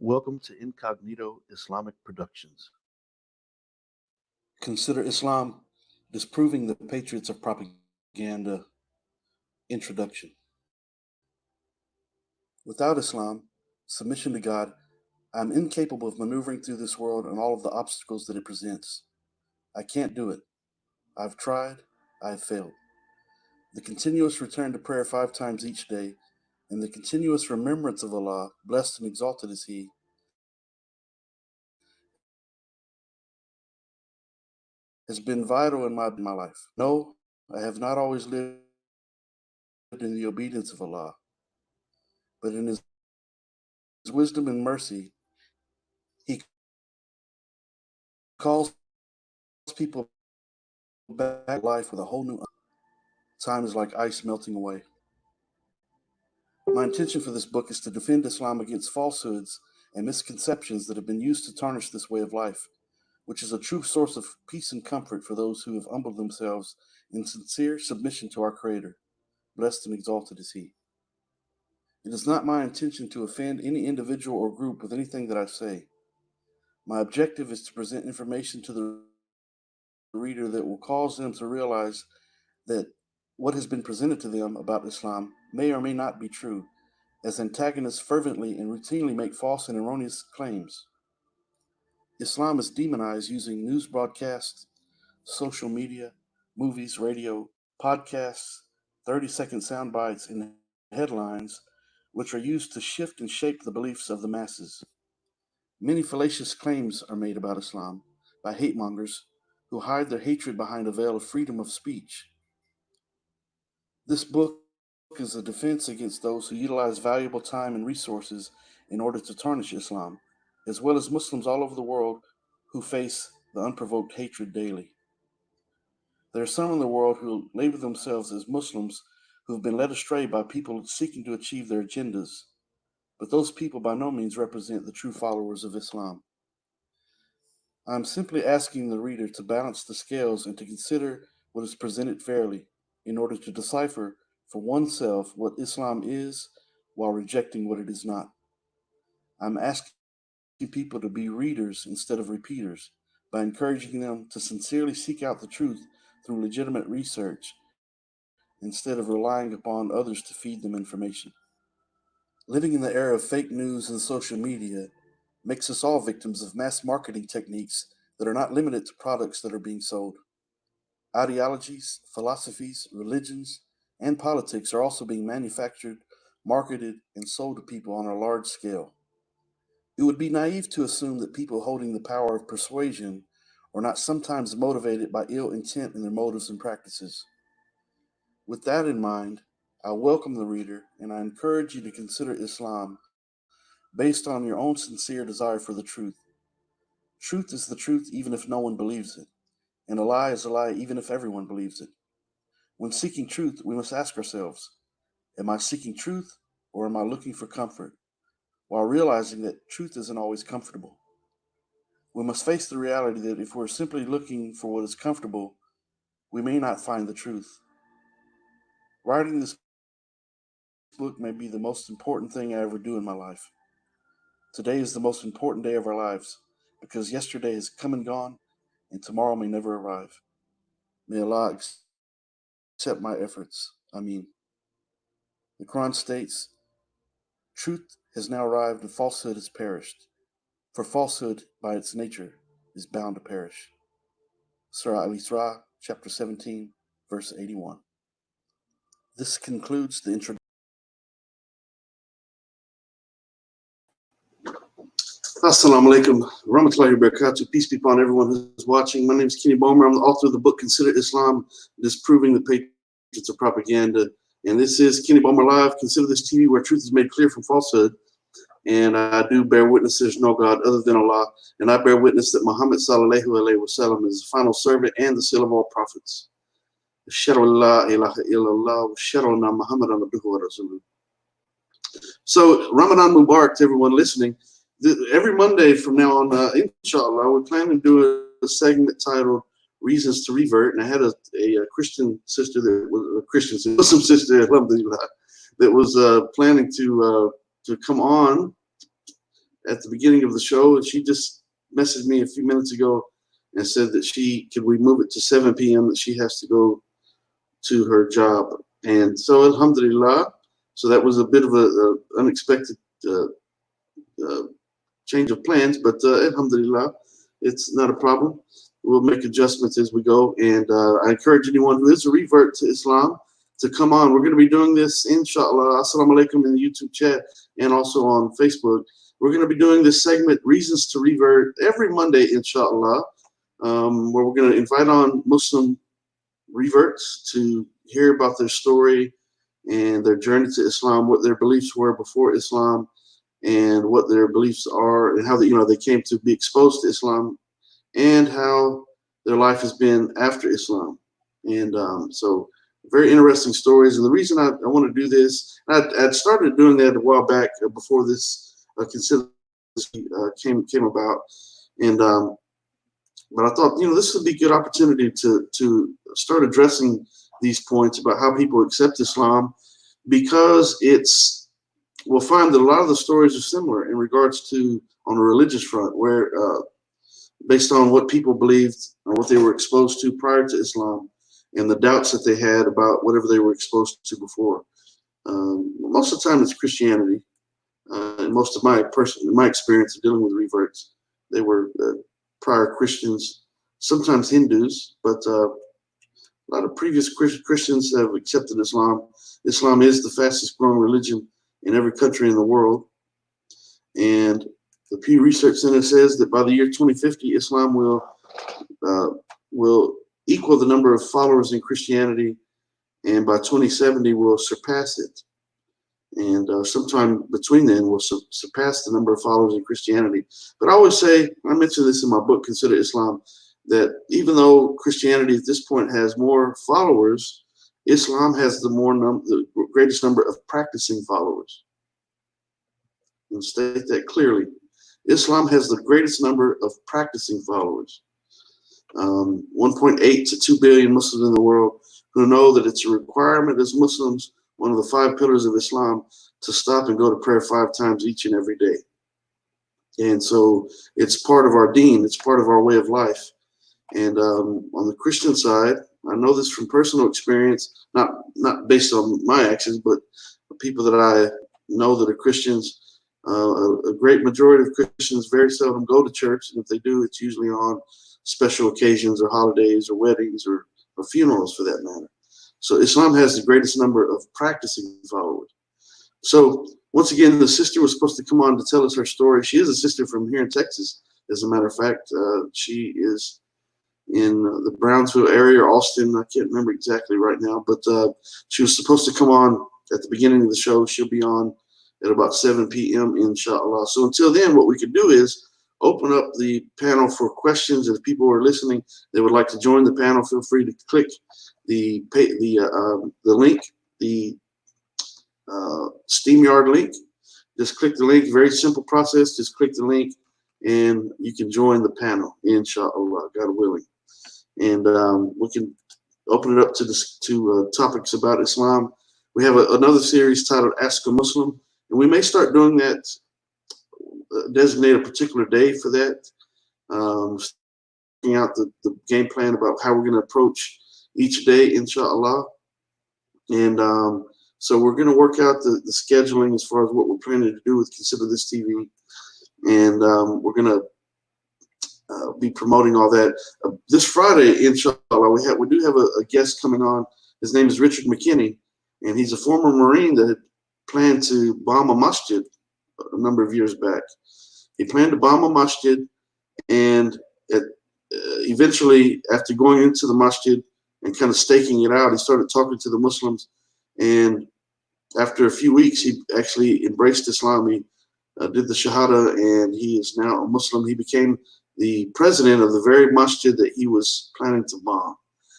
Welcome to Incognito Islamic Productions. Consider Islam disproving the Patriots of propaganda. Introduction. Without Islam, submission to God, I am incapable of maneuvering through this world and all of the obstacles that it presents. I can't do it. I've tried, I've failed. The continuous return to prayer 5 times each day, and the continuous remembrance of Allah, blessed and exalted is He, has been vital in my life. No, I have not always lived in the obedience of Allah, but in His wisdom and mercy, He calls people back to life with a whole new. Time is like ice melting away. My intention for this book is to defend Islam against falsehoods and misconceptions that have been used to tarnish this way of life, which is a true source of peace and comfort for those who have humbled themselves in sincere submission to our Creator. Blessed and exalted is He. It is not my intention to offend any individual or group with anything that I say. My objective is to present information to the reader that will cause them to realize that what has been presented to them about Islam may or may not be true, as antagonists fervently and routinely make false and erroneous claims. Islam is demonized using news broadcasts, social media, movies, radio, podcasts, 30-second sound bites, and headlines, which are used to shift and shape the beliefs of the masses. Many fallacious claims are made about Islam by hate mongers who hide their hatred behind a veil of freedom of speech. This book is a defense against those who utilize valuable time and resources in order to tarnish Islam, as well as Muslims all over the world who face the unprovoked hatred daily. There are some in the world who label themselves as Muslims who have been led astray by people seeking to achieve their agendas, but those people by no means represent the true followers of Islam. I am simply asking the reader to balance the scales and to consider what is presented fairly in order to decipher for oneself what Islam is while rejecting what it is not. I'm asking people to be readers instead of repeaters by encouraging them to sincerely seek out the truth through legitimate research instead of relying upon others to feed them information. Living in the era of fake news and social media makes us all victims of mass marketing techniques that are not limited to products that are being sold. Ideologies, philosophies, religions, and politics are also being manufactured, marketed, and sold to people on a large scale. It would be naive to assume that people holding the power of persuasion are not sometimes motivated by ill intent in their motives and practices. With that in mind, I welcome the reader and I encourage you to consider Islam based on your own sincere desire for the truth. Truth is the truth even if no one believes it, and a lie is a lie even if everyone believes it. When seeking truth, we must ask ourselves, am I seeking truth or am I looking for comfort? While realizing that truth isn't always comfortable. We must face the reality that if we're simply looking for what is comfortable, we may not find the truth. Writing this book may be the most important thing I ever do in my life. Today is the most important day of our lives because yesterday has come and gone and tomorrow may never arrive. May Allah accept my efforts. Ameen. The Quran states, truth has now arrived and falsehood has perished. For falsehood, by its nature, is bound to perish. Surah Al-Isra, chapter 17, verse 81. This concludes the introduction. Assalamu alaikum, rahmatullahi wa barakatuh. Peace be upon everyone who's watching. My name is Kenny Bomer. I'm the author of the book Consider Islam Disproving the Patriots of Propaganda. And this is Kenny Bomer Live. Consider this TV where truth is made clear from falsehood. And I do bear witness there's no God other than Allah. And I bear witness that Muhammad sallallahu alayhi wa sallam is the final servant and the seal of all prophets. So Ramadan Mubarak to everyone listening. Every Monday from now on, inshallah, we plan to do a segment titled Reasons to Revert. And I had a Christian sister that was a Muslim sister, that was planning to come on at the beginning of the show, and she just messaged me a few minutes ago and said that could we move it to 7 p.m. that she has to go to her job. And so alhamdulillah, so that was a bit of a unexpected change of plans, but alhamdulillah, it's not a problem. We'll make adjustments as we go. And I encourage anyone who is a revert to Islam to come on. We're going to be doing this, inshallah. Assalamu alaikum in the YouTube chat and also on Facebook. We're going to be doing this segment, Reasons to Revert, every Monday, inshallah, where we're going to invite on Muslim reverts to hear about their story and their journey to Islam, what their beliefs were before Islam, and what their beliefs are, and how they came to be exposed to Islam, and how their life has been after Islam. And so very interesting stories. And the reason I want to do this, I'd started doing that a while back before this came about. And but I thought, this would be a good opportunity to start addressing these points about how people accept Islam, because we'll find that a lot of the stories are similar in regards to on a religious front, where based on what people believed or what they were exposed to prior to Islam and the doubts that they had about whatever they were exposed to before. Most of the time it's Christianity. And most of my experience of dealing with reverts, they were prior Christians, sometimes Hindus, but a lot of previous Christians have accepted Islam. Islam is the fastest growing religion in every country in the world. And the Pew Research Center says that by the year 2050, Islam will equal the number of followers in Christianity, and by 2070 will surpass it. And sometime between then, will surpass the number of followers in Christianity. But I always say, I mentioned this in my book, Consider Islam, that even though Christianity at this point has more followers, Islam has the greatest number of practicing followers. And state that clearly. Islam has the greatest number of practicing followers. 1.8 to 2 billion Muslims in the world who know that it's a requirement as Muslims, one of the 5 pillars of Islam, to stop and go to prayer 5 times each and every day. And so it's part of our deen, it's part of our way of life. And on the Christian side, I know this from personal experience, not based on my actions, but people that I know that are Christians. A great majority of Christians very seldom go to church, and if they do, it's usually on special occasions or holidays or weddings or funerals for that matter. So Islam has the greatest number of practicing followers. So once again, the sister was supposed to come on to tell us her story. She is a sister from here in Texas, as a matter of fact. She is in the Brownsville area, Austin. I can't remember exactly right now, but she was supposed to come on at the beginning of the show. She'll be on at about 7 p.m. inshallah. So until then, what we could do is open up the panel for questions. If people are listening, they would like to join the panel, feel free to click the link, the StreamYard link. Just click the link. Very simple process. Just click the link, and you can join the panel, inshallah, God willing. And we can open it up to topics about Islam. We have another series titled Ask a Muslim, and we may start doing that. Designate a particular day for that. Working out the game plan about how we're going to approach each day, inshallah. And so we're going to work out the scheduling as far as what we're planning to do with Consider This TV. And we're going to be promoting all that. This Friday, inshallah, we do have a guest coming on. His name is Richard McKinney, and he's a former Marine that had planned to bomb a masjid a number of years back. He planned to bomb a masjid, and eventually, after going into the masjid and kind of staking it out, he started talking to the Muslims. And after a few weeks, he actually embraced Islam. He did the Shahada, and he is now a Muslim. He became the president of the very masjid that he was planning to bomb.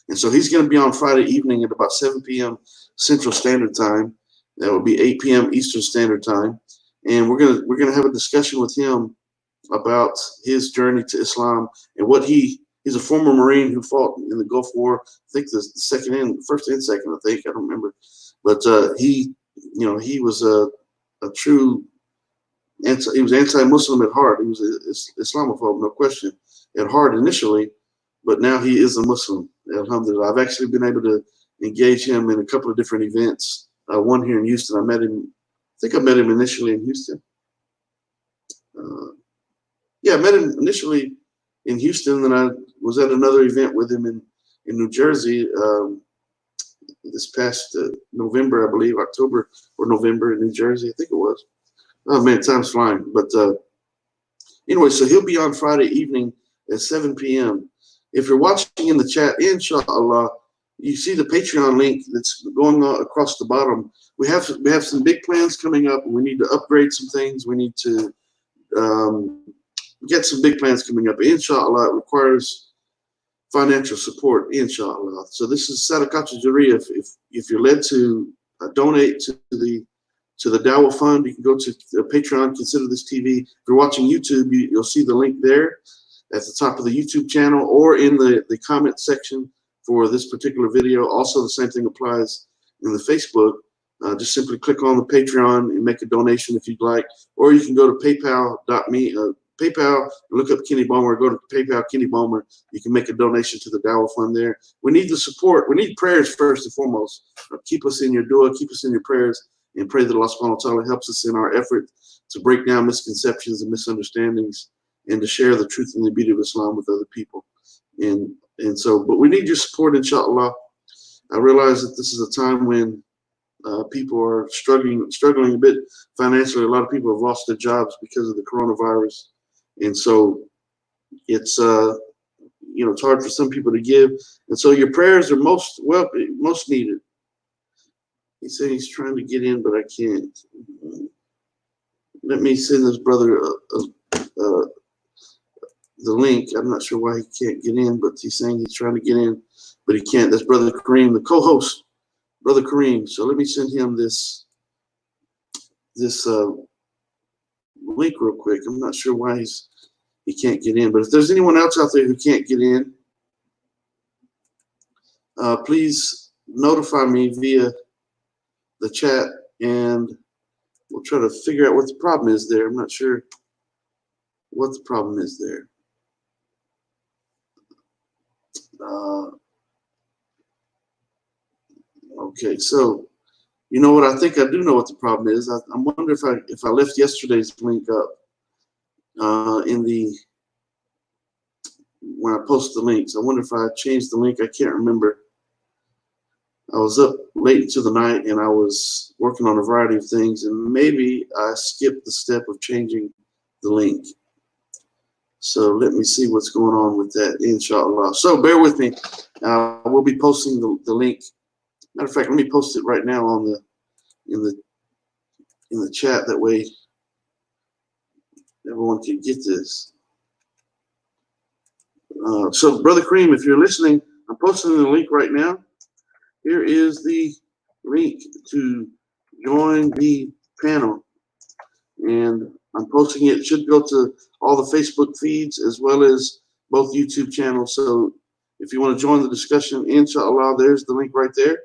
And so he's going to be on Friday evening at about 7 p.m. Central Standard Time. That would be 8 p.m. Eastern Standard Time. And we're gonna have a discussion with him about his journey to Islam and what he's a former Marine who fought in the Gulf War. I think the first and second, I think, I don't remember. But he was a true he was anti-Muslim at heart. He was an Islamophobe, no question, at heart initially, but now he is a Muslim. Alhamdulillah. I've actually been able to engage him in a couple of different events. One here in Houston. I think I met him initially in Houston. I met him initially in Houston, then I was at another event with him in New Jersey this past November, I believe, October or November in New Jersey, I think it was. Oh man, time's flying. But anyway, so he'll be on Friday evening at 7 p.m. If you're watching in the chat, inshallah, you see the Patreon link that's going across the bottom. We have some big plans coming up. We need to upgrade some things. We need to get some big plans coming up. Inshallah, it requires financial support, inshallah. So this is Sadaqat Jariyah. If you're led to donate to the Dawah Fund, you can go to Patreon, Consider This TV. If you're watching YouTube, you'll see the link there at the top of the YouTube channel or in the comment section for this particular video. Also, the same thing applies in the Facebook. Just simply click on the Patreon and make a donation if you'd like, or you can go to PayPal.me. PayPal, look up Kenny Bomer, go to PayPal, Kenny Bomer. You can make a donation to the Dawah Fund there. We need the support. We need prayers first and foremost. Keep us in your dua, keep us in your prayers, and pray that Allah subhanahu wa ta'ala helps us in our effort to break down misconceptions and misunderstandings and to share the truth and the beauty of Islam with other people. And so, but we need your support, inshallah. I realize that this is a time when people are struggling a bit financially. A lot of people have lost their jobs because of the coronavirus. And so it's it's hard for some people to give, and so your prayers are most needed. He said he's trying to get in, but I can't. Let me send this brother the link. I'm not sure why he can't get in, but he's saying he's trying to get in, but he can't. That's Brother Kareem, the co-host, Brother Kareem. So let me send him this link real quick. I'm not sure why he can't get in, but if there's anyone else out there who can't get in, please notify me via the chat, and we'll try to figure out what the problem is there. I'm not sure what the problem is there. Okay, so you know what? I think I do know what the problem is. I wonder if I left yesterday's link up when I post the links. I wonder if I changed the link. I can't remember. I was up late into the night and I was working on a variety of things, and maybe I skipped the step of changing the link. So let me see what's going on with that, inshallah. So bear with me. We'll be posting the link. Matter of fact, let me post it right now on in the chat. That way everyone can get this. So Brother Kareem, if you're listening, I'm posting the link right now. Here is the link to join the panel, and I'm posting it. It should go to all the Facebook feeds as well as both YouTube channels. So if you want to join the discussion, inshallah, there's the link right there,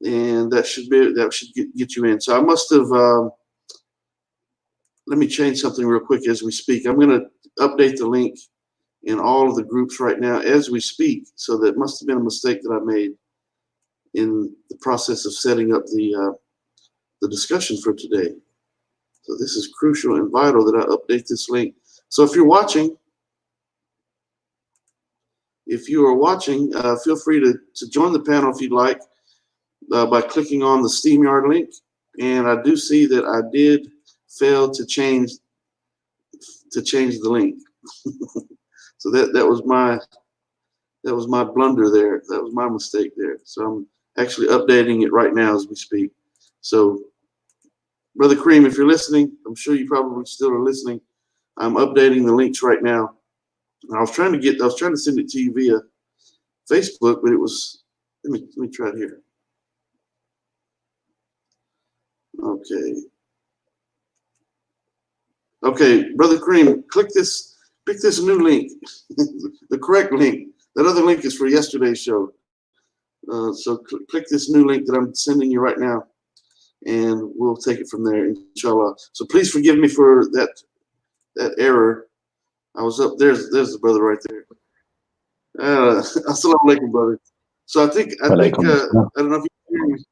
and that should get you in. So I must have. Let me change something real quick as we speak. I'm going to update the link in all of the groups right now as we speak. So that must have been a mistake that I made in the process of setting up the discussion for today. So this is crucial and vital that I update this link. So if you're watching, feel free to join the panel if you'd like by clicking on the StreamYard link. And I do see that I did fail to change the link. So that was my blunder there. That was my mistake there. So I'm actually updating it right now as we speak. So Brother Kareem, if you're listening, I'm sure you probably still are listening. I'm updating the links right now. And I was trying to send it to you via Facebook, but it was, let me try it here. Okay, Brother Kareem, pick this new link, the correct link. That other link is for yesterday's show. So click this new link that I'm sending you right now. and we'll take it from there, inshallah. So please forgive me for that error. I was up. There's the brother right there. Assalamu alaikum, brother. So I think I Walaikum assalam. don't know if you can hear me.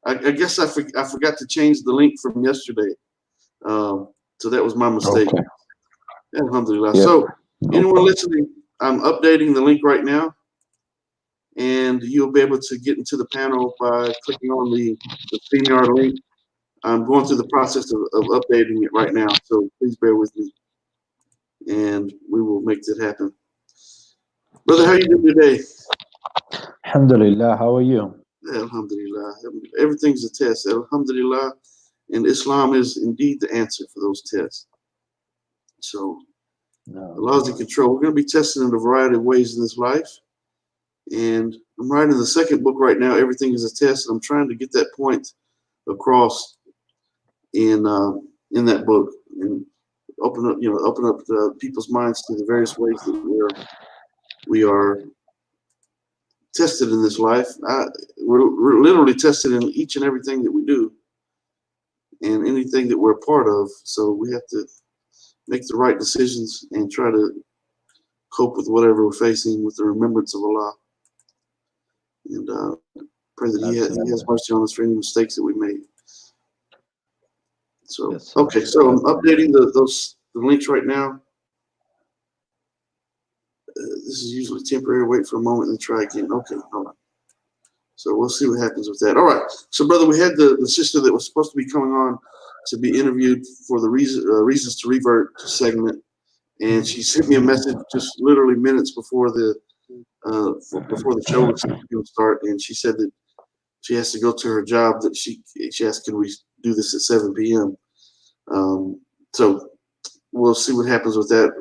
I guess I forgot to change the link from yesterday. So that was my mistake. Okay. Alhamdulillah. Yep. So No anyone problem. listening, I'm updating the link right now, and you'll be able to get into the panel by clicking on the StreamYard link. I'm going through the process of updating it right now, so please bear with me, and we will make that happen. Brother, how you doing today? Alhamdulillah, how are you? Alhamdulillah. Everything's a test. Alhamdulillah. And Islam is indeed the answer for those tests. So No. Allah's in control. We're going to be tested in a variety of ways in this life. And I'm writing the second book right now, Everything is a Test. And I'm trying to get that point across in that book and open up people's minds to the various ways that we are tested in this life. We're literally tested in each and everything that we do and anything that we're a part of. So we have to make the right decisions and try to cope with whatever we're facing with the remembrance of Allah. And pray that He has mercy on us for any mistakes that we made. So, Yes, sir. okay, so I'm updating the links right now. This is usually temporary. Wait for a moment and try again. Okay, hold on. So we'll see what happens with that. All right. So, brother, we had the sister that was supposed to be coming on to be interviewed for the reasons to revert segment, and she sent me a message just literally minutes before the show was going to start, and she said that she has to go to her job. That she asked, "Can we do this at 7 p.m.?" So we'll see what happens with that.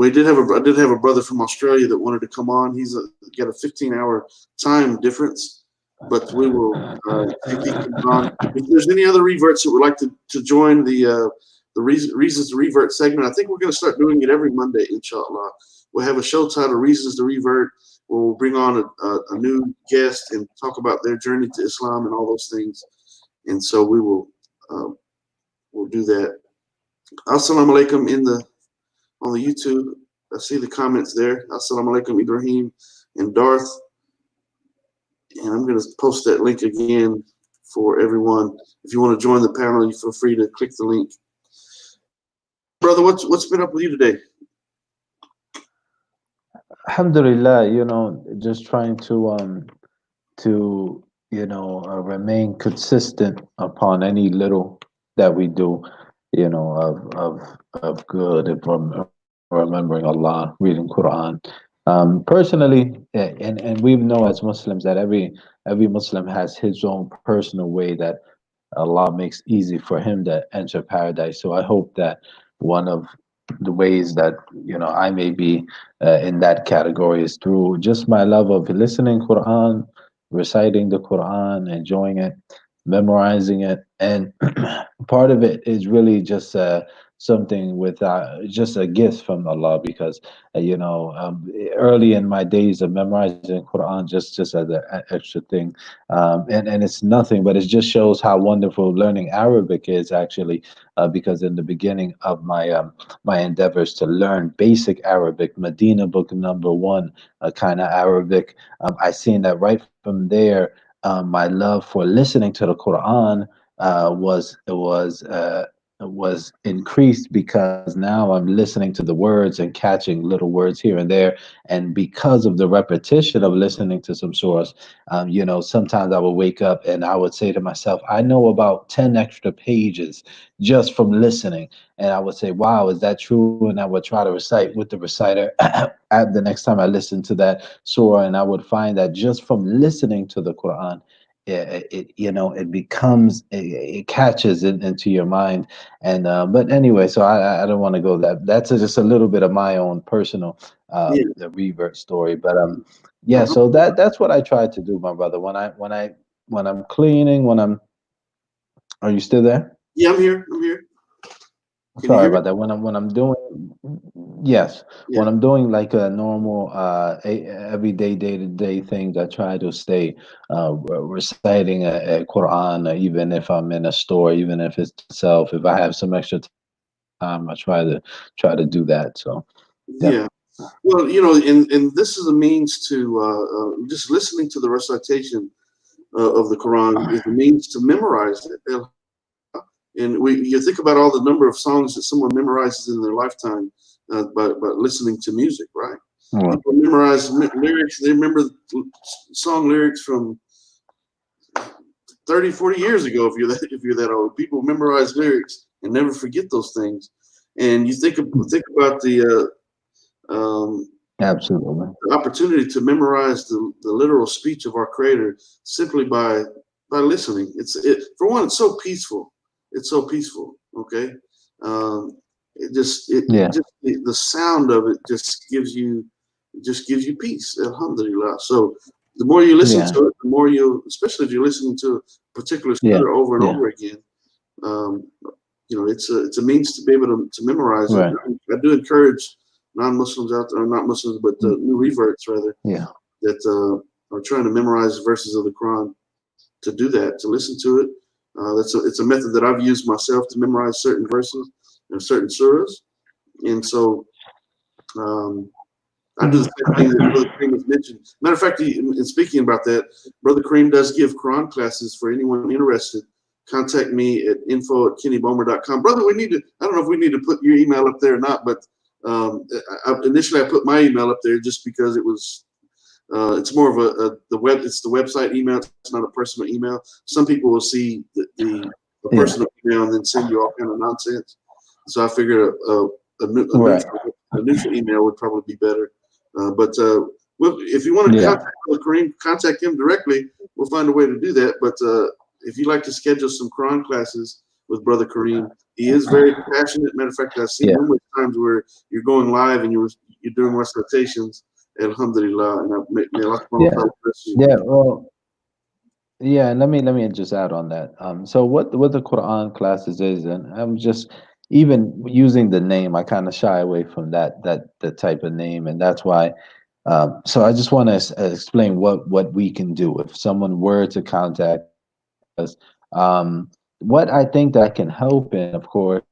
I did have a brother from Australia that wanted to come on. He's got a 15-hour time difference, but we will see if he comes on. If there's any other reverts that would like to join the reasons to revert segment, I think we're going to start doing it every Monday, inshallah. We'll have a show titled Reasons to Revert, where we'll bring on a new guest and talk about their journey to Islam and all those things. And so we will we'll do that. Assalamu alaikum on the YouTube. I see the comments there. Assalamu alaikum, Ibrahim and Darth. And I'm going to post that link again for everyone. If you want to join the panel, you feel free to click the link. Brother, what's been up with you today? Alhamdulillah, just trying to remain consistent upon any little that we do, of good, and from remembering Allah, reading Quran. Personally, and we know as Muslims that every Muslim has his own personal way that Allah makes easy for him to enter paradise. So I hope that one of the ways that I may be in that category is through just my love of listening Quran, reciting the Quran, enjoying it, memorizing it, and part of it is really just something with just a gift from Allah, because early in my days of memorizing Quran just as an extra thing, and it's nothing, but it just shows how wonderful learning Arabic is actually, because in the beginning of my endeavors to learn basic Arabic, Medina book number 1, kind of Arabic, I seen that right from there. My love for listening to the Quran was increased, because now I'm listening to the words and catching little words here and there, and because of the repetition of listening to some source, sometimes I would wake up and I would say to myself, I know about 10 extra pages just from listening, and I would say, wow, is that true? And I would try to recite with the reciter at the next time I listened to that surah, and I would find that just from listening to the Quran, it becomes, it catches into your mind. And but anyway, so I don't want to go that's just a little bit of my own personal the revert story, but yeah, so that's what I try to do, my brother, when I'm cleaning, are you still there? Yeah, I'm here. Can you Sorry hear me? about that. When I'm doing, Yes, Yeah, when I'm doing like a normal, everyday, day-to-day things, I try to stay reciting a Quran, even if I'm in a store, even if it's self. If I have some extra time, I try to do that. So, yeah, yeah. Well, and this is a means to just listening to the recitation of the Quran is a means to memorize it. And you think about all the number of songs that someone memorizes in their lifetime by listening to music, right? well, People memorize lyrics. They remember song lyrics from 30, 40 years ago. If you're that old, people memorize lyrics and never forget those things. And you think about absolutely. the opportunity to memorize the literal speech of our Creator simply by listening. For one, it's so peaceful. It's so peaceful. Okay, it Yeah, just the sound of it just gives you peace. Alhamdulillah. So the more you listen yeah, to it, the more you, especially if you're listening to a particular yeah, surah over and yeah. over again. Um, it's a means to be able to memorize it. Right. I do encourage non-Muslims out there, or not Muslims, but Mm, new reverts rather, yeah, that are trying to memorize verses of the Quran, to do that, to listen to it. It's a method that I've used myself to memorize certain verses and certain surahs, and so I do the same thing that Brother Kareem has mentioned. Matter of fact, in speaking about that, Brother Kareem does give Quran classes for anyone interested. Contact me at info@kennybomer.com. Brother, I don't know if we need to put your email up there or not, but initially I put my email up there just because it's more of it's the website email. It's not a personal email. Some people will see the yeah. personal email and then send you all kind of nonsense. So I figured Right. a neutral email would probably be better. But if you want to Yeah. contact Brother Kareem, contact him directly. We'll find a way to do that. But if you'd like to schedule some Quran classes with Brother Kareem, he is very passionate. Matter of fact, I've seen Yeah. numerous times where you're going live and you're doing recitations. Alhamdulillah, and may Allah subhanahu wa Yeah. ta'ala bless you. Yeah. Well, yeah, and let me just add on that. So what the Quran classes is, and I'm just even using the name, I kind of shy away from that the type of name, and that's why. So I just want to explain what we can do if someone were to contact us. Um, what I think that can help in, of course,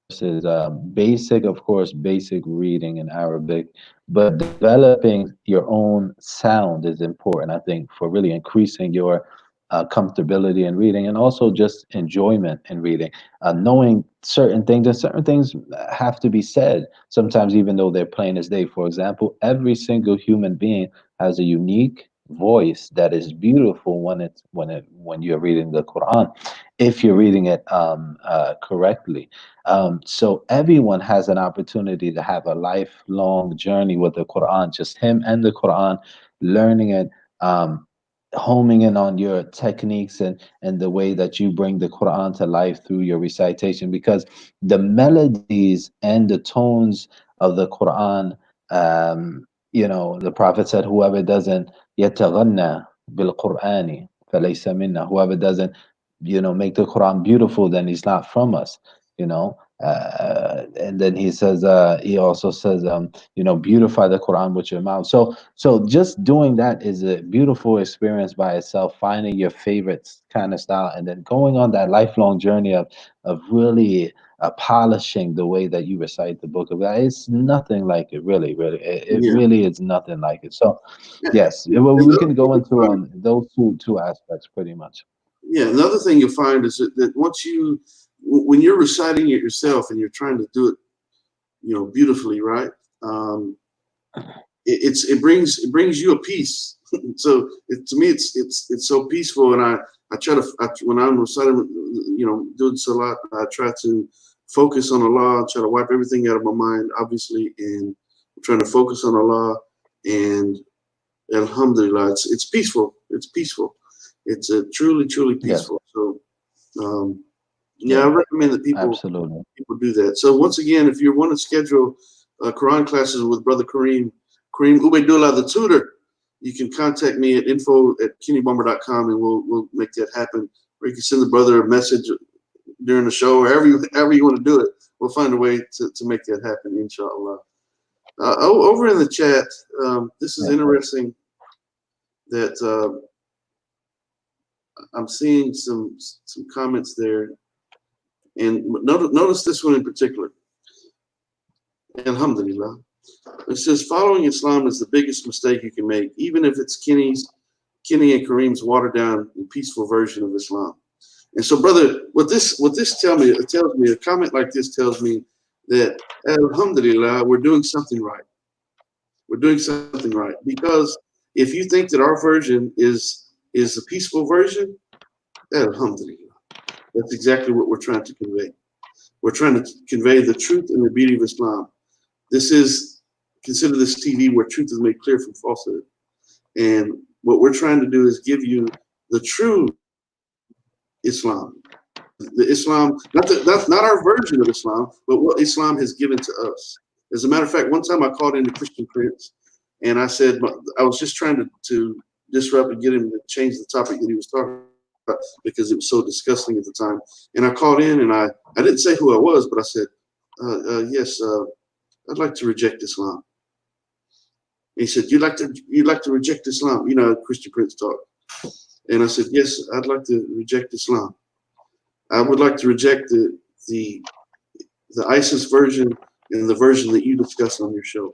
is basic, of course, basic reading in Arabic, but developing your own sound is important, I think, for really increasing your comfortability in reading and also just enjoyment in reading. Knowing certain things, and certain things have to be said sometimes, even though they're plain as day. For example, every single human being has a unique voice that is beautiful when you're reading the Quran, if you're reading it correctly. So everyone has an opportunity to have a lifelong journey with the Quran, just him and the Quran, learning it, um, homing in on your techniques and the way that you bring the Quran to life through your recitation, because the melodies and the tones of the Quran, the Prophet said, whoever doesn't yataghanna bil Qur'ani falaysa minna, whoever doesn't, make the Quran beautiful, then he's not from us. And then he also says, beautify the Quran with your mouth. So just doing that is a beautiful experience by itself, finding your favorite kind of style and then going on that lifelong journey of really polishing the way that you recite the book of God. It's nothing like it, really. It Yeah. really is nothing like it. So Yeah. yes, well, And we the other can thing go you'll into find, those two aspects pretty much. yeah, another thing you'll find is that when you're reciting it yourself and you're trying to do it, beautifully, right? Um, it brings you a peace. So to me, it's so peaceful, and I try to when I'm reciting, doing salat, I try to focus on Allah, try to wipe everything out of my mind, obviously, and I'm trying to focus on Allah, and Alhamdulillah, it's peaceful. It's peaceful. It's truly Yes, peaceful. So yeah, I yeah, recommend that absolutely. people do that. So once again, if you want to schedule Quran classes with Brother Kareem Ubaidullah, the tutor, you can contact me at info@kennybomer.com and we'll make that happen. Or you can send the brother a message during the show, or however you want to do it. We'll find a way to make that happen, inshallah. Over in the chat, this is Yeah. interesting that I'm seeing some comments there, and notice this one in particular. Alhamdulillah. It says following Islam is the biggest mistake you can make, even if it's Kenny and Kareem's watered down and peaceful version of Islam. And so, brother, what this tells me, a comment like this tells me that Alhamdulillah, we're doing something right. We're doing something right, because if you think that our version is the peaceful version, Alhamdulillah, that's exactly what we're trying to convey. We're trying to convey the truth and the beauty of Islam. Consider this TV where truth is made clear from falsehood. And what we're trying to do is give you the true Islam. The Islam, that's not our version of Islam, but what Islam has given to us. As a matter of fact, one time I called in the Christian Prince, and I said, I was just trying to disrupt and get him to change the topic that he was talking about, because it was so disgusting at the time. And I called in, and I didn't say who I was, but I said, yes, I'd like to reject Islam. And he said, you'd like to reject Islam? You know, Christian Prince talk. And I said, yes, I'd like to reject Islam. I would like to reject the ISIS version and the version that you discuss on your show.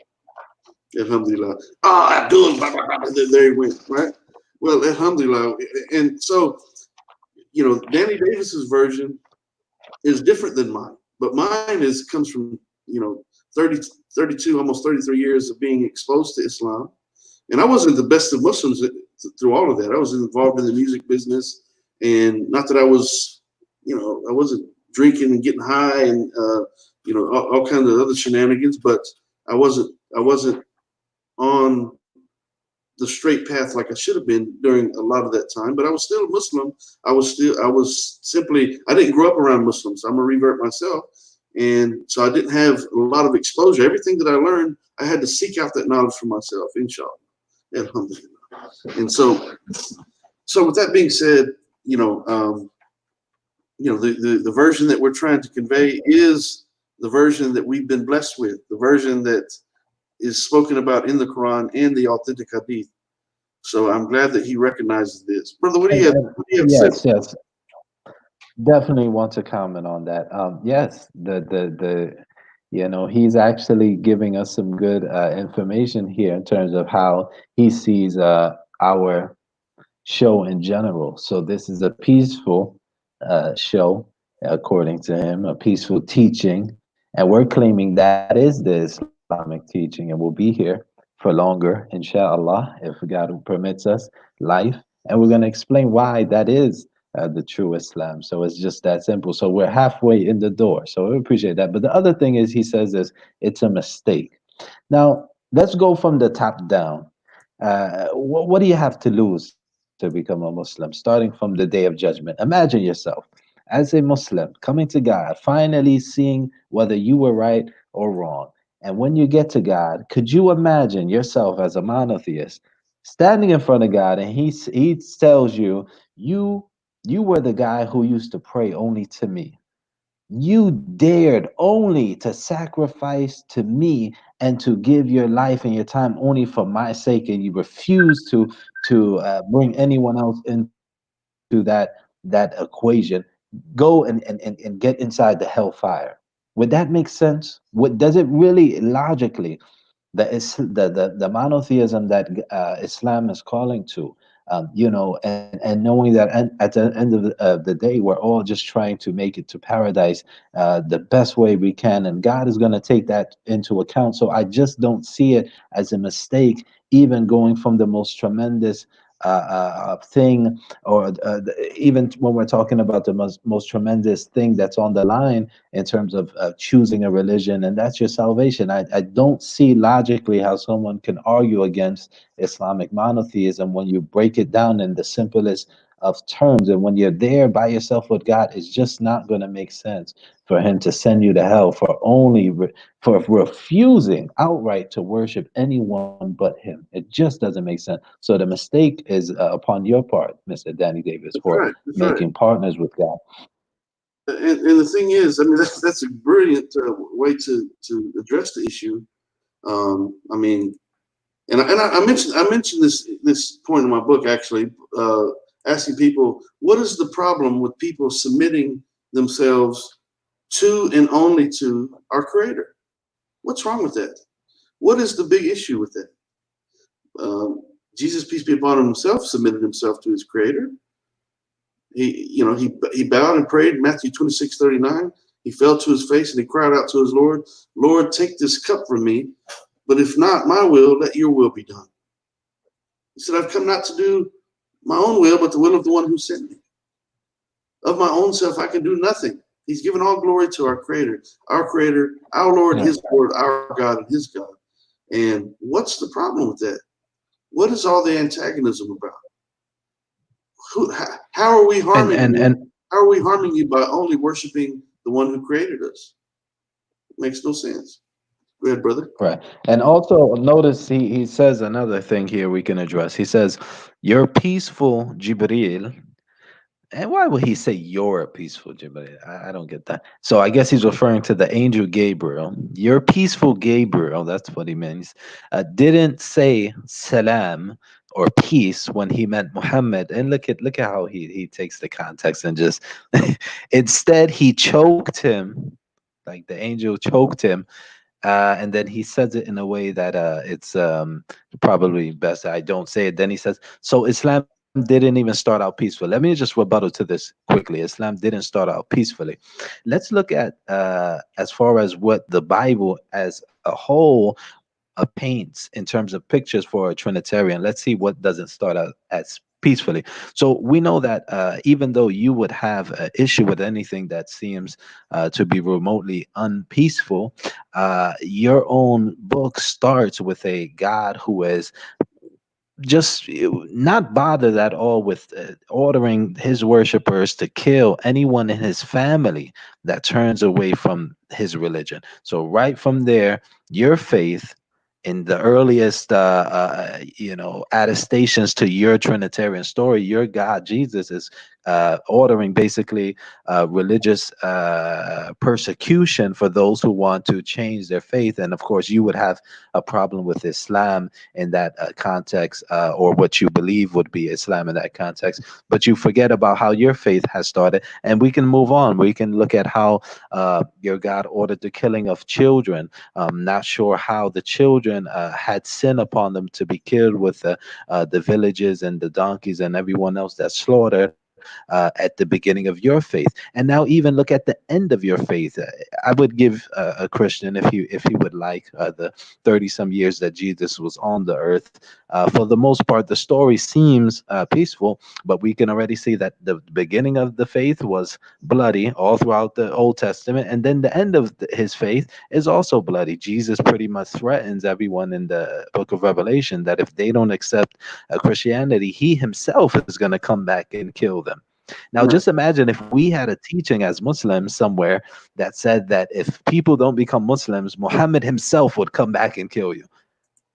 Alhamdulillah. Abdul, blah, blah, blah, there he went, right? Well, alhamdulillah. And so, you know, Danny Davis's version is different than mine, but mine comes from, you know, 32, almost 33 years of being exposed to Islam. And I wasn't the best of Muslims through all of that. I was involved in the music business, and not that I was, you know, I wasn't drinking and getting high and, you know, all kinds of other shenanigans, but I wasn't on the straight path like I should have been during a lot of that time, but I was still a Muslim. I didn't grow up around Muslims. I'm a revert myself. And so I didn't have a lot of exposure. Everything that I learned, I had to seek out that knowledge for myself, inshallah. Alhamdulillah. And so with that being said, you know, the version that we're trying to convey is the version that we've been blessed with, the version that is spoken about in the Quran and the authentic Hadith. So I'm glad that he recognizes this. Brother, what do you have to say? Yes. Definitely want to comment on that. Yes, the you know, he's actually giving us some good information here in terms of how he sees our show in general. So this is a peaceful show, according to him, a peaceful teaching, and we're claiming that is the Islamic teaching, and we'll be here for longer, inshallah, if God permits us, life, and we're going to explain why that is the true Islam. So it's just that simple. So we're halfway in the door. So we appreciate that. But the other thing is, he says this: it's a mistake. Now let's go from the top down. What do you have to lose to become a Muslim, starting from the day of judgment? Imagine yourself as a Muslim coming to God, finally seeing whether you were right or wrong. And when you get to God, could you imagine yourself as a monotheist standing in front of God, and he tells you, you were the guy who used to pray only to me. You dared only to sacrifice to me and to give your life and your time only for my sake, and you refuse to bring anyone else into that equation. Go and get inside the hellfire. Would that make sense? What does it really logically? The monotheism that Islam is calling to, you know, and knowing that at the end of the day, we're all just trying to make it to paradise the best way we can, and God is going to take that into account. So I just don't see it as a mistake, even going from the most tremendous thing, or even when we're talking about the most tremendous thing that's on the line in terms of choosing a religion, and that's your salvation. I don't see logically how someone can argue against Islamic monotheism when you break it down in the simplest of terms. And when you're there by yourself with God, it's just not going to make sense for him to send you to hell for for refusing outright to worship anyone but him. It just doesn't make sense. So the mistake is upon your part, Mr. Danny Davis, for That's right. making partners with God. And the thing is, I mean, that's a brilliant way to address the issue. I mean, and I mentioned this point in my book actually, asking people, what is the problem with people submitting themselves to and only to our Creator? What's wrong with that? What is the big issue with that? Jesus, peace be upon him, himself submitted himself to his Creator. He bowed and prayed. Matthew 26:39. He fell to his face and he cried out to his Lord, Lord, take this cup from me, but if not my will, let your will be done. He said, I've come not to do my own will, but the will of the one who sent me. Of my own self, I can do nothing. He's given all glory to our Creator, our Lord, his Lord, our God, and his God. And what's the problem with that? What is all the antagonism about? How are we harming you? How are we harming you by only worshiping the one who created us? It makes no sense. Go ahead, brother. Right. And also notice he says another thing here we can address. He says, you're peaceful, Jibril. And why would he say you're a peaceful Jibril? I don't get that. So I guess he's referring to the angel Gabriel. You're peaceful, Gabriel. That's what he means. Didn't say salam or peace when he meant Muhammad. And look at how he takes the context and just instead he choked him, like the angel choked him. And then he says it in a way that it's probably best I don't say it. Then he says, so Islam didn't even start out peaceful. Let me just rebuttal to this quickly. Islam didn't start out peacefully. Let's look at as far as what the Bible as a whole paints in terms of pictures for a Trinitarian. Let's see what doesn't start out as peacefully. So we know that even though you would have an issue with anything that seems to be remotely unpeaceful, your own book starts with a God who is just not bothered at all with ordering his worshipers to kill anyone in his family that turns away from his religion. So right from there, your faith in the earliest attestations to your Trinitarian story, your God Jesus is ordering basically religious persecution for those who want to change their faith. And of course you would have a problem with Islam in that context, or what you believe would be Islam in that context, but you forget about how your faith has started. And we can move on. We can look at how your God ordered the killing of children. Not sure how the children had sin upon them to be killed with the villages and the donkeys and everyone else that's slaughtered at the beginning of your faith. And now even look at the end of your faith. I would give a Christian, if he would like, the 30 some years that Jesus was on the earth. For the most part, the story seems peaceful, but we can already see that the beginning of the faith was bloody all throughout the Old Testament, and then the end of his faith is also bloody. Jesus pretty much threatens everyone in the book of Revelation that if they don't accept Christianity, he himself is going to come back and kill them. Now, just imagine if we had a teaching as Muslims somewhere that said that if people don't become Muslims, Muhammad himself would come back and kill you.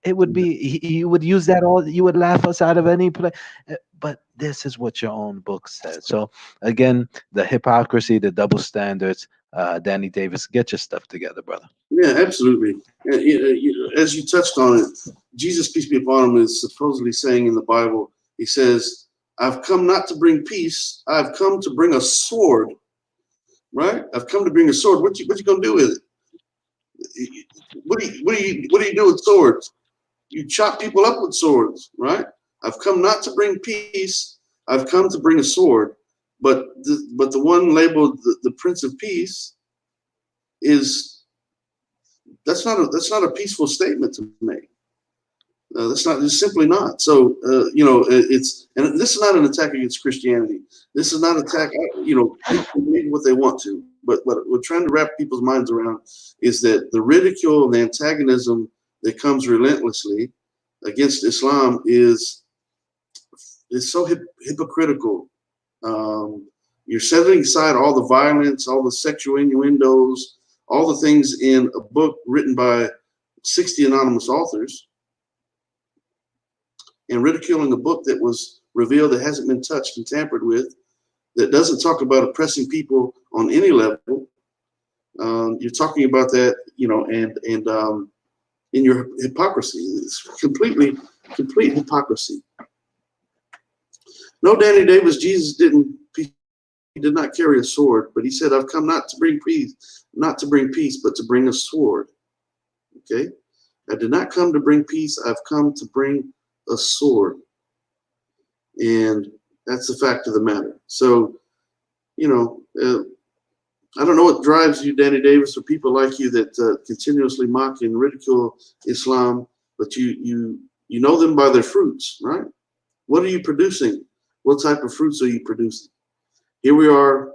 It would be, you would use that all, you would laugh us out of any place. But this is what your own book says. So again, the hypocrisy, the double standards, Danny Davis, get your stuff together, brother. Yeah, absolutely. As you touched on it, Jesus, peace be upon him, is supposedly saying in the Bible, he says, I've come not to bring peace, I've come to bring a sword. Right? I've come to bring a sword. What you gonna do with it? What do you do with swords? You chop people up with swords, right? I've come not to bring peace, I've come to bring a sword. But the one labeled the Prince of Peace that's not a peaceful statement to make. It's simply not. So and this is not an attack against Christianity. This is not an attack. People believe what they want to, but what we're trying to wrap people's minds around is that the ridicule and the antagonism that comes relentlessly against Islam is so hypocritical. You're setting aside all the violence, all the sexual innuendos, all the things in a book written by 60 anonymous authors, and ridiculing a book that was revealed that hasn't been touched and tampered with, that doesn't talk about oppressing people on any level. You're talking about that, in your hypocrisy. It's complete hypocrisy. No, Danny Davis, Jesus he did not carry a sword, but he said, I've come not to bring peace, but to bring a sword. Okay? I did not come to bring peace, I've come to bring a sword. And that's the fact of the matter. So, I don't know what drives you, Danny Davis, or people like you that continuously mock and ridicule Islam, but you know them by their fruits, right? What are you producing? What type of fruits are you producing? Here we are,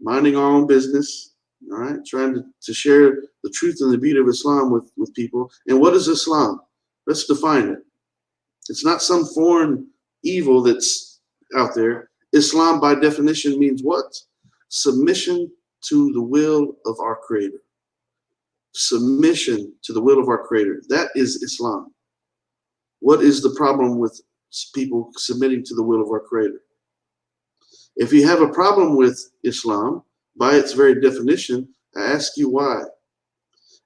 minding our own business, all right, trying to share the truth and the beauty of Islam with people. And what is Islam? Let's define it. It's not some foreign evil that's out there. Islam, by definition, means what? Submission to the will of our Creator. Submission to the will of our Creator. That is Islam. What is the problem with people submitting to the will of our Creator? If you have a problem with Islam, by its very definition, I ask you why.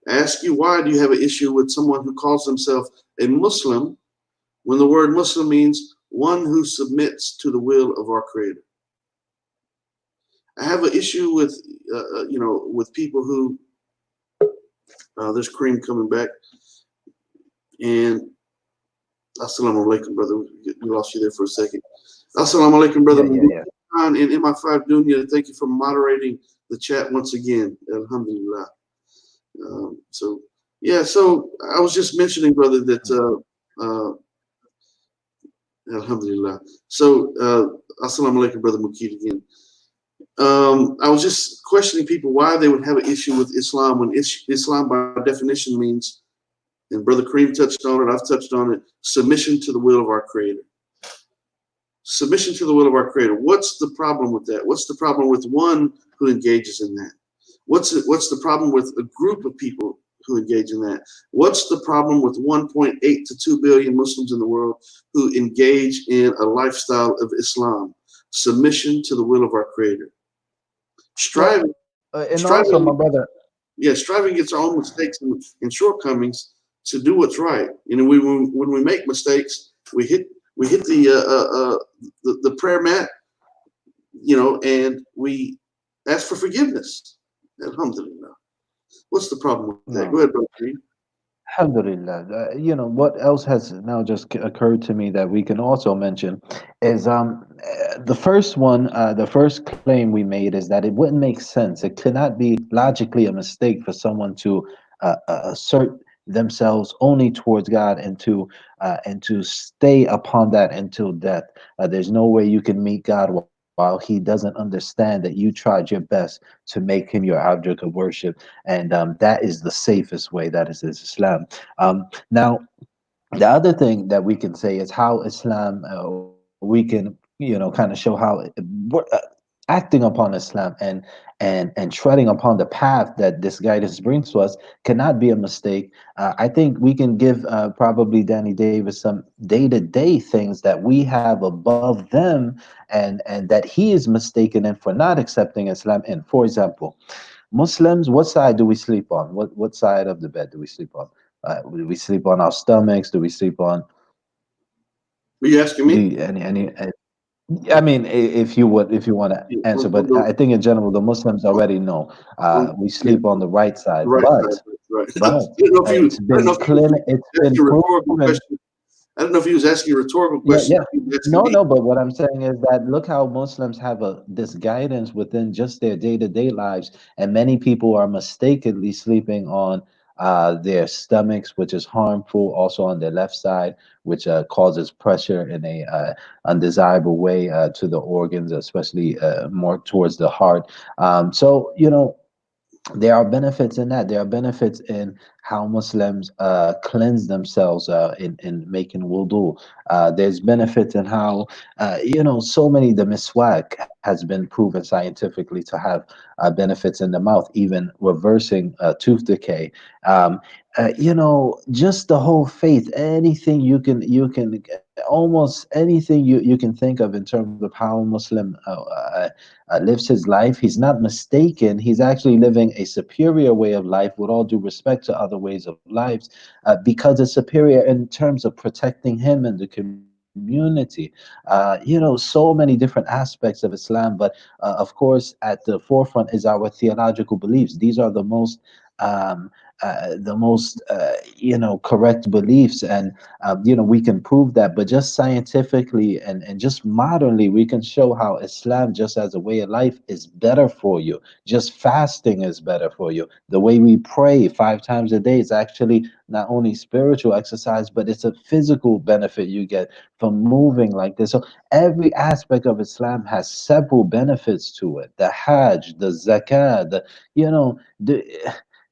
I ask you why do you have an issue with someone who calls himself a Muslim when the word Muslim means one who submits to the will of our Creator? I have an issue with, with people who, there's Kareem coming back, and Assalamu alaikum, brother. We lost you there for a second. Assalamu alaikum, brother. Yeah. And MI5 Dunya, thank you for moderating the chat once again. Alhamdulillah. So I was just mentioning, brother, that Alhamdulillah. So Assalamu alaikum, brother Mukid again. I was just questioning people why they would have an issue with Islam when Islam by definition means, and Brother Kareem touched on it, I've touched on it, submission to the will of our Creator. Submission to the will of our Creator. What's the problem with that? What's the problem with one who engages in that? What's the problem with a group of people who engage in that? What's the problem with 1.8 to 2 billion Muslims in the world who engage in a lifestyle of Islam? Submission to the will of our Creator. Striving. Also, my brother. Yeah, striving against our own mistakes and shortcomings to do what's right. And when we make mistakes, we hit the prayer mat, and we ask for forgiveness. Alhamdulillah. What's the problem with that? No. Go ahead, brother. Alhamdulillah. What else has now just occurred to me that we can also mention is the first claim we made is that it wouldn't make sense. It cannot be logically a mistake for someone to assert themselves only towards God and to stay upon that until death. There's no way you can meet God while he doesn't understand that you tried your best to make him your object of worship. And that is the safest way. That is Islam. Now, the other thing that we can say is how Islam, we can, kind of show how acting upon Islam and treading upon the path that this guidance brings to us cannot be a mistake. I think we can give probably Danny Davis some day-to-day things that we have above them and that he is mistaken in for not accepting Islam. And for example, Muslims, what side do we sleep on? What side of the bed do we sleep on? Do we sleep on our stomachs? Do we sleep on? Were you asking me? I mean, if you want to answer, but I think in general, the Muslims already know we sleep on the right side. Right But side, right. it's been proven. I don't know if he was asking a rhetorical question. Yeah. No, but what I'm saying is that look how Muslims have this guidance within just their day-to-day lives, and many people are mistakenly sleeping on their stomachs, which is harmful, also on their left side, which causes pressure in a undesirable way to the organs, especially more towards the heart. So, there are benefits in that. There are benefits in how Muslims cleanse themselves in making wudu. There's benefits in how, so many, the miswak has been proven scientifically to have benefits in the mouth, even reversing tooth decay. Just the whole faith, anything you can almost anything you can think of in terms of how a Muslim lives his life. He's not mistaken. He's actually living a superior way of life with all due respect to other ways of lives, because it's superior in terms of protecting him and the community. So many different aspects of Islam, but of course, at the forefront is our theological beliefs. These are um, the most correct beliefs, and we can prove that. But just scientifically and just modernly, we can show how Islam, just as a way of life, is better for you. Just fasting is better for you. The way we pray 5 times a day is actually not only spiritual exercise, but it's a physical benefit you get from moving like this. So every aspect of Islam has several benefits to it. The Hajj, the Zakah,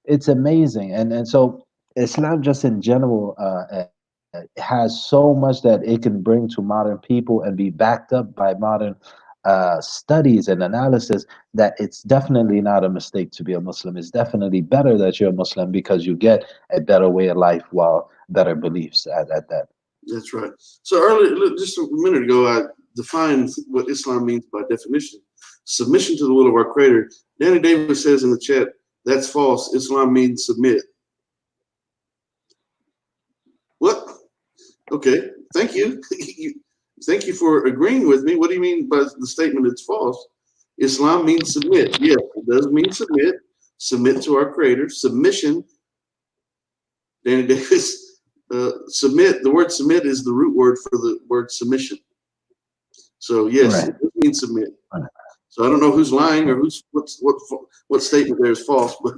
it's amazing. And so Islam, just in general, has so much that it can bring to modern people and be backed up by modern studies and analysis, that it's definitely not a mistake to be a Muslim. It's definitely better that you're a Muslim because you get a better way of life while better beliefs at that. That's right. So earlier, just a minute ago, I defined what Islam means by definition: submission to the will of our Creator. Danny Davis says in the chat, that's false. Islam means submit. What? Okay. Thank you. Thank you for agreeing with me. What do you mean by the statement it's false? Islam means submit. Yes, it does mean submit. Submit to our Creator. Submission. Danny Davis. Submit. The word submit is the root word for the word submission. So yes, Right. it does mean submit. Right. So I don't know who's lying or what statement there is false, but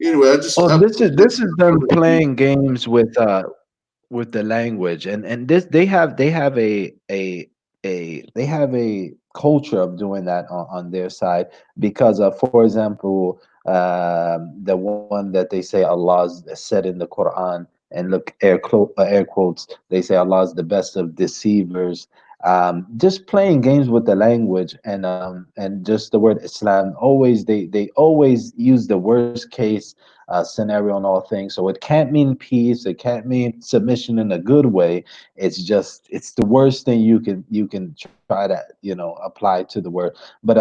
anyway, This is them playing games with the language, and this they have they have a culture of doing that on their side, because for example, the one that they say Allah's said in the Quran, and look, air quotes, they say Allah's the best of deceivers. Just playing games with the language, and just the word Islam, always they always use the worst case scenario on all things. So it can't mean peace. It can't mean submission in a good way. It's the worst thing you can try to apply to the word. But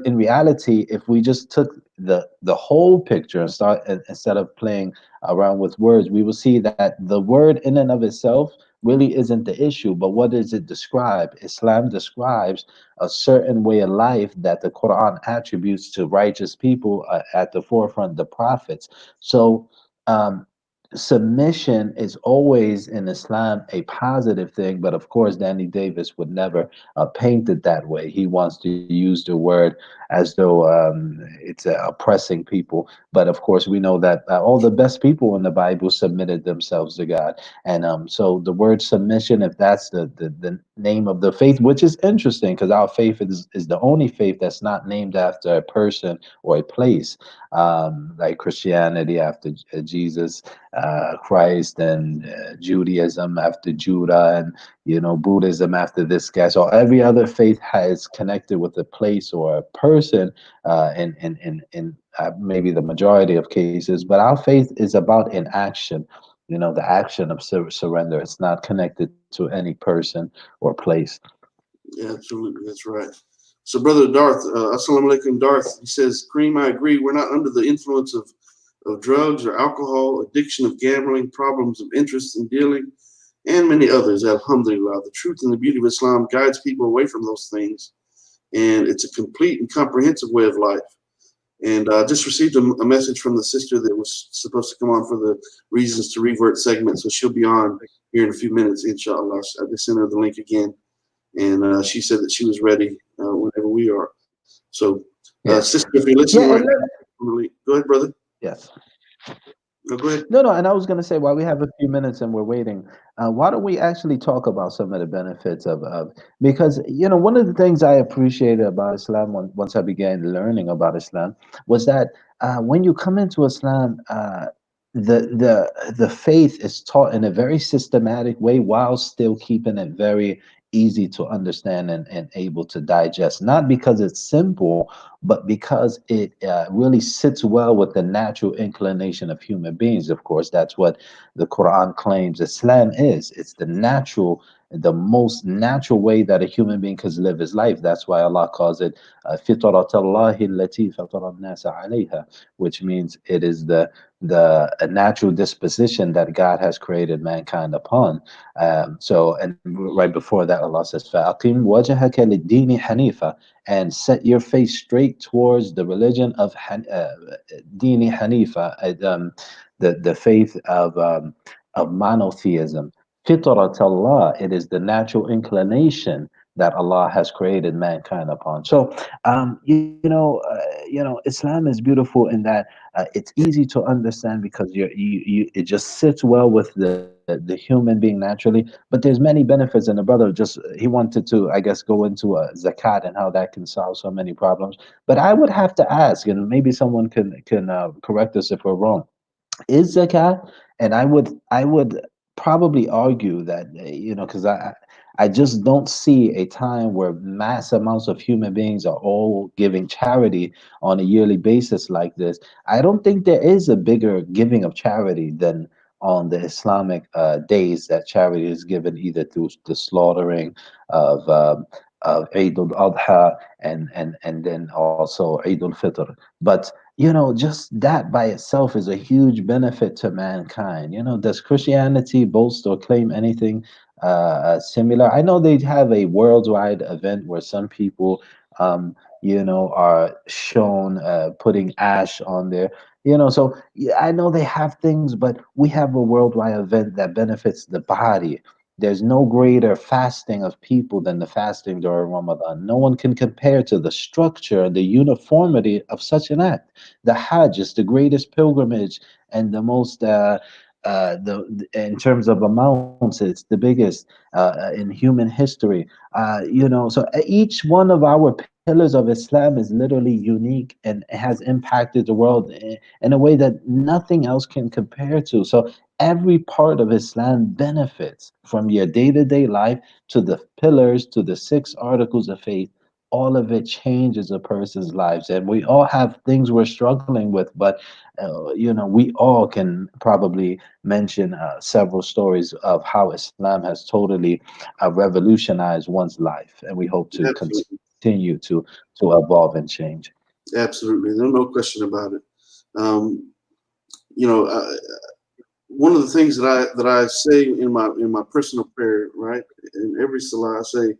in reality, if we just took the whole picture and instead of playing around with words, we will see that the word in and of itself really isn't the issue. But what does it describe? Islam describes a certain way of life that the Quran attributes to righteous people, at the forefront, the prophets. So um, submission is always in Islam a positive thing, but of course, Danny Davis would never paint it that way. He wants to use the word as though it's oppressing people. But of course, we know that all the best people in the Bible submitted themselves to God. And so the word submission, if that's the name of the faith, which is interesting because our faith is the only faith that's not named after a person or a place, like Christianity after Jesus, Christ, and Judaism after Judah, and Buddhism after this guy. So every other faith has connected with a place or a person, in maybe the majority of cases. But our faith is about in action. The action of surrender. It's not connected to any person or place. Yeah, absolutely, that's right. So, Brother Darth, Assalamu alaikum, Darth, he says, Kareem, I agree. We're not under the influence of drugs or alcohol, addiction of gambling, problems of interest in dealing, and many others. Alhamdulillah. The truth and the beauty of Islam guides people away from those things, and it's a complete and comprehensive way of life. And I just received a message from the sister that was supposed to come on for the Reasons to Revert segment, so she'll be on here in a few minutes, inshallah. I just sent her the link again, and she said that she was ready whenever we are. So, sister, if you're listening right now, go ahead, brother. Yes. No, go ahead. No, and I was going to say, while we have a few minutes and we're waiting, why don't we actually talk about some of the benefits of because one of the things I appreciated about Islam once I began learning about Islam was that when you come into Islam, the faith is taught in a very systematic way while still keeping it very easy to understand and able to digest. Not because it's simple, but because it really sits well with the natural inclination of human beings. Of course, that's what the Quran claims Islam is. It's the natural the most natural way that a human being could live his life. That's why Allah calls it فِطْرَةَ اللَّهِ الَّتِي فَطَرَ النَّاسَ عَلَيْهَا, which means it is the a natural disposition that God has created mankind upon. So, and right before that, Allah says, فَأَقِمْ وَجْهَكَ لِلدِّينِ حَنِيفًا, and set your face straight towards the religion of Dini Hanifa, the faith of monotheism. Fitrat Allah, it is the natural inclination that Allah has created mankind upon. So, Islam is beautiful in that it's easy to understand because it just sits well with the human being naturally. But there's many benefits, and the brother just he wanted to, I guess, go into zakat and how that can solve so many problems. But I would have to ask, and maybe someone can correct us if we're wrong, is zakat, and I would probably argue that because I just don't see a time where mass amounts of human beings are all giving charity on a yearly basis like this. I don't think there is a bigger giving of charity than on the Islamic days that charity is given either through the slaughtering of Eid al-Adha and then also Eid al-Fitr. But just that by itself is a huge benefit to mankind. Does Christianity boast or claim anything similar? I know they have a worldwide event where some people, are shown putting ash on their, so yeah, I know they have things, but we have a worldwide event that benefits the body. There's no greater fasting of people than the fasting during Ramadan. No one can compare to the structure and the uniformity of such an act. The Hajj is the greatest pilgrimage and the most in terms of amounts, it's the biggest in human history. So each one of our pillars of Islam is literally unique and has impacted the world in a way that nothing else can compare to. So every part of Islam benefits from your day-to-day life to the pillars to the six articles of faith. All of it changes a person's lives, and we all have things we're struggling with, but we all can probably mention several stories of how Islam has totally revolutionized one's life, and we hope to Absolutely. continue to evolve and change. Absolutely. There's no question about it. Um, you know, one of the things that I say in my personal prayer, right, in every salah, I say,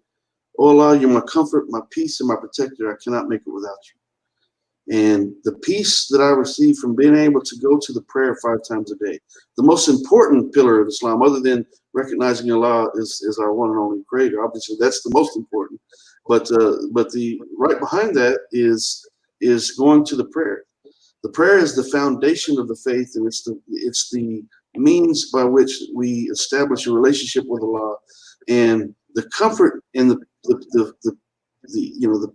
"Oh Allah, you're my comfort, my peace, and my protector. I cannot make it without you." And the peace that I receive from being able to go to the prayer 5 times a day, the most important pillar of Islam, other than recognizing Allah is our one and only creator. Obviously, that's the most important. But the right behind that is going to the prayer. The prayer is the foundation of the faith, and it's the means by which we establish a relationship with Allah, and the comfort and the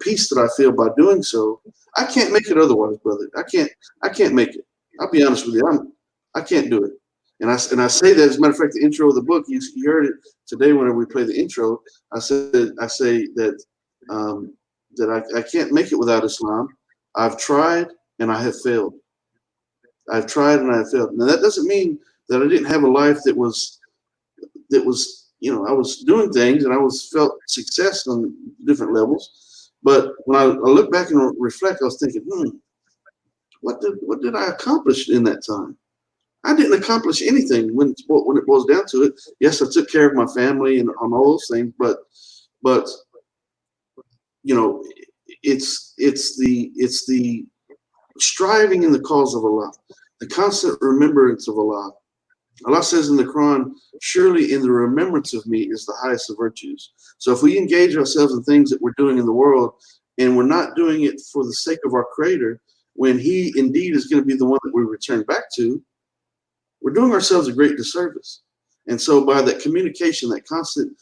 peace that I feel by doing so. I can't make it otherwise, brother. I can't make it. I'll be honest with you. I can't do it. And I say that, as a matter of fact, the intro of the book, you heard it today whenever we play the intro. I say that I can't make it without Islam. I've tried and I have failed. I've tried and I have failed. Now that doesn't mean that I didn't have a life that was I was doing things and I felt success on different levels. But when I look back and reflect, I was thinking, what did I accomplish in that time? I didn't accomplish anything when it boils down to it. Yes, I took care of my family and on all those things, but it's the striving in the cause of Allah, the constant remembrance of Allah. Allah says in the Quran, surely in the remembrance of me is the highest of virtues. So if we engage ourselves in things that we're doing in the world and we're not doing it for the sake of our Creator, when He indeed is going to be the one that we return back to, we're doing ourselves a great disservice. And so by that communication, that constant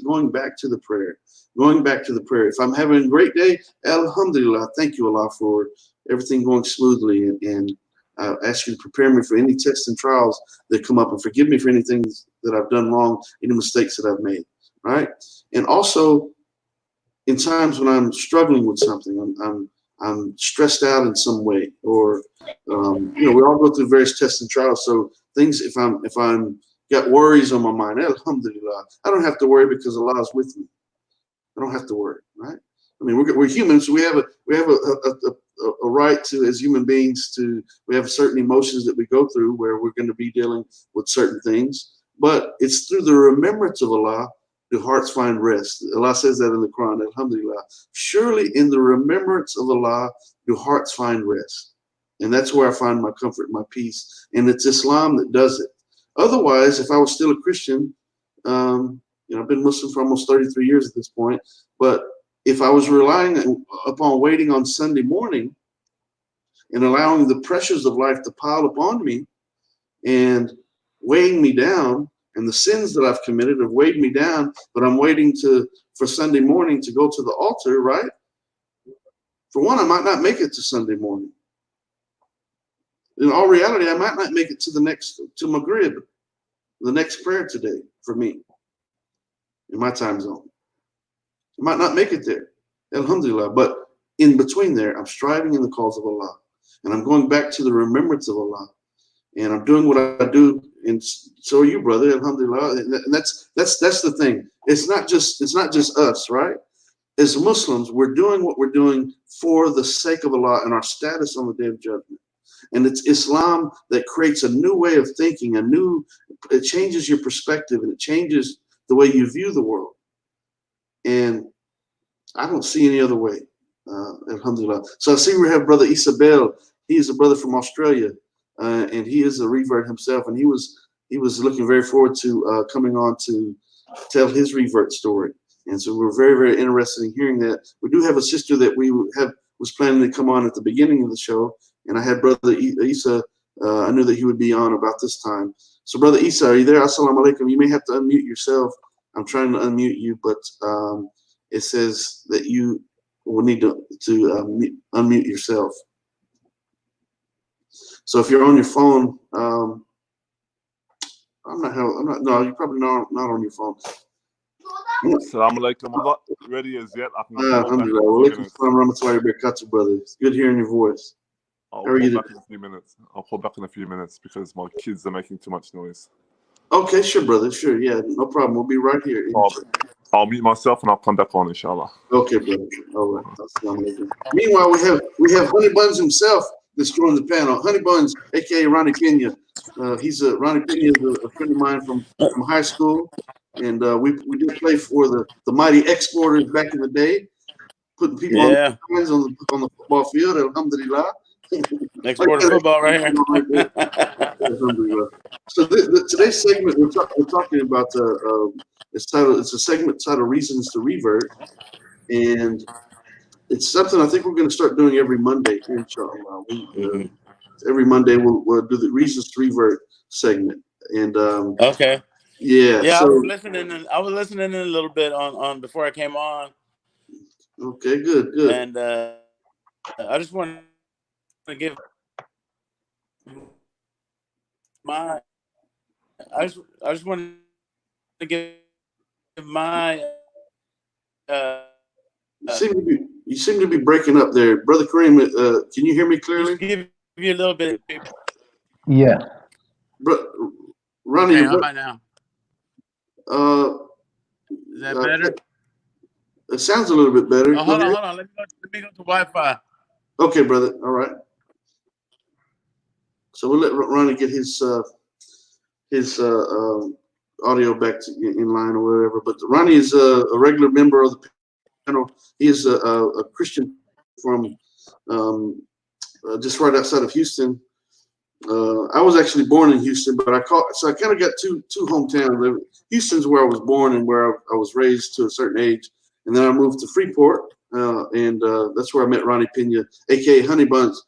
going back to the prayer, If I'm having a great day, alhamdulillah, thank you, Allah, for everything going smoothly. And I ask you to prepare me for any tests and trials that come up, and forgive me for anything that I've done wrong, any mistakes that I've made, right? And also, in times when I'm struggling with something, I'm stressed out in some way, or we all go through various tests and trials. So things, if I'm got worries on my mind. Alhamdulillah. I don't have to worry because Allah is with me. I don't have to worry, right? I mean, we're humans. So we have a right to, as human beings, we have certain emotions that we go through where we're going to be dealing with certain things. But it's through the remembrance of Allah do hearts find rest. Allah says that in the Quran, Alhamdulillah. Surely in the remembrance of Allah do hearts find rest. And that's where I find my comfort, my peace. And it's Islam that does it. Otherwise, if I was still a Christian, I've been Muslim for almost 33 years at this point, but if I was relying upon waiting on Sunday morning and allowing the pressures of life to pile upon me and weighing me down, and the sins that I've committed have weighed me down, but I'm waiting for Sunday morning to go to the altar, right? For one, I might not make it to Sunday morning. In all reality, I might not make it to Maghrib, the next prayer today for me in my time zone. I might not make it there, alhamdulillah, but in between there, I'm striving in the cause of Allah, and I'm going back to the remembrance of Allah, and I'm doing what I do, and so are you, brother, alhamdulillah. And that's the thing. It's not just us, right? As Muslims, we're doing what we're doing for the sake of Allah and our status on the Day of Judgment. And it's Islam that creates a new way of thinking, it changes your perspective, and it changes the way you view the world. And I don't see any other way, alhamdulillah. So I see we have Brother Isabel. He is a brother from Australia, and he is a revert himself. And he was looking very forward to coming on to tell his revert story. And so we're very, very interested in hearing that. We do have a sister that was planning to come on at the beginning of the show, and I had Brother Isa. I knew that he would be on about this time. So Brother Isa, are you there? Assalamu alaikum. You may have to unmute yourself. I'm trying to unmute you, but it says that you will need to unmute yourself. So if you're on your phone, no, you're probably not on your phone. Assalamu alaikum. I'm not ready as yet. I can Alhamdulillah. Walaikum assalam warahmatullahi wabarakatuh, brother. It's good hearing your voice. I'll call back in a few minutes. I'll call back in a few minutes because my kids are making too much noise. Okay, sure, brother. Sure, yeah, no problem. We'll be right here. I'll mute myself and I'll come back on, inshallah. Okay, brother. All right. Assalamu alaikum. Meanwhile, we have Honey Buns himself that's joined the panel. Honey Buns, aka Ronnie Pena. Ronnie Pena is a friend of mine from high school, and we did play for the mighty Exporters back in the day, putting people on the football field. Alhamdulillah. Exporter football right here. So today's segment we're talking about it's a segment titled "Reasons to Revert," and it's something I think we're going to start doing every Monday, inshallah. Every Monday we'll do the Reasons to Revert segment, and okay, yeah. So, I was listening in a little bit on before I came on. Okay, good. And I just want to give my. I just want to give my. You seem to be breaking up there, Brother Kareem. Can you hear me clearly? Just give you a little bit. Yeah. Ronnie, okay, how about now? Is that better? It sounds a little bit better. Oh, hold on. Let me go to Wi-Fi. Okay, brother. All right. So we'll let Ronnie get his audio back in line or whatever. But Ronnie is a regular member of the panel. He is a Christian from just right outside of Houston. I was actually born in Houston, but I kind of got two hometowns. Houston's where I was born and where I was raised to a certain age, and then I moved to Freeport, and that's where I met Ronnie Pena, aka Honey Buns.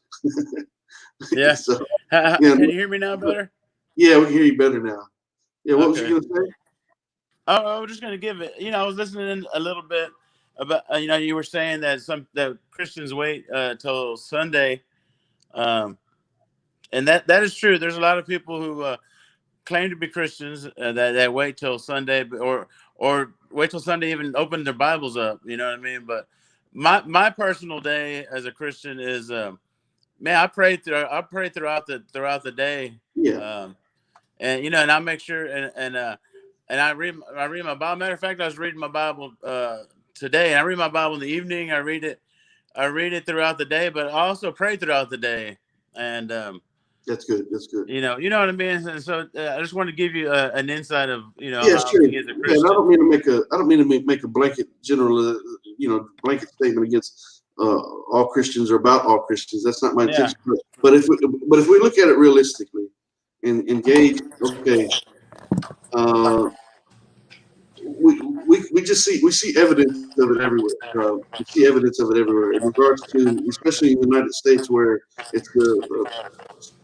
Yeah. So, Can you hear me now better? Yeah, we can hear you better now. Yeah, what was you gonna say? I was just gonna give it. I was listening a little bit about. You were saying that Christians wait till Sunday, and that is true. There's a lot of people who claim to be Christians that wait till Sunday, or wait till Sunday even open their Bibles up. You know what I mean? But my personal day as a Christian is. Man, I pray throughout the day. Yeah. and and I make sure and I read my Bible. Matter of fact, I was reading my Bible today, and I read my Bible in the evening. I read it throughout the day, but I also pray throughout the day, and That's good. That's good. you know what I mean. And so I just want to give you an insight of Yeah, how sure. me as a Yeah, and Christian. I don't mean to make a blanket general, blanket statement against all Christians or about all Christians. That's not my intention. But if we look at it realistically and engage, okay, we just see evidence of it everywhere. We see evidence of it everywhere in regards to, especially in the United States, where it's the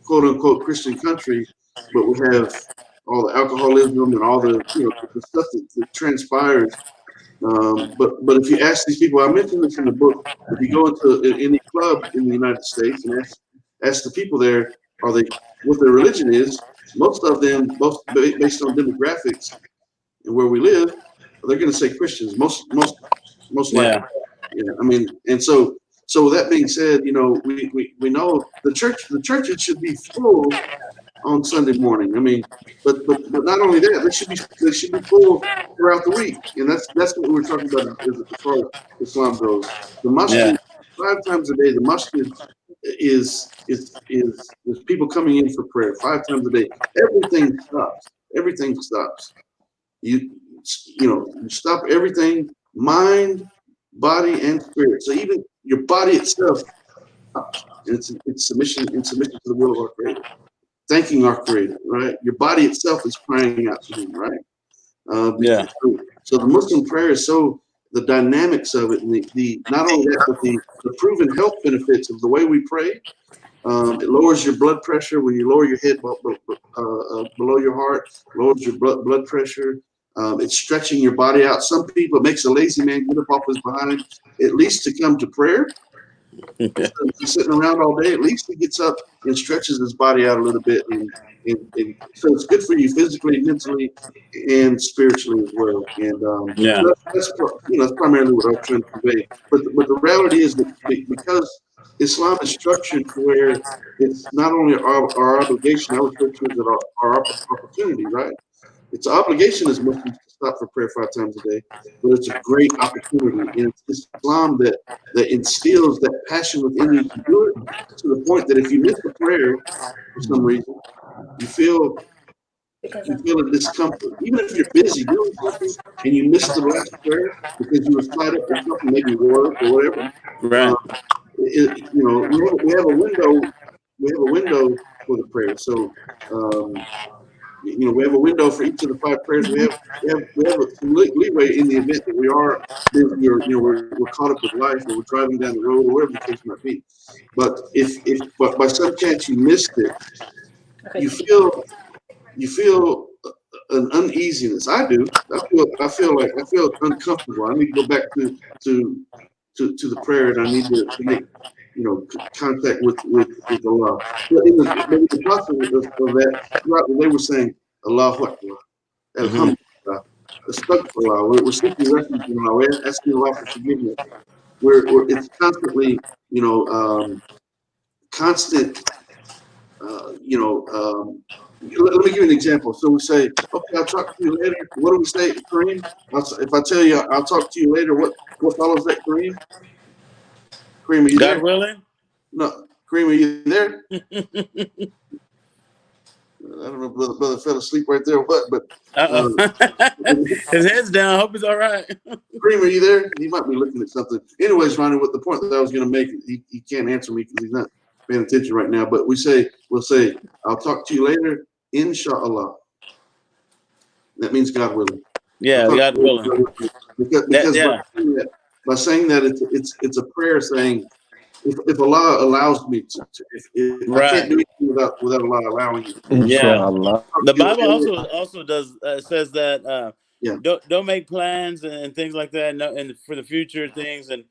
quote unquote Christian country, but we have all the alcoholism and all the the stuff that transpires. But if you ask these people, I mentioned this in the book. If you go into any club in the United States and ask the people there, are they what their religion is? Most of them, based on demographics and where we live, they're going to say Christians. Most likely. Yeah. I mean, and so with that being said, we know the churches should be full on Sunday morning. I mean, but not only that, they should be full throughout the week, and that's what we're talking about as far as Islam goes. The masjid 5 times a day. The masjid is people coming in for prayer 5 times a day. Everything stops. Everything stops. You stop everything, mind, body, and spirit. So even your body itself stops. And it's submission to the will of our Creator. Thanking our Creator, right? Your body itself is crying out to Him, right? So the Muslim prayer is the dynamics of it, and the not only that, but the proven health benefits of the way we pray. It lowers your blood pressure when you lower your head below your heart. Lowers your blood pressure. It's stretching your body out. Some people, it makes a lazy man get up off his behind, at least to come to prayer. He's sitting around all day. At least he gets up and stretches his body out a little bit, and so it's good for you physically, mentally, and spiritually as well. And so that's primarily what I'm trying to convey. But the reality is that because Islam is structured to where it's not only our obligation, I would refer to it as our opportunity, right? It's an obligation as Muslims to stop for prayer 5 times a day, but it's a great opportunity. And it's Islam that instills that passion within you to do it, to the point that if you miss a prayer for some reason, you feel a discomfort. Even if you're busy doing something and you miss the last prayer because you were tied up with something, maybe work or whatever. Right. We have a window. We have a window for the prayer. So. We have a window for each of the 5 prayers. We have some leeway in the event that we are busy, or we're caught up with life, or we're driving down the road, or whatever the case might be. But if by some chance you missed it, you feel an uneasiness. I do. I feel uncomfortable. I need to go back to the prayer, and I need to make contact with Allah. But in the process of that, throughout the day, we're saying Allahu Akbar, Alhamdulillah, Astaghfirullah. We're seeking refuge in Allah. We're asking Allah for forgiveness. It's constantly, constant. Let me give you an example. So we say, okay, I'll talk to you later. What do we say, Kareem? If I tell you I'll talk to you later, what follows that, Kareem? Kareem, are you there? God willing? No, Kareem, are you there? I don't know if brother fell asleep right there or what, but his head's down. I hope he's all right. Kareem, are you there? He might be looking at something. Anyways, Ronnie, what the point that I was going to make, he can't answer me because he's not paying attention right now. But we'll say, I'll talk to you later, inshallah. That means God willing. Yeah, God willing. Because by saying that, it's a prayer saying, if Allah allows me to if I can't do anything without Allah allowing it. Inshallah. The Bible also does says that don't make plans and things like that, and for the future things, and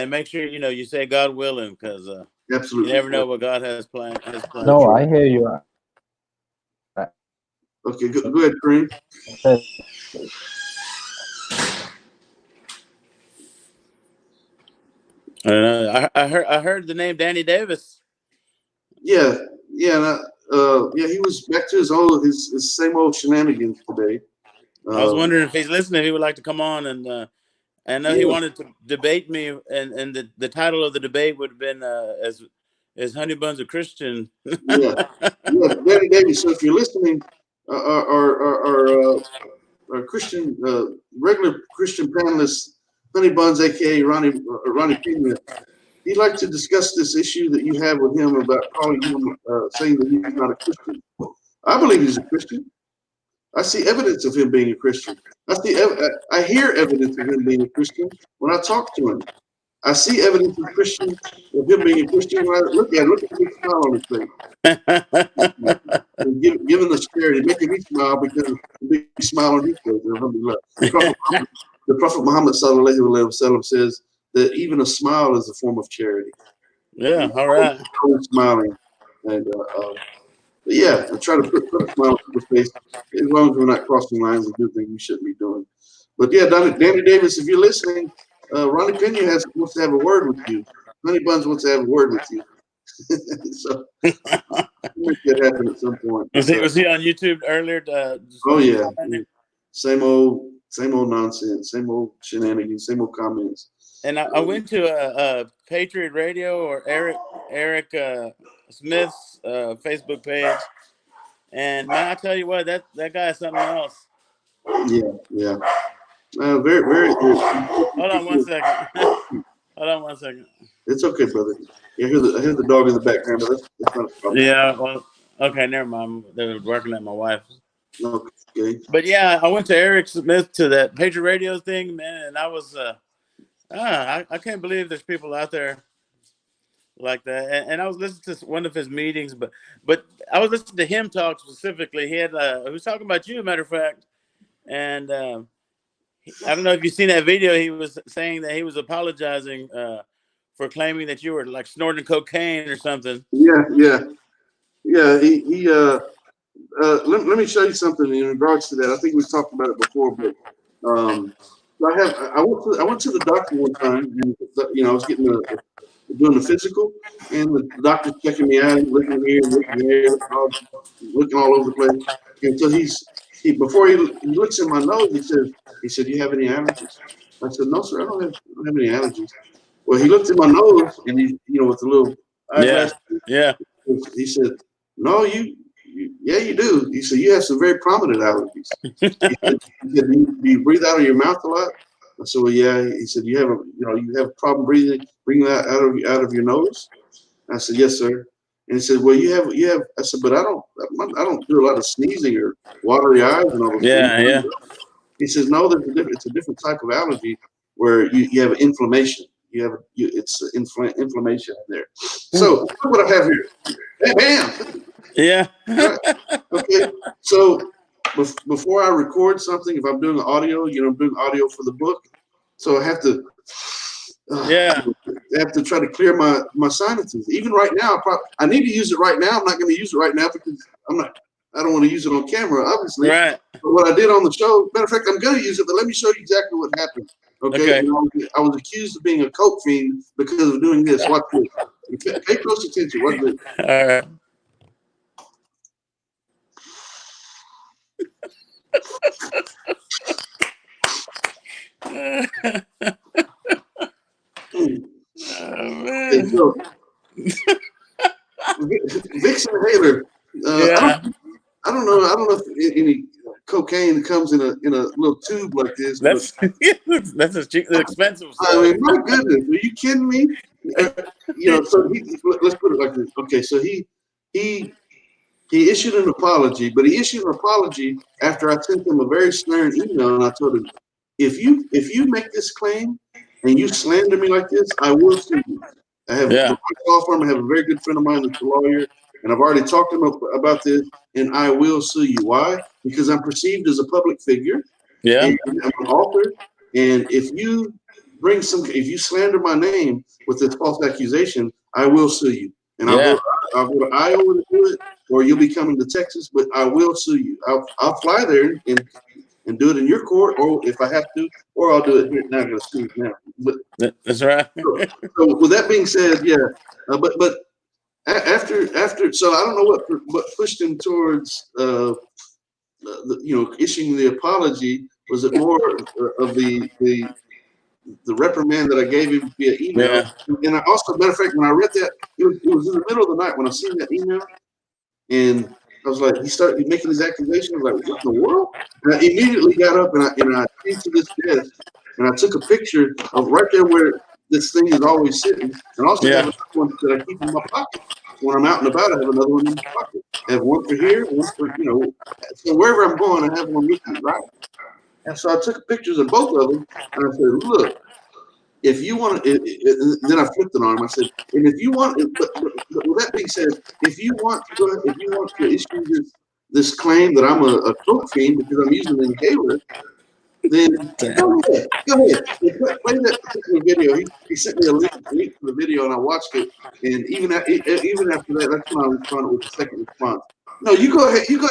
make sure you say God willing, because absolutely you never know what God has planned. No, I hear you. Okay, go ahead, Kareem. I don't know. I heard the name Danny Davis. Yeah. Yeah, he was back to his same old shenanigans today. I was wondering if he's listening, if he would like to come on, and I know he wanted to debate me, and the title of the debate would have been as Honey Bun's a Christian. Yeah, Danny Davis. So if you're listening, our Christian regular Christian panelist, Honey Buns, aka Ronnie Pena, he'd like to discuss this issue that you have with him about calling him, saying that he's not a Christian. I believe he's a Christian. I see evidence of him being a Christian. I hear evidence of him being a Christian when I talk to him. I see evidence of him being a Christian when I look at the big smile on his face. Giving the charity, making me smile because of the big smile on his face. The Prophet Muhammad sallallahu alaihi wasallam says that even a smile is a form of charity. Yeah, all right. Always smiling, and but yeah, I try to put a smile on people's face as long as we're not crossing lines and doing things we shouldn't be doing. But yeah, Danny Davis, if you're listening, Ronnie Pena wants to have a word with you. Honey Buns wants to have a word with you. So we'll make that happen at some point. Was he on YouTube earlier? Oh yeah, same old nonsense, same old shenanigans, same old comments. And I went to a Patriot Radio or Eric Smith's Facebook page, and man, I tell you what, that guy is something else. Yeah. Very, very. Hold on one second. It's okay, brother. Yeah, I hear the dog in the background, but that's not a problem. Yeah, well, okay, never mind. They were working at my wife. Okay. But yeah, I went to Eric Smith to that Patriot Radio thing, man, and I was I can't believe there's people out there like that. And I was listening to one of his meetings, but I was listening to him talk specifically. He was talking about you, matter of fact, and I don't know if you've seen that video. He was saying that he was apologizing for claiming that you were like snorting cocaine or something. Yeah. He let me show you something in regards to that. I think we've talked about it before, but I went to the doctor one time, and I was doing the physical, and the doctor's checking me out, looking here, looking all over the place. And so before he looks in my nose, he said, "Do you have any allergies?" I said, "No, sir, I don't have any allergies." Well, he looked in my nose, and with the little eyeglass. Yeah. He said, "No, you do." He said, "You have some very prominent allergies." He said, "Do you breathe out of your mouth a lot?" I said, "Well, yeah." He said, "You have a problem breathing that out of your nose?" I said, "Yes, sir." And he said, "Well, you have." I said, "But I don't do a lot of sneezing or watery eyes and all those things." Yeah. He says, "No, it's a different type of allergy where you have inflammation. It's inflammation in there." So look what I have here. Bam. Yeah. Right. Okay. So before I record something, if I'm doing audio, I'm doing audio for the book, so I have to. I have to try to clear my sinuses. Even right now, I need to use it right now. I'm not going to use it right now because I don't want to use it on camera, obviously. Right. But what I did on the show, matter of fact, I'm going to use it, but let me show you exactly what happened. Okay. I was accused of being a coke fiend because of doing this. Watch this. Pay close attention. Watch this. All right. Oh, man. So, Vixen Haler. I don't know if any cocaine comes in a little tube like this. That's expensive. I mean, my goodness, are you kidding me? So let's put it like this. Okay, so he issued an apology, but he issued an apology after I sent him a very stern email, and I told him, if you make this claim and you slander me like this, I will sue you. I have a law firm. I have a very good friend of mine that's a lawyer, and I've already talked to him about this, and I will sue you. Why? Because I'm perceived as a public figure. Yeah. And I'm an author, and if you slander my name with this false accusation, I will sue you. And I'll go to Iowa to do it, or you'll be coming to Texas, but I will sue you. I'll fly there and do it in your court, or if I have to, or I'll do it here. Now I'm going to sue you now. But that's right. So with that being said, but After, so I don't know what pushed him towards, issuing the apology. Was it more of the reprimand that I gave him via email? Yeah. And I also, matter of fact, when I read that, it was in the middle of the night when I seen that email, and I was like, he started making his accusations. I was like, what in the world? And I immediately got up and I came to this desk and I took a picture of right there where this thing is always sitting, and also have another one that I keep in my pocket. So when I'm out and about, I have another one in my pocket. I have one for here, one for, so wherever I'm going, I have one with me, right? And so I took pictures of both of them, and I said, look, if you want to, then I flipped it on him. I said, and if you want, but with that being said, if you want to issue this claim that I'm a coke fiend because I'm using an inhaler, then go ahead. Play that particular video. He sent me a link to the video, and I watched it. And even after that, that's when I responded with the second response. No, you go ahead. Go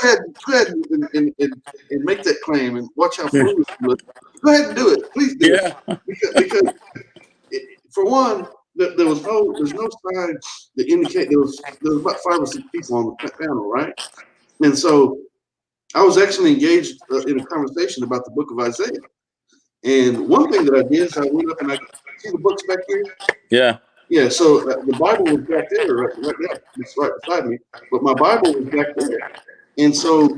ahead and make that claim, and watch how foolish you look. Go ahead and do it. Please do it. Because for one, there's no sign that indicate there was about 5 or 6 people on the panel, right? And so I was actually engaged in a conversation about the book of Isaiah. And one thing that I did is I went up and I see the books back here. Yeah. Yeah. So the Bible was back there, right there. It's right beside me. But my Bible was back there. And so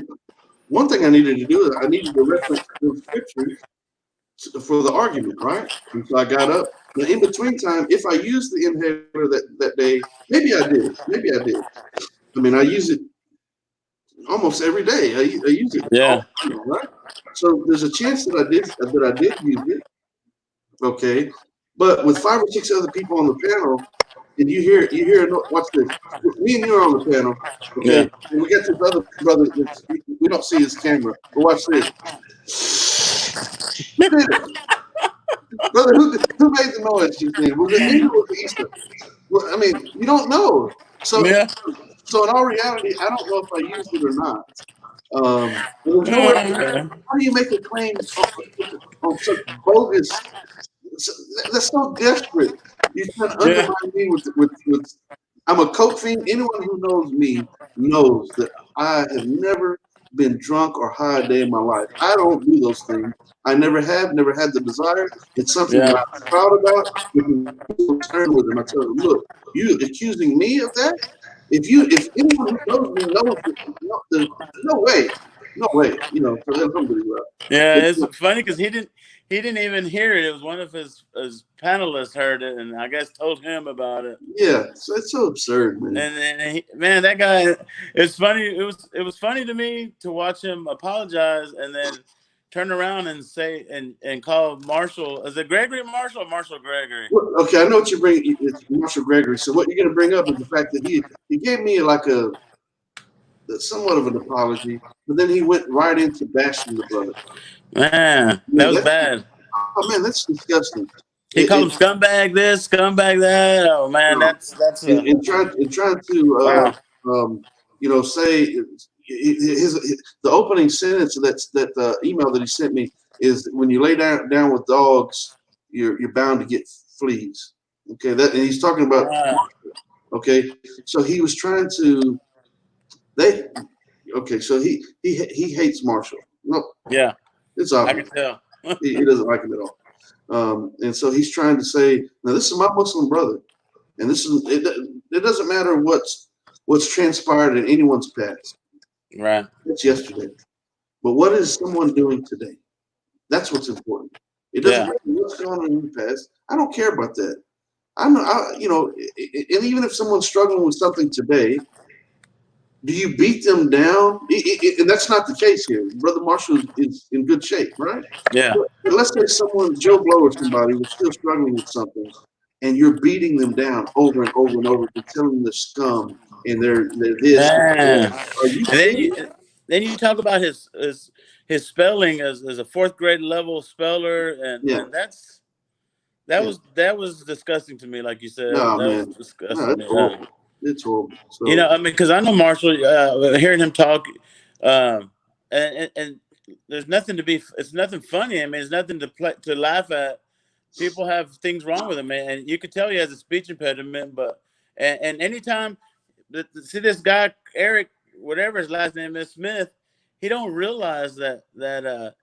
one thing I needed to do is I needed to reference those scriptures for the argument, right? And so I got up. Now, in between time, if I used the inhaler that day, maybe I did. I mean, I use it almost every day. I use it. Yeah. Right. So there's a chance that I did use it. Okay. But with 5 or 6 other people on the panel, and you hear watch this. Me and you are on the panel. Okay. Yeah. And we got this other brother. We don't see his camera. But watch this. Brother, who made the noise? You think was it me or was it Easter? Well, I mean, you don't know. So in all reality, I don't know if I used it or not. There's nowhere. How do you make a claim on such bogus? That's so desperate. You're trying to undermine me with. I'm a coke fiend. Anyone who knows me knows that I have never been drunk or high a day in my life. I don't do those things. I never had the desire. It's something that I'm proud about. Concerned with, and I tell them, look, you accusing me of that? If anyone who knows me knows, there's no way. So alhamdulillah. Yeah, it's funny because he didn't even hear it. It was one of his panelists heard it, and I guess told him about it. Yeah, so it's so absurd, man. And that guy, it's funny. It was funny to me to watch him apologize and then turn around and say and call Marshall. Is it Gregory Marshall or Marshall Gregory? Well, okay, I know what you bring. It's Marshall Gregory. So what you're going to bring up is the fact that he gave me like somewhat of an apology, but then he went right into bashing the brother. Man, that was bad. Oh man, that's disgusting. He called him scumbag this, scumbag that. Oh man, that's and trying to say the opening sentence of that email that he sent me is when you lay down with dogs, you're bound to get fleas. Okay, and he's talking about. Okay, so he was trying to. So he hates Marshall. No. Yeah. It's obvious. I can tell. he doesn't like him at all. And so he's trying to say, now this is my Muslim brother, and this is it doesn't matter what's transpired in anyone's past. Right. It's yesterday. But what is someone doing today? That's what's important. It doesn't matter what's going on in the past. I don't care about that. And even if someone's struggling with something today, do you beat them down? And that's not the case here. Brother Marshall is in good shape, right? Yeah. But let's say someone, Joe Blow or somebody, was still struggling with something, and you're beating them down over and over and over, and telling them they're scum and they're this. Are you and then you talk about his spelling as a 4th grade level speller, and that was disgusting to me, like you said. No, that man. was disgusting. No, it's horrible. It's horrible. So, I mean, because I know Marshall, hearing him talk, and there's nothing it's nothing funny. I mean, it's nothing to laugh at. People have things wrong with him, and you could tell he has a speech impediment. But and anytime see this guy Eric, whatever his last name is, Smith. He don't realize that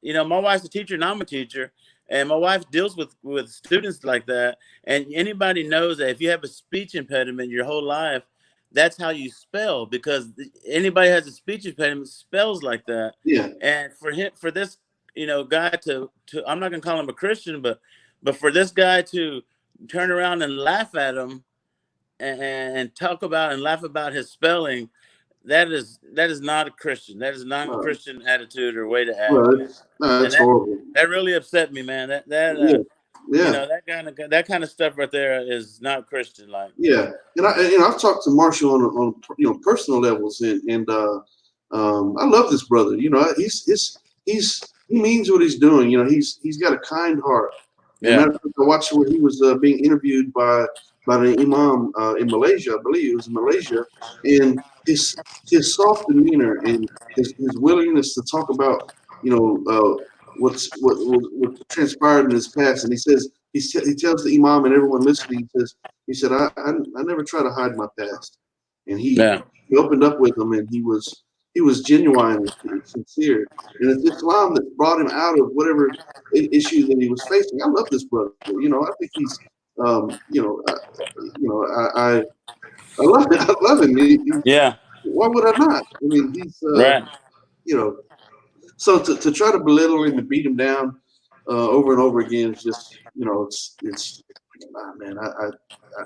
you know, my wife's a teacher and I'm a teacher, and my wife deals with students like that. And anybody knows that if you have a speech impediment your whole life, that's how you spell, because anybody has a speech impediment spells like that. Yeah. And for this, you know, guy to I'm not gonna call him a Christian, but for this guy to turn around and laugh at him and talk about and laugh about his spelling, that is not a Christian. That is not a Christian attitude or way to act. Right. No, that's horrible. That really upset me, man. Yeah. You know, that kind of stuff right there is not Christian like. Yeah, and I've talked to Marshall on you know, personal levels, and I love this brother. You know, he means what he's doing. You know, he's got a kind heart. Yeah. Matter of fact, I watched where he was being interviewed by the imam in Malaysia. I believe it was in Malaysia, and his soft demeanor and his willingness to talk about, you know, what transpired in his past. And he says, he tells the imam and everyone listening, he said I never try to hide my past. And he opened up with them, and he was genuine and sincere. And it's Islam that brought him out of whatever issue that he was facing. I love this brother. You know, I think he's I love it. I love him. Yeah. Why would I not? I mean, he's right. You know, so to try to belittle him and beat him down over and over again is just, you know, it's man, I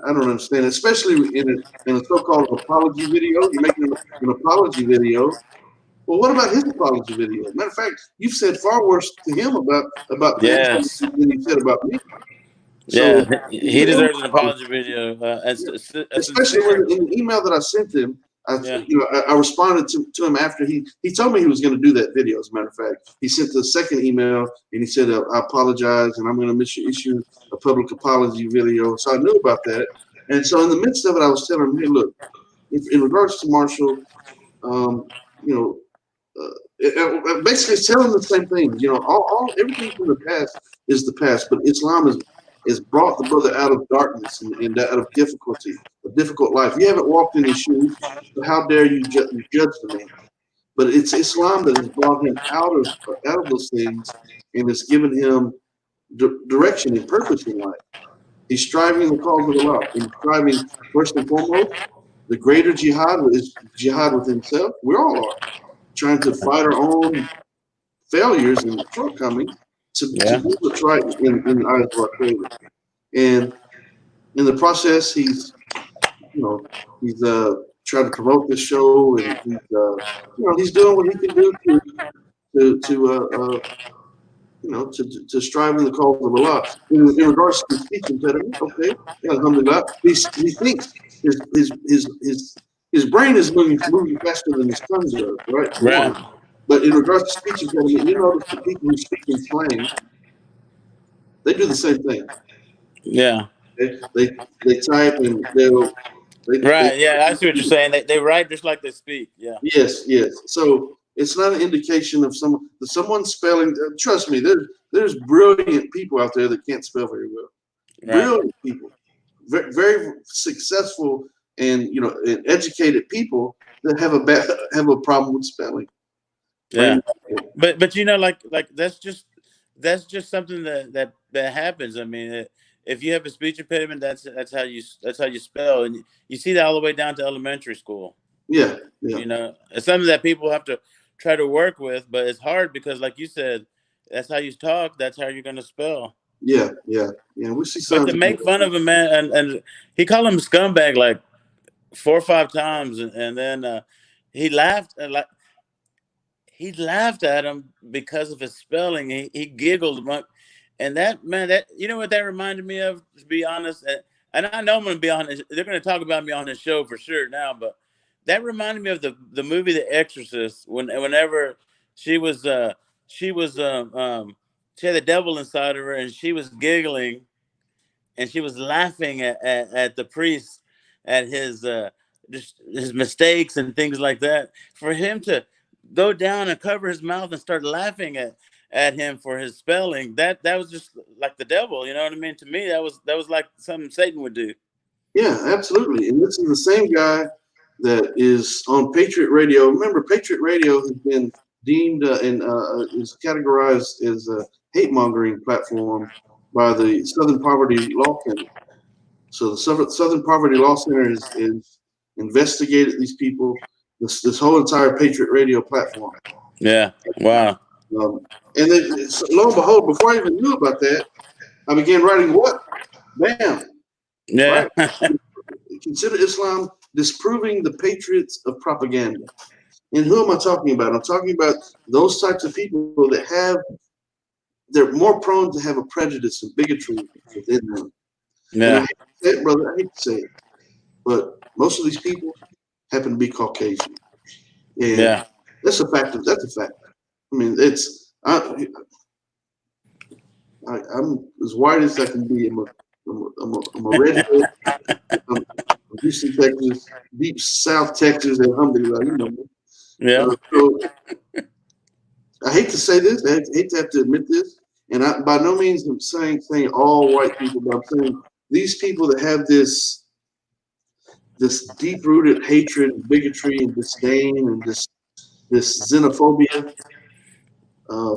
don't understand, especially in a so-called apology video. You're making an apology video. Well, what about his apology video? Matter of fact, you've said far worse to him about yes. than you said about me. Yeah, so, he deserves an apology video. Especially when in the email that I sent him, I responded to him after he told me he was going to do that video. As a matter of fact, he sent the second email and he said, I apologize and I'm going to issue a public apology video. So I knew about that. And so in the midst of it, I was telling him, hey, look, in regards to Marshall, basically telling the same thing. You know, everything from the past is the past, but Islam has brought the brother out of darkness and out of difficulty, a difficult life. You haven't walked in his shoes, so how dare you judge the man? But it's Islam that has brought him out of those things and has given him direction and purpose in life. He's striving the cause of Allah. He's striving, first and foremost, the greater jihad is jihad with himself. We all are trying to fight our own failures and shortcomings to do what's right in the eyes of our Creator. And in the process, he's trying to promote this show, and he's doing what he can do to strive in the cause of Allah. In regards to the speech impediment, okay, alhamdulillah, he thinks his brain is moving faster than his tongue does, right? Right. But in regards to speech impediment, you notice the people who speak in slang, they do the same thing. Yeah. They type and yeah, I see what you're saying. They write just like they speak. Yeah. Yes. So it's not an indication of someone's spelling. Trust me, there's brilliant people out there that can't spell very well. Right. Brilliant people, very, very successful and and educated people that have a problem with spelling. Yeah, but like that's just something that happens. I mean, if you have a speech impediment, that's how you spell, and you see that all the way down to elementary school. Yeah. It's something that people have to try to work with, but it's hard because, like you said, that's how you talk. That's how you're going to spell. Yeah. We see. But to make fun of him, man, and he called him scumbag like 4 or 5 times, and then he laughed and he laughed at him because of his spelling. He giggled, and that you know what that reminded me of, to be honest. And I know I'm going to be on. They're going to talk about me on this show for sure now, but that reminded me of the movie The Exorcist. Whenever she had the devil inside of her, and she was giggling, and she was laughing at the priest, at his mistakes and things like that. For him to go down and cover his mouth and start laughing at him for his spelling, that was just like the devil. You know what I mean? To me, that was like something Satan would do. Yeah, absolutely. And this is the same guy that is on Patriot Radio. Remember, Patriot Radio has been deemed and is categorized as a hate-mongering platform by the Southern Poverty Law Center. So the Southern Poverty Law Center is investigated these people, this whole entire Patriot Radio platform. Yeah. Wow. And then, so lo and behold, before I even knew about that, I began writing what? Bam. Yeah. Right? Consider Islam disproving the Patriots of propaganda. And who am I talking about? I'm talking about those types of people that they're more prone to have a prejudice and bigotry within them. Yeah. And I hate to say it, brother, I hate to say it, but most of these people happen to be Caucasian. And Yeah. that's a fact. That's a fact. I mean, I'm as white as I can be. I'm a redhead. I'm from Houston, Texas, deep South Texas, and alhamdulillah, you know. Yeah. So I hate to say this. I hate to have to admit this, and by no means I'm saying all white people, but I'm saying these people that have this deep-rooted hatred, bigotry, and disdain, and this xenophobia.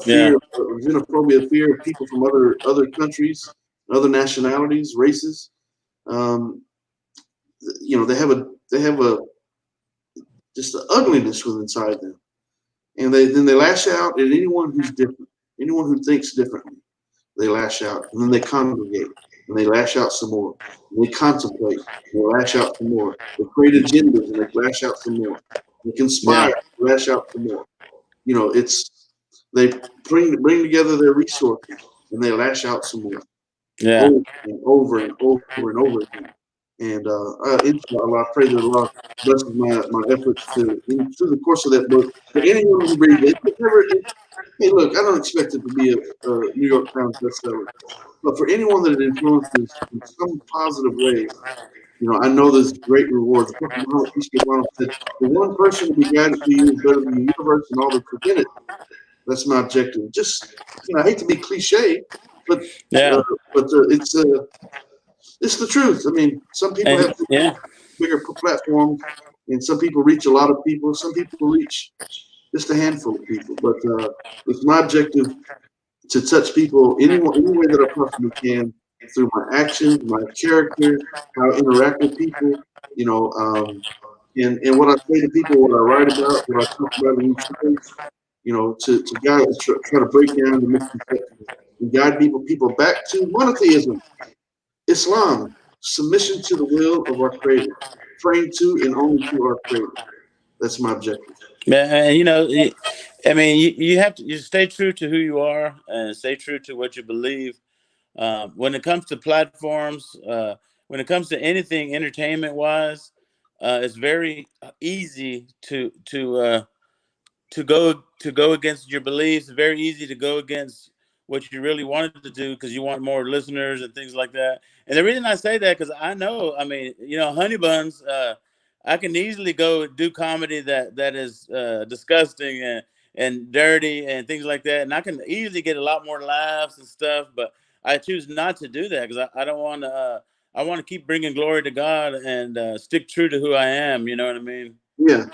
Fear of people from other countries, other nationalities, races. You know, they have a just the ugliness within inside them, and they lash out at anyone who's different, anyone who thinks differently. They lash out, and then they congregate, and they lash out some more. And they contemplate, and they lash out some more. They create agendas, and they lash out some more. They conspire, and lash out some more. You know, they bring together their resources, and they lash out some more. Yeah. Over and over again. And inshallah, I pray that Allah blesses my efforts through the course of that book. For anyone who reads it, hey, look, I don't expect it to be a New York Times bestseller, but for anyone that it influences in some positive way, you know, I know there's great rewards. The Prophet Muhammad, peace be upon him, said, "The one person to be guided to you is better than the universe and all that's within it." That's my objective. Just, you know, I hate to be cliche, but it's the truth. I mean, some people have bigger platforms, and some people reach a lot of people. Some people reach just a handful of people. But it's my objective to touch people any way that I possibly can through my actions, my character, how I interact with people. You know, and what I say to people, what I write about, what I talk about in each place. You know, to guide, try to break down the misconceptions and guide people back to monotheism, Islam, submission to the will of our Creator, praying to and only to our Creator. That's my objective. And you know, I mean, you have to stay true to who you are and stay true to what you believe. When it comes to platforms, when it comes to anything entertainment wise, it's very easy to go against your beliefs. It's very easy to go against what you really wanted to do because you want more listeners and things like that. And the reason I say that because I know, I mean, you know, Honey Buns, I can easily go do comedy that is disgusting and dirty and things like that, and I can easily get a lot more laughs and stuff. But I choose not to do that because I don't want to. I want to keep bringing glory to God and stick true to who I am. You know what I mean? Yeah,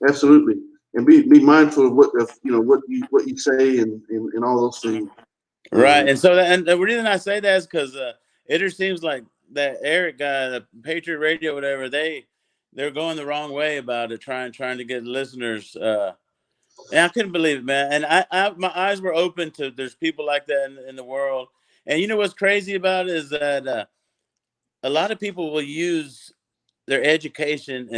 absolutely. And be mindful of what you say and all those things. Right. And so and the reason I say that is because it just seems like that Eric guy, the Patriot Radio, whatever, they're going the wrong way about it, trying to get listeners. And I couldn't believe it, man. And I my eyes were open to there's people like that in the world. And you know what's crazy about it is that a lot of people will use their education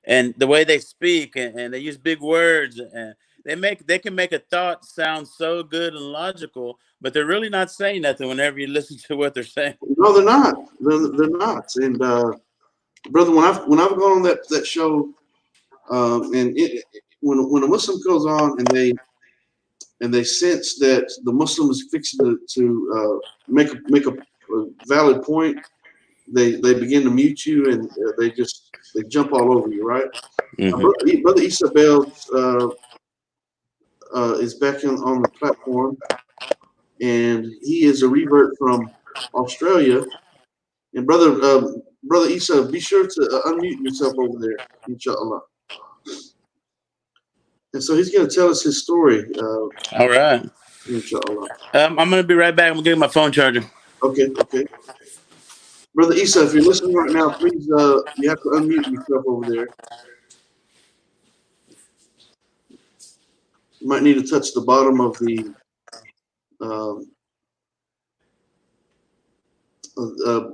and the way they speak and they use big words and they can make a thought sound so good and logical, but they're really not saying nothing whenever you listen to what they're saying. No, they're not. They're not. And brother, when I've gone on that show, when a Muslim goes on and they sense that the Muslim is fixing to make a valid point, they begin to mute you and they jump all over you, right? Mm-hmm. Brother Isabel is back on the platform, and he is a revert from Australia. And brother Brother Isa, be sure to unmute yourself over there, inshallah. And so he's going to tell us his story, All right. inshallah. I'm going to be right back. I'm going to get my phone charger. Okay, okay. Brother Isa, if you're listening right now, please, you have to unmute yourself over there. You might need to touch the bottom of the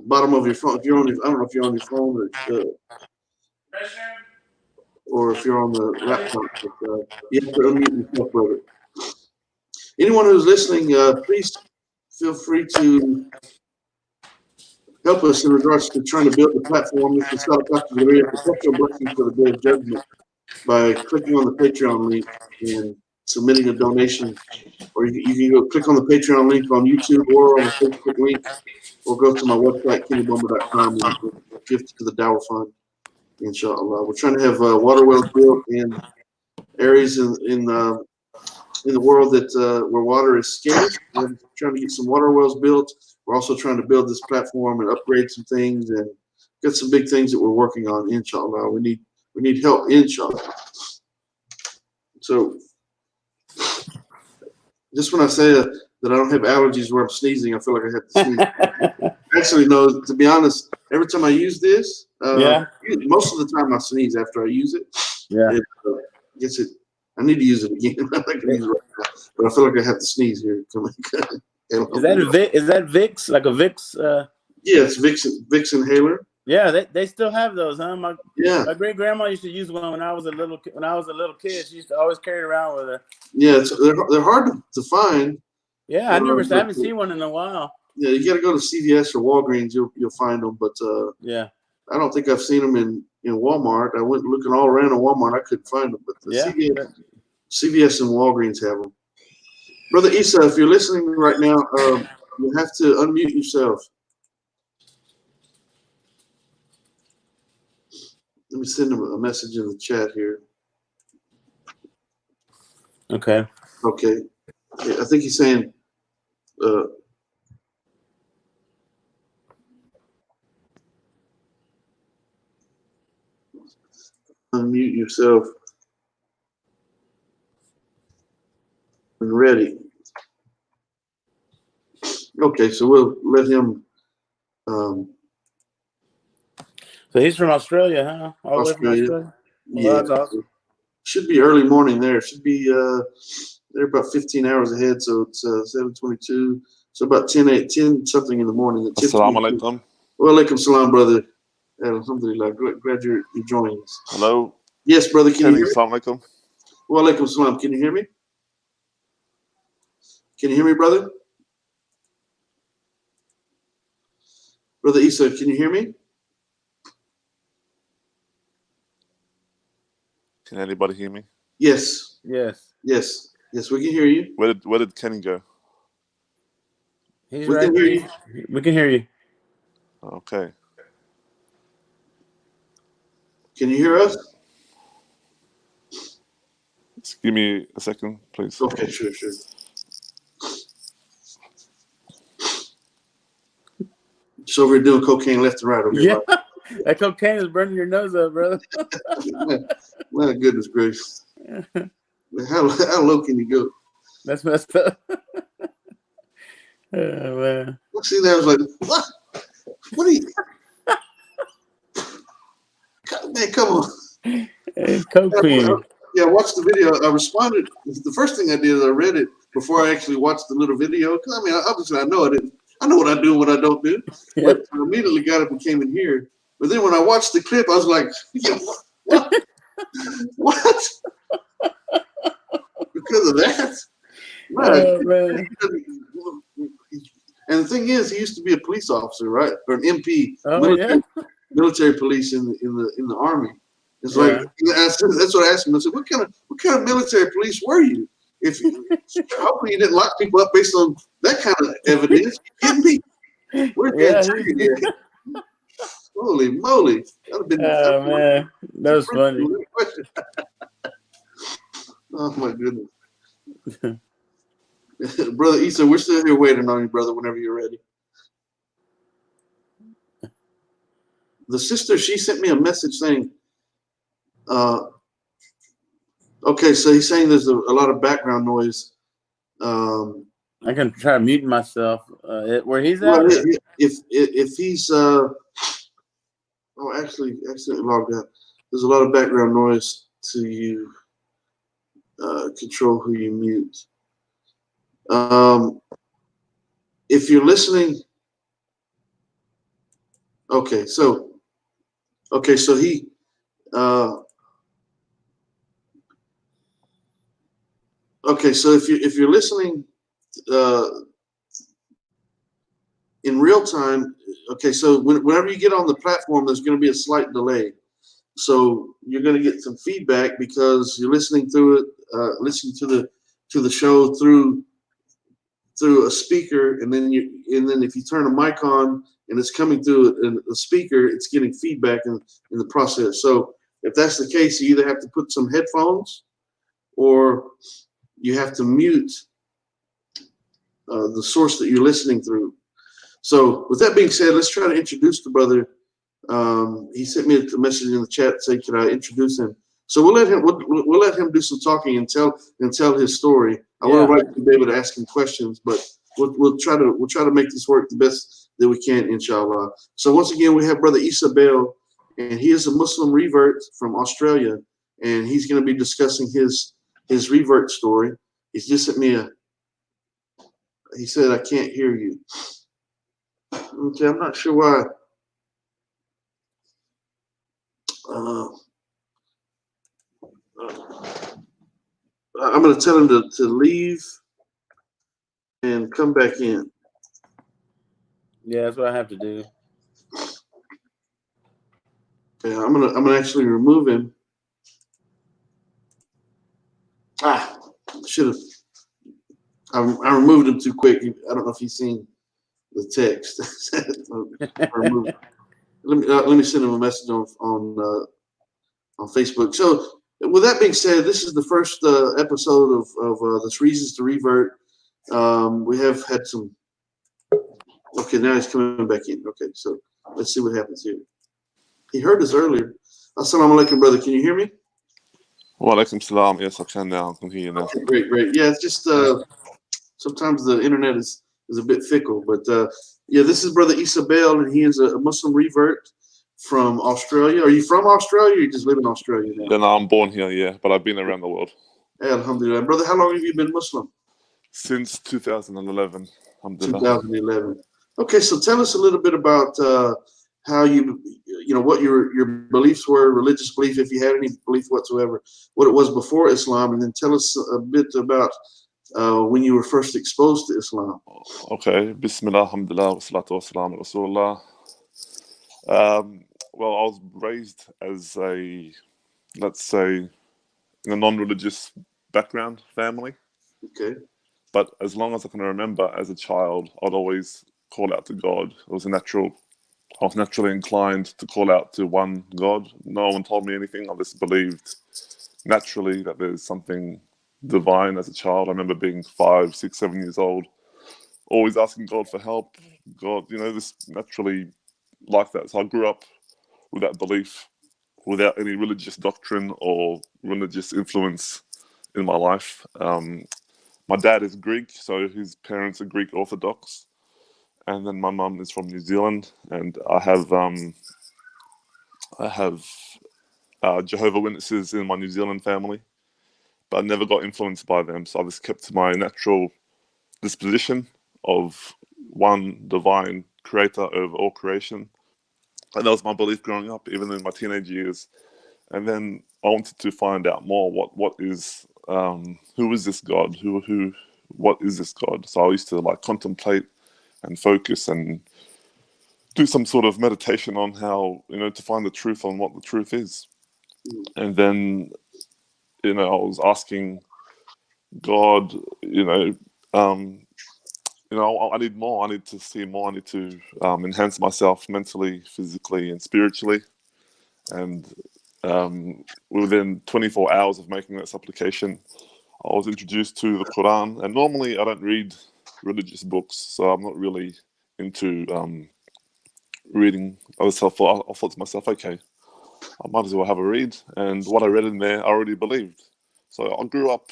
bottom of your phone. If you're on your, I don't know if you're on your phone or if you're on the laptop, but you have to unmute yourself, brother. Anyone who's listening, please feel free to help us in regards to trying to build the platform. This is a special blessing for the Day of Judgment by clicking on the Patreon link and submitting a donation. Or you can go click on the Patreon link on YouTube or on the Facebook link, or go to my website, kennybomer.com, and give to the Dower Fund, inshallah. We're trying to have water wells built in areas in the world that where water is scarce. We're trying to get some water wells built. We're also trying to build this platform and upgrade some things, and got some big things that we're working on, inshallah. We need help, inshallah. So just when I say that I don't have allergies where I'm sneezing, I feel like I have to sneeze. Actually, no, to be honest, every time I use this, most of the time I sneeze after I use it. Yeah. I need to use it again. I'm not gonna use it right now, but I feel like I have to sneeze here. Is that Vicks? Like a Vicks? Yeah, it's Vicks inhaler. Yeah, they still have those, huh? My great grandma used to use one when I was a little kid. She used to always carry it around with her. Yeah, they're hard to find. Yeah, I haven't seen one in a while. Yeah, you got to go to CVS or Walgreens. You'll find them, but yeah, I don't think I've seen them in Walmart. I went looking all around in Walmart. I couldn't find them, but CVS and Walgreens have them. Brother Isa, if you're listening right now, you have to unmute yourself. Let me send him a message in the chat here. Okay. Okay. Yeah, I think he's saying unmute yourself when ready. Okay, so we'll let him. So he's from Australia, huh? All the way from Australia? Yeah. Well, that's awesome. Should be early morning there. Should be they're about 15 hours ahead, so it's 7:22. So about 10 something in the morning. Assalamu alaikum. Wa alaikum salam, brother. Alhamdulillah. Glad you're joining us. Hello. Yes, brother. Can you hear me? Assalamu alaikum. Wa alaikum salam. Can you hear me? Can you hear me, brother? Brother Isa, can you hear me? Can anybody hear me? Yes. Yes. Yes. Yes, we can hear you. Where did Kenny go? He's We right can hear there. you. We can hear you. Okay. Can you hear us? Just give me a second, please. Okay, sure. Just over here doing cocaine left and right over here. Yeah. That cocaine is burning your nose up, brother. My goodness gracious. How low can you go? That's messed up. Oh, man. See, that was like, what? What are you? Man, come on. It's cocaine. Yeah, I watched the video. I responded. The first thing I did is I read it before I actually watched the little video. Because, I mean, obviously, I know it. I know what I do and what I don't do. Yeah. But I immediately got up and came in here. But then when I watched the clip, I was like, what? What? Because of that? Oh, man. And the thing is, he used to be a police officer, right? Or an MP, military police in the army. It's like that's what I asked him. I said, "What kind of military police were you? Hopefully you didn't lock people up based on that kind of evidence. You kidding me? Where's the integrity at? Holy moly! That'd have been. Oh man, that was funny. Oh my goodness. Brother Isa, we're still here waiting on you, brother, whenever you're ready. the sister, she sent me a message saying, okay, so he's saying there's a lot of background noise. I can try muting myself. Where he's at? Well, if he's actually accidentally logged out. There's a lot of background noise to you. Control who you mute. If you're listening, okay, so he, okay, so if you're listening, in real time, okay, so whenever you get on the platform, there's going to be a slight delay. So you're going to get some feedback because you're listening through it, listening to the show through a speaker, and then if you turn a mic on and it's coming through a speaker, it's getting feedback in the process. So if that's the case, you either have to put some headphones or you have to mute the source that you're listening through. So with that being said, let's try to introduce the brother. He sent me a message in the chat saying, "Can I introduce him?" So we'll let him do some talking and tell his story. I want to be able to ask him questions, but we'll try to make this work the best that we can, inshallah. So once again, we have Brother Isabel, and he is a Muslim revert from Australia, and he's going to be discussing his revert story. He's just sent me he said, "I can't hear you." Okay, I'm not sure why. I'm going to tell him to leave and come back in. Yeah, that's what I have to do. Okay, I'm gonna actually remove him. Should have. I removed him too quick. I don't know if he's seen the text. Let me send him a message on Facebook. So with that being said, this is the first episode of this Reasons to Revert. We have had some. Okay, now he's coming back in. Okay, so let's see what happens here. He heard us earlier. Assalamu alaikum, brother. Can you hear me? Wa alaikum salam. Yes, I can now. I can hear you now. Okay, great. Yeah, it's just sometimes the internet is a bit fickle, but yeah, this is Brother Isabel, and he is a Muslim revert from Australia. Are you from Australia, or you just live in Australia now? Yeah, no, I'm born here, yeah, but I've been around the world. Hey, alhamdulillah. Brother, how long have you been Muslim? Since 2011. Alhamdulillah. 2011. Okay, so tell us a little bit about how what your beliefs were, religious belief, if you had any belief whatsoever, what it was before Islam, and then tell us a bit about when you were first exposed to Islam. Okay, Bismillah, alhamdulillah, wa salatu wa salam ala Rasulullah. Well, I was raised as let's say, in a non-religious background family. Okay. But as long as I can remember, as a child, I'd always call out to God. I was naturally inclined to call out to one God. No one told me anything. I just believed naturally that there's something divine as a child. I remember being 5, 6, 7 years old, always asking God for help. God, just naturally like that. So I grew up with that belief without any religious doctrine or religious influence in my life. My dad is Greek, so his parents are Greek Orthodox, and then my mum is from New Zealand, and I have Jehovah's Witnesses in my New Zealand family, but I never got influenced by them, so I just kept to my natural disposition of one divine creator over all creation, and that was my belief growing up, even in my teenage years. And then I wanted to find out more. What is who is this God? What is this God? So I used to contemplate and focus and do some sort of meditation on how to find the truth on what the truth is. And then I was asking God, I need more. I need to see more. I need to enhance myself mentally, physically, and spiritually. And within 24 hours of making that supplication, I was introduced to the Quran. And normally I don't read religious books, so I'm not really into reading, I thought to myself, okay, I might as well have a read. And what I read in there, I already believed. So I grew up.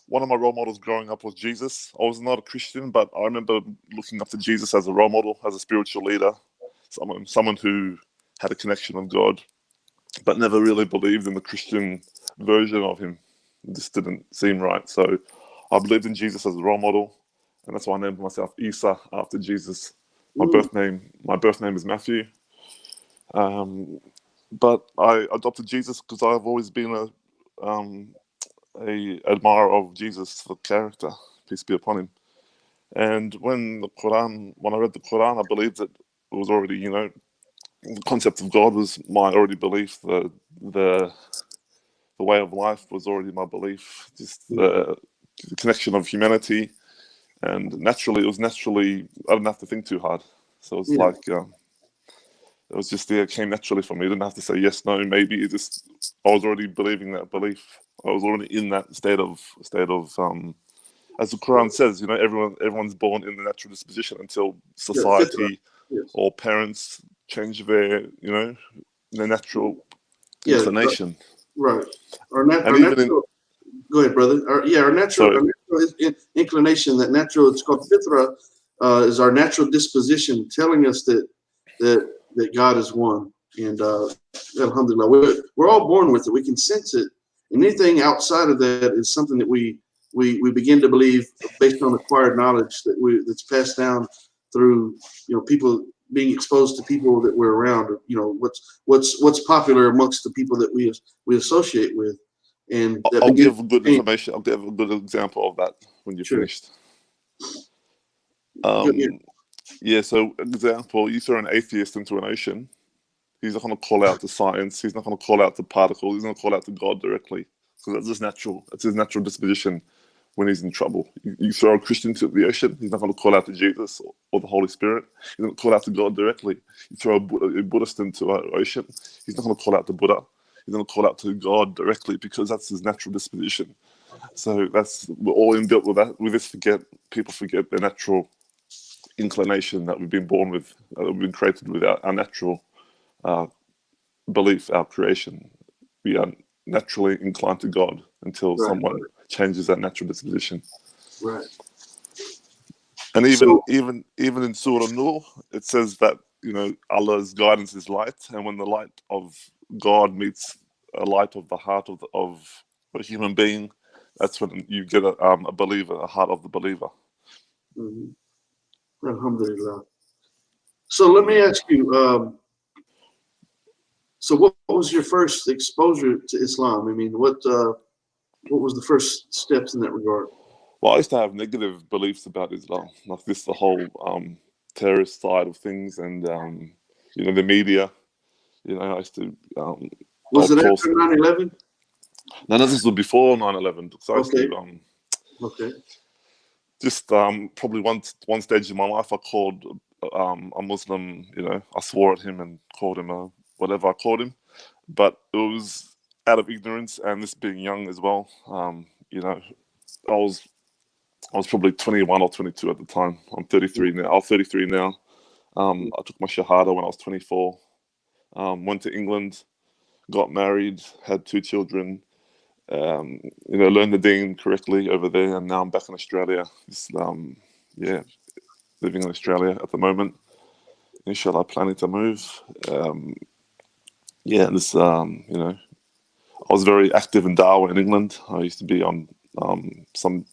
One of my role models growing up was Jesus. I was not a Christian, but I remember looking up to Jesus as a role model, as a spiritual leader, someone who had a connection with God, but never really believed in the Christian version of him. It just didn't seem right. So I believed in Jesus as a role model, and that's why I named myself Isa after Jesus. My birth name is Matthew. But I adopted Jesus because I've always been a admirer of Jesus, the character, peace be upon him. And when I read the Quran, I believed that it was already, the concept of God was my already belief. The way of life was already my belief. Just the connection of humanity, and naturally, I didn't have to think too hard. So it's like it was just there. It came naturally for me. I didn't have to say yes, no, maybe. I was already believing that belief. I was already in that state of as the Quran says, everyone's born in the natural disposition until society or parents change their natural inclination. Right. Our And even natural. Go ahead, brother. Our natural inclination. That natural. It's called fitra. Is our natural disposition telling us that God is one, and alhamdulillah, we're all born with it. We can sense it. And anything outside of that is something that we begin to believe based on acquired knowledge that's passed down through people being exposed to people that we're around. What's popular amongst the people that we associate with. And I'll give good information. I'll give a good example of that when you're finished. So example, you throw an atheist into an ocean, he's not going to call out to science, he's not going to call out to particles, he's going to call out to God directly. So that's just natural. That's his natural disposition when he's in trouble. You throw a Christian into the ocean, he's not going to call out to Jesus or the Holy Spirit. He's going to call out to God directly. You throw a Buddhist into an ocean, he's not going to call out to Buddha. He's going to call out to God directly because that's his natural disposition. So we're all inbuilt with that. People forget their natural inclination that we've been born with, that we've been created with, our natural belief, our creation. We are naturally inclined to God until someone changes that natural disposition. Right. And even in Surah Nur, it says that Allah's guidance is light, and when the light of God meets a light of the heart of a human being, that's when you get a believer, a heart of the believer. Mm-hmm. Alhamdulillah. So let me ask you. So what was your first exposure to Islam? I mean, what was the first steps in that regard? Well, I used to have negative beliefs about Islam, like the whole terrorist side of things, and the media. I used to. Was it after 9/11? No, this was before 9/11. So I used to. Just probably one stage in my life, I called a Muslim. I swore at him and called him whatever I called him, but it was out of ignorance and this being young as well. I was probably 21 or 22 at the time. I'm 33 now. I'm 33 now. I took my Shahada when I was 24. Went to England, got married, had 2 children. Learned the Deen correctly over there, and now I'm back in Australia. Just, living in Australia at the moment. Inshallah, planning to move. I was very active in Dawah in England. I used to be on some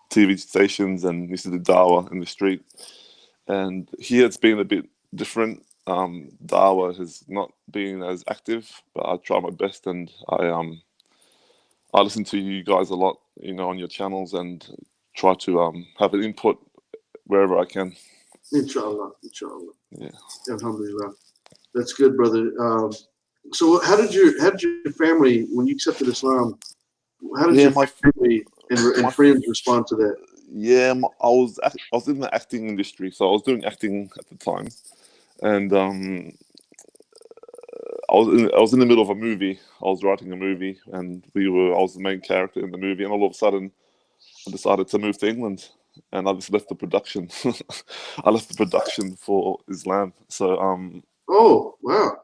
TV stations and used to do Dawah in the street. And here it's been a bit different. Dawah has not been as active, but I try my best, and I listen to you guys a lot, on your channels, and try to have an input wherever I can. Inshallah. Yeah. Alhamdulillah. That's good, brother. So how did your family, when you accepted Islam, how did your family and friends respond to that? Yeah, I was in the acting industry, so I was doing acting at the time, and I was in the middle of a movie. I was writing a movie, and I was the main character in the movie, and all of a sudden, I decided to move to England, and I just left the production. I left the production for Islam. So Oh, wow.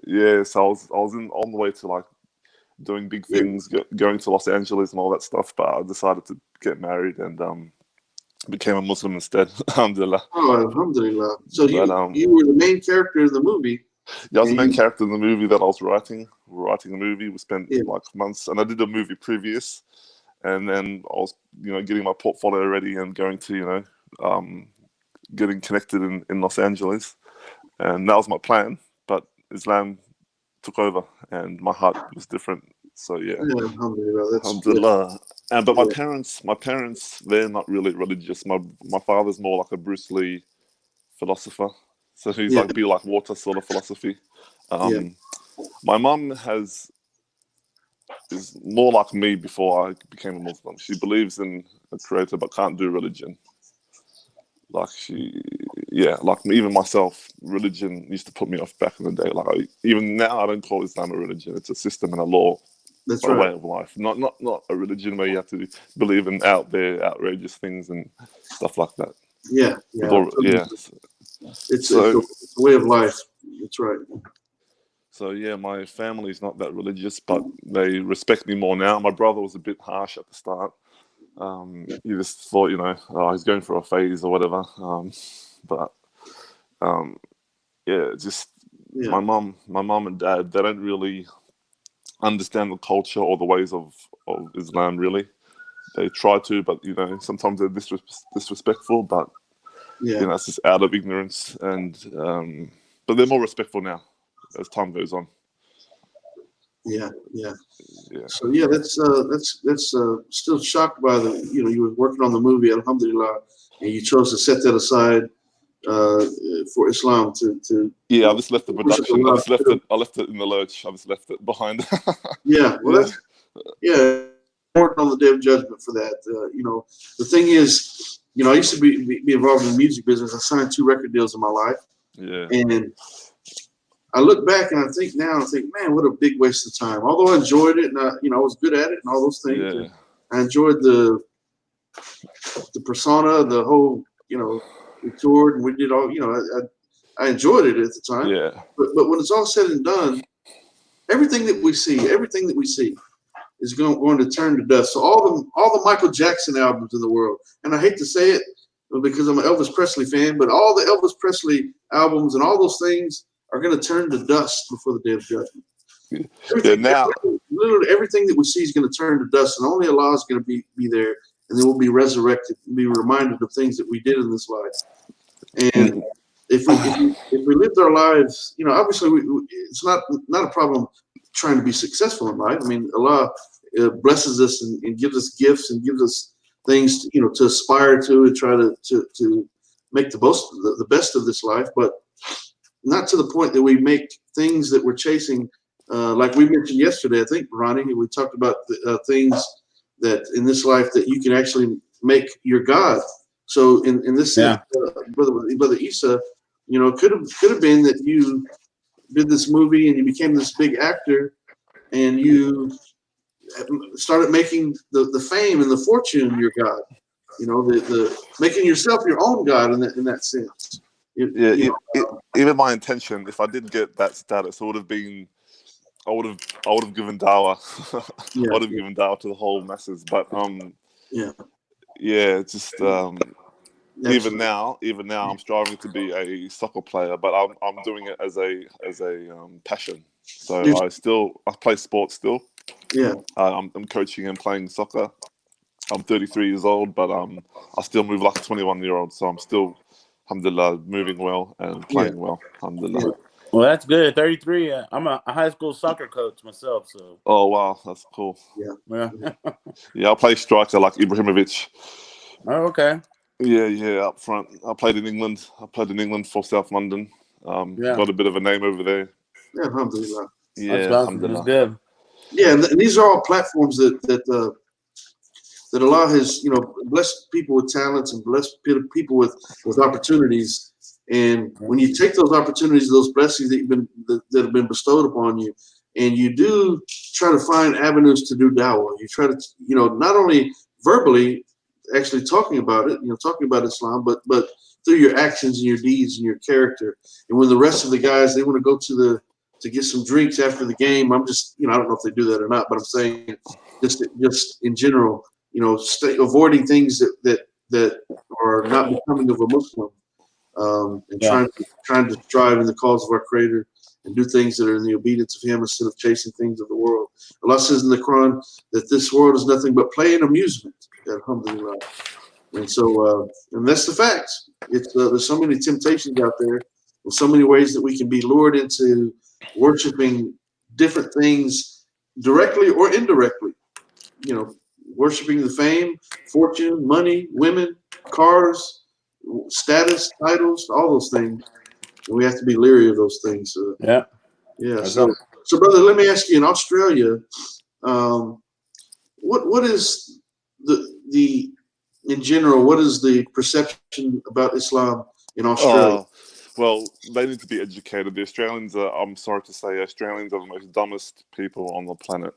yeah. So I was on the way to like doing big things, going to Los Angeles and all that stuff. But I decided to get married and became a Muslim instead. Alhamdulillah. Oh, alhamdulillah. So But, you were the main character in the movie. Yeah, I was the main character in the movie that I was writing. We were writing a movie. We spent like months, and I did a movie previous, and then I was, getting my portfolio ready and going to, getting connected in Los Angeles, and that was my plan. But Islam took over, and my heart was different. So yeah, Alhamdulillah. Alhamdulillah. But my parents, they're not really religious. My father's more like a Bruce Lee philosopher. So he's like be like water sort of philosophy. My mum is more like me before I became a Muslim. She believes in a creator but can't do religion. Like like even myself, religion used to put me off back in the day. Like even now, I don't call Islam a religion. It's a system and a law. That's a right. way of life. Not a religion where you have to believe in out there outrageous things and stuff like that. Yeah. It's a way of life. That's right. So yeah, my family's not that religious, but they respect me more now. My brother was a bit harsh at the start. He just thought, he's going through a phase or whatever. My mum and dad, they don't really understand the culture or the ways of Islam really. They try to, but sometimes they're disrespectful, but it's just out of ignorance, and but they're more respectful now as time goes on. Yeah. So that's still shocked by you were working on the movie, alhamdulillah, and you chose to set that aside for Islam to I just left the production. I left it in the lurch. I just left it behind. Working on the Day of Judgment for that. The thing is, I used to be involved in the music business. I signed 2 record deals in my life. Yeah. And I look back and I think, man, what a big waste of time. Although I enjoyed it and I was good at it and all those things. Yeah. I enjoyed the persona, the whole, we toured and we did all, I enjoyed it at the time. Yeah. But when it's all said and done, everything that we see is going to turn to dust. So all the Michael Jackson albums in the world, and I hate to say it because I'm an Elvis Presley fan, but all the Elvis Presley albums and all those things are going to turn to dust before the Day of Judgment. Literally everything that we see is going to turn to dust, and only Allah is going to be there, and then we'll be resurrected and be reminded of things that we did in this life. And if we lived our lives, obviously it's not a problem trying to be successful in life. I mean, Allah blesses us and gives us gifts and gives us things, to aspire to and try to make the best of this life, but not to the point that we make things that we're chasing. Like we mentioned yesterday, I think, Ronnie, we talked about things that in this life that you can actually make your God. So in this sense, Brother Isa, could have been that you did this movie and you became this big actor and you started making the fame and the fortune your God. The making yourself your own God in that sense. Even my intention, if I did get that status, it would have been, I would have given dawah. I would have given dawah to the whole masses. But even now, I'm striving to be a soccer player, but I'm doing it as a passion. So I play sports still. Yeah. I'm coaching and playing soccer. I'm 33 years old, but I still move like a 21-year-old. So I'm still, alhamdulillah, moving well and playing well. Alhamdulillah. Yeah. Well, that's good. 33. I'm a high school soccer coach myself. So. Oh wow, that's cool. Yeah. I play striker like Ibrahimovic. Oh, okay. Yeah, up front. I played in England. For South London. Got a bit of a name over there. Yeah, alhamdulillah. Yeah, that's alhamdulillah. That's good. Yeah, and these are all platforms that Allah has, blessed people with talents and blessed people with opportunities. And when you take those opportunities, those blessings that have been bestowed upon you, and you do try to find avenues to do dawah, you try to, not only verbally, actually talking about it, talking about Islam, but through your actions and your deeds and your character. And when the rest of the guys, they want to go to get some drinks after the game, I'm just, I don't know if they do that or not, but I'm saying just in general, avoiding things that are not becoming of a Muslim, and trying to strive in the cause of our Creator and do things that are in the obedience of Him instead of chasing things of the world. Allah says in the Quran that this world is nothing but play and amusement. Alhamdulillah. And so, and that's the facts. It's there's so many temptations out there, and so many ways that we can be lured into worshiping different things directly or indirectly. Worshiping the fame, fortune, money, women, cars, status, titles, all those things. And we have to be leery of those things. Yeah. So brother, let me ask you, in Australia, what is the in general, what is the perception about Islam in Australia? Well, they need to be educated. The Australians are, I'm sorry to say, Australians are the most dumbest people on the planet.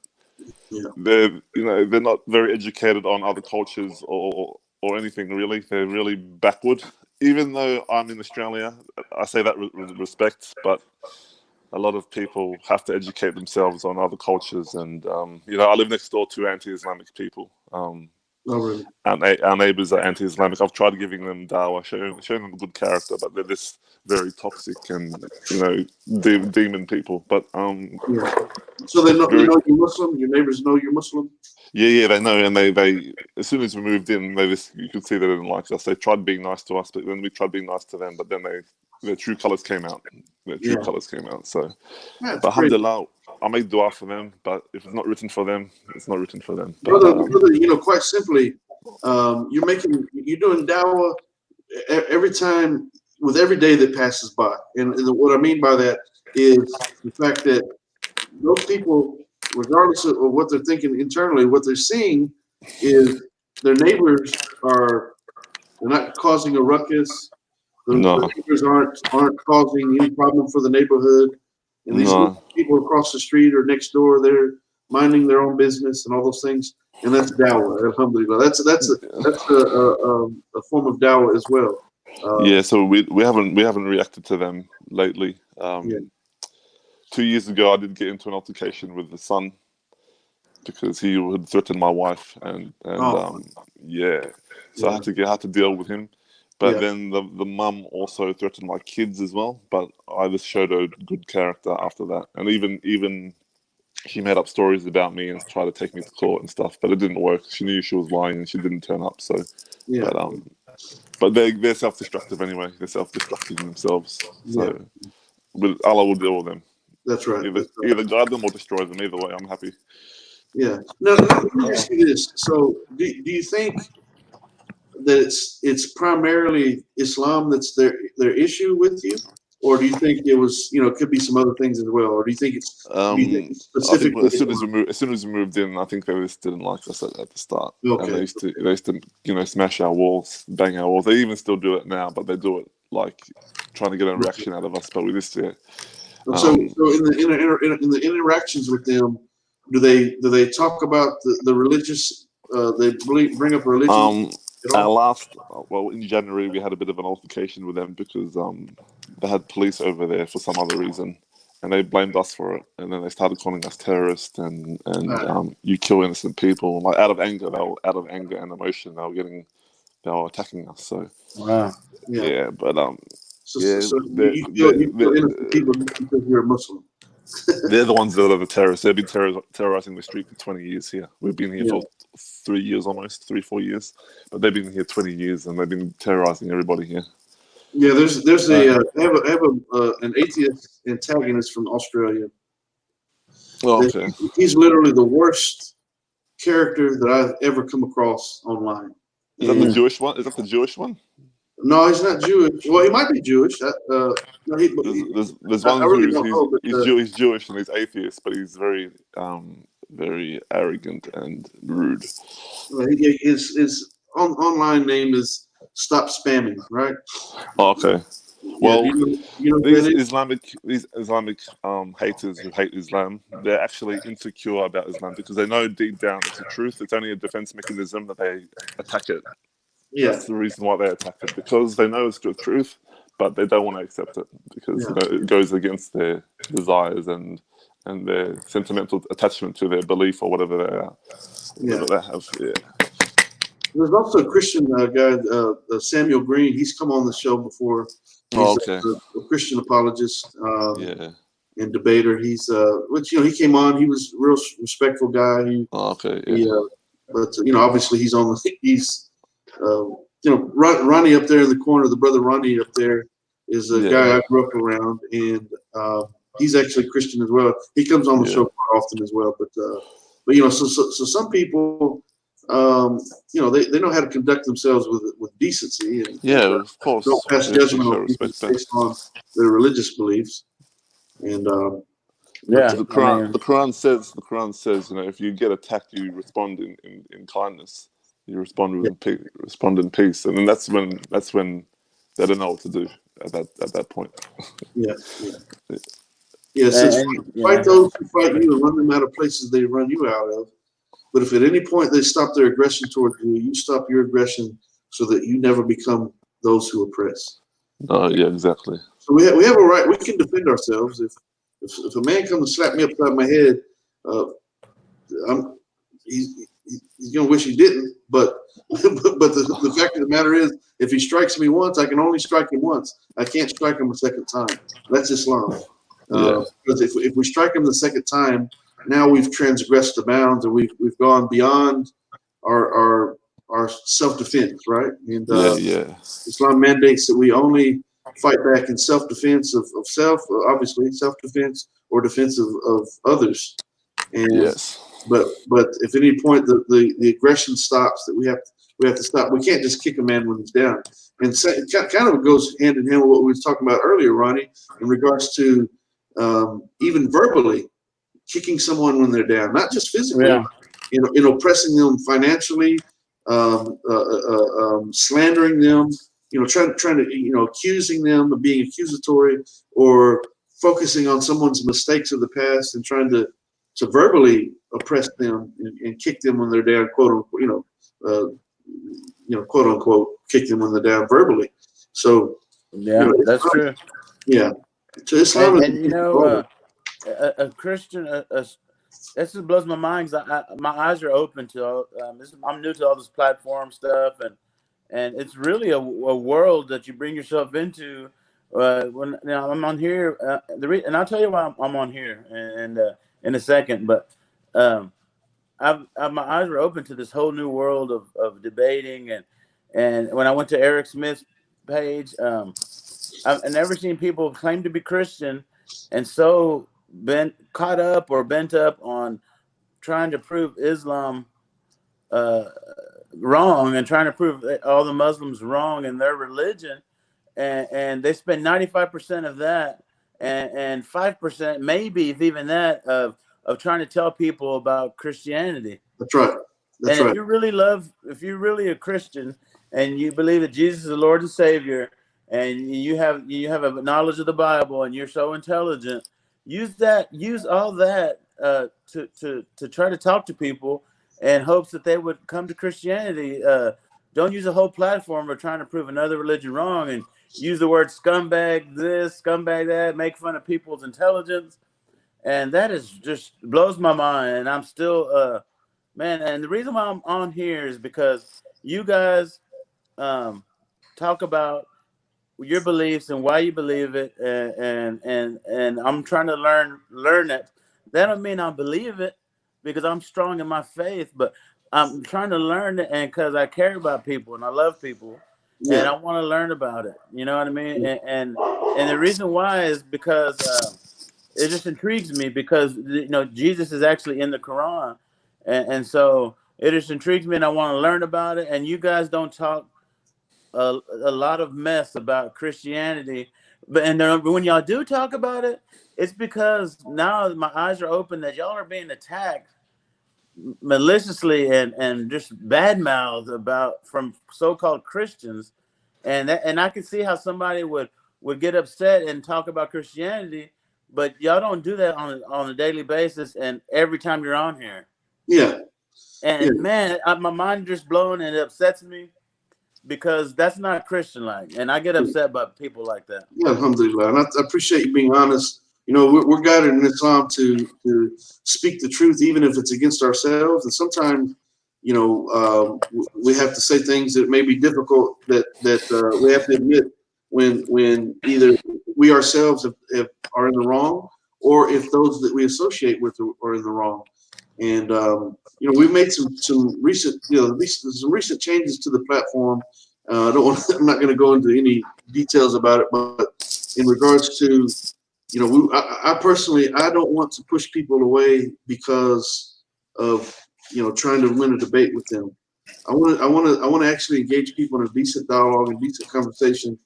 Yeah. They're not very educated on other cultures or anything really. They're really backward. Even though I'm in Australia, I say that with respect, but a lot of people have to educate themselves on other cultures. And I live next door to anti-Islamic people. Really? And our neighbours are anti-Islamic. I've tried giving them dawah, showing them good character, but they're just very toxic and demon people. But So they know you're Muslim. Your neighbors know you're Muslim. Yeah, they know, and they as soon as we moved in, you could see they didn't like us. They tried being nice to us, but then we tried being nice to them. But then their true colours came out. So, but alhamdulillah, I make dua for them. But if it's not written for them, it's not written for them. But, brother, quite simply, you're doing dawah every time with every day that passes by, and what I mean by that is the fact that those people, regardless of what they're thinking internally, what they're seeing is their neighbors they're not causing a ruckus. The neighbors aren't causing any problem for the neighborhood. And these people across the street or next door, they're minding their own business and all those things. And that's dawah, alhamdulillah. That's a form of dawah as well. So we haven't reacted to them lately. 2 years ago, I did get into an altercation with the son because he had threatened my wife, and so I had to deal with him. But then the mum also threatened my kids as well. But I just showed her good character after that, and even she made up stories about me and tried to take me to court and stuff. But it didn't work. She knew she was lying, and she didn't turn up. So, but they're self-destructive anyway. They're self-destructing themselves. So, Allah will deal with them. That's right. Either guide them or destroy them. Either way, I'm happy. Yeah. Now let me ask you this. So, do you think that it's primarily Islam that's their issue with you, or do you think it was it could be some other things as well, or do you think it's specifically? I think as soon as we moved in, I think they just didn't like us at the start. Okay. And they used to smash our walls, bang our walls. They even still do it now, but they do it like trying to get a reaction out of us. But we just So in the interactions with them, do they talk about the religious? They bring up religion. In January, we had a bit of an altercation with them because they had police over there for some other reason, and they blamed us for it. And then they started calling us terrorists and you kill innocent people. Like out of anger and emotion, they were attacking us. So So you kill innocent people because you're a Muslim. They're the ones that are the terrorists. They've been terrorizing the street for 20 years here. We've been here for 3 years almost, 4 years. But they've been here 20 years and they've been terrorizing everybody here. Yeah, there's I have an atheist antagonist from Australia. Oh, okay. He's literally the worst character that I've ever come across online. Is that the Jewish one? Is that the Jewish one? No, he's not Jewish. Well, he might be Jewish. There's one who's Jewish and he's atheist, but he's very very arrogant and rude. His online name is Stop Spamming, right? Oh, okay. Well, you know who that these Islamic haters who hate Islam, they're actually insecure about Islam because they know deep down it's the truth. It's only a defense mechanism that they attack it. Yeah, That's the reason why they attack it, because they know it's the truth, but they don't want to accept it because it goes against their desires and their sentimental attachment to their belief or whatever they have. Yeah. There's also a Christian guy, Samuel Green. He's come on the show before. He's Okay. a Christian apologist Yeah. and debater. He's which he came on. He was a real respectful guy. Okay. Yeah. But obviously he's on the he's Ronnie up there in the corner. The brother Ronnie up there is a guy I grew up around, and he's actually Christian as well. He comes on the show quite often as well. But so some people. They know how to conduct themselves with decency and of course. don't pass judgment on people based on their religious beliefs. And the Quran says, if you get attacked, you respond in kindness. You respond in peace, and then that's when they don't know what to do at that point. Fight those who fight you and run them out of places they run you out of. But if at any point they stop their aggression toward you, you stop your aggression so that you never become those who oppress. Yeah, exactly. So we have a right. We can defend ourselves. If a man comes and slap me upside my head, he's gonna wish he didn't. But the fact of the matter is, if he strikes me once, I can only strike him once. I can't strike him a second time. That's Islam. Because if we strike him the second time, now we've transgressed the bounds and we've gone beyond our self-defense, right? And Islam mandates that we only fight back in self-defense of self, obviously self-defense or defense of others. And but if at any point the aggression stops, that we have to stop. We can't just kick a man when he's down. And so it kind of goes hand in hand with what we were talking about earlier, Ronnie, in regards to even verbally kicking someone when they're down, not just physically, oppressing them financially, slandering them, trying to, accusing them of being accusatory, or focusing on someone's mistakes of the past and trying to verbally oppress them and kick them when they're down, quote unquote, kick them when they're down verbally. So that's true. Yeah. So Islam a Christian, this just blows my mind because my eyes are open to I'm new to all this platform stuff, and it's really a world that you bring yourself into when I'm on here. And I'll tell you why I'm on here and in a second, but my eyes were open to this whole new world of debating, and when I went to Eric Smith's page, I've never seen people claim to be Christian and so caught up or bent up on trying to prove Islam wrong and trying to prove all the Muslims wrong in their religion, and they spend 95% of that and 5%, maybe if even that, of trying to tell people about Christianity. That's right. If you're really a Christian and you believe that Jesus is the Lord and Savior, and you have a knowledge of the Bible, and you're so intelligent, use all that to try to talk to people in hopes that they would come to Christianity. Don't use a whole platform of trying to prove another religion wrong and use the word scumbag this, scumbag that, make fun of people's intelligence. And that is just blows my mind. And I'm still, man. And the reason why I'm on here is because you guys talk about your beliefs and why you believe it, and I'm trying to learn it. That don't mean I believe it because I'm strong in my faith, but I'm trying to learn it, and because I care about people and I love people, and I want to learn about it. You know what I mean? And the reason why is because it just intrigues me because Jesus is actually in the Quran, and so it just intrigues me, and I want to learn about it. And you guys don't talk a lot of mess about Christianity, but when y'all do talk about it, it's because now my eyes are open that y'all are being attacked maliciously and just badmouthed about from so-called Christians, and I can see how somebody would would get upset and talk about Christianity, but y'all don't do that on a daily basis and every time you're on here. Yeah. And man, my mind just blown, and it upsets me because that's not Christian-like, and I get upset by people like that. Yeah, alhamdulillah. And I appreciate you being honest. You know, we're guided in Islam to speak the truth, even if it's against ourselves. And sometimes, you know, we have to say things that may be difficult that we have to admit when either we ourselves are in the wrong, or if those that we associate with are in the wrong. And you know, we've made some recent, you know, some recent changes to the platform. I'm not going to go into any details about it, but in regards to, you know, I personally, I don't want to push people away because of, you know, trying to win a debate with them. I want to actually engage people in a decent dialogue and decent conversation,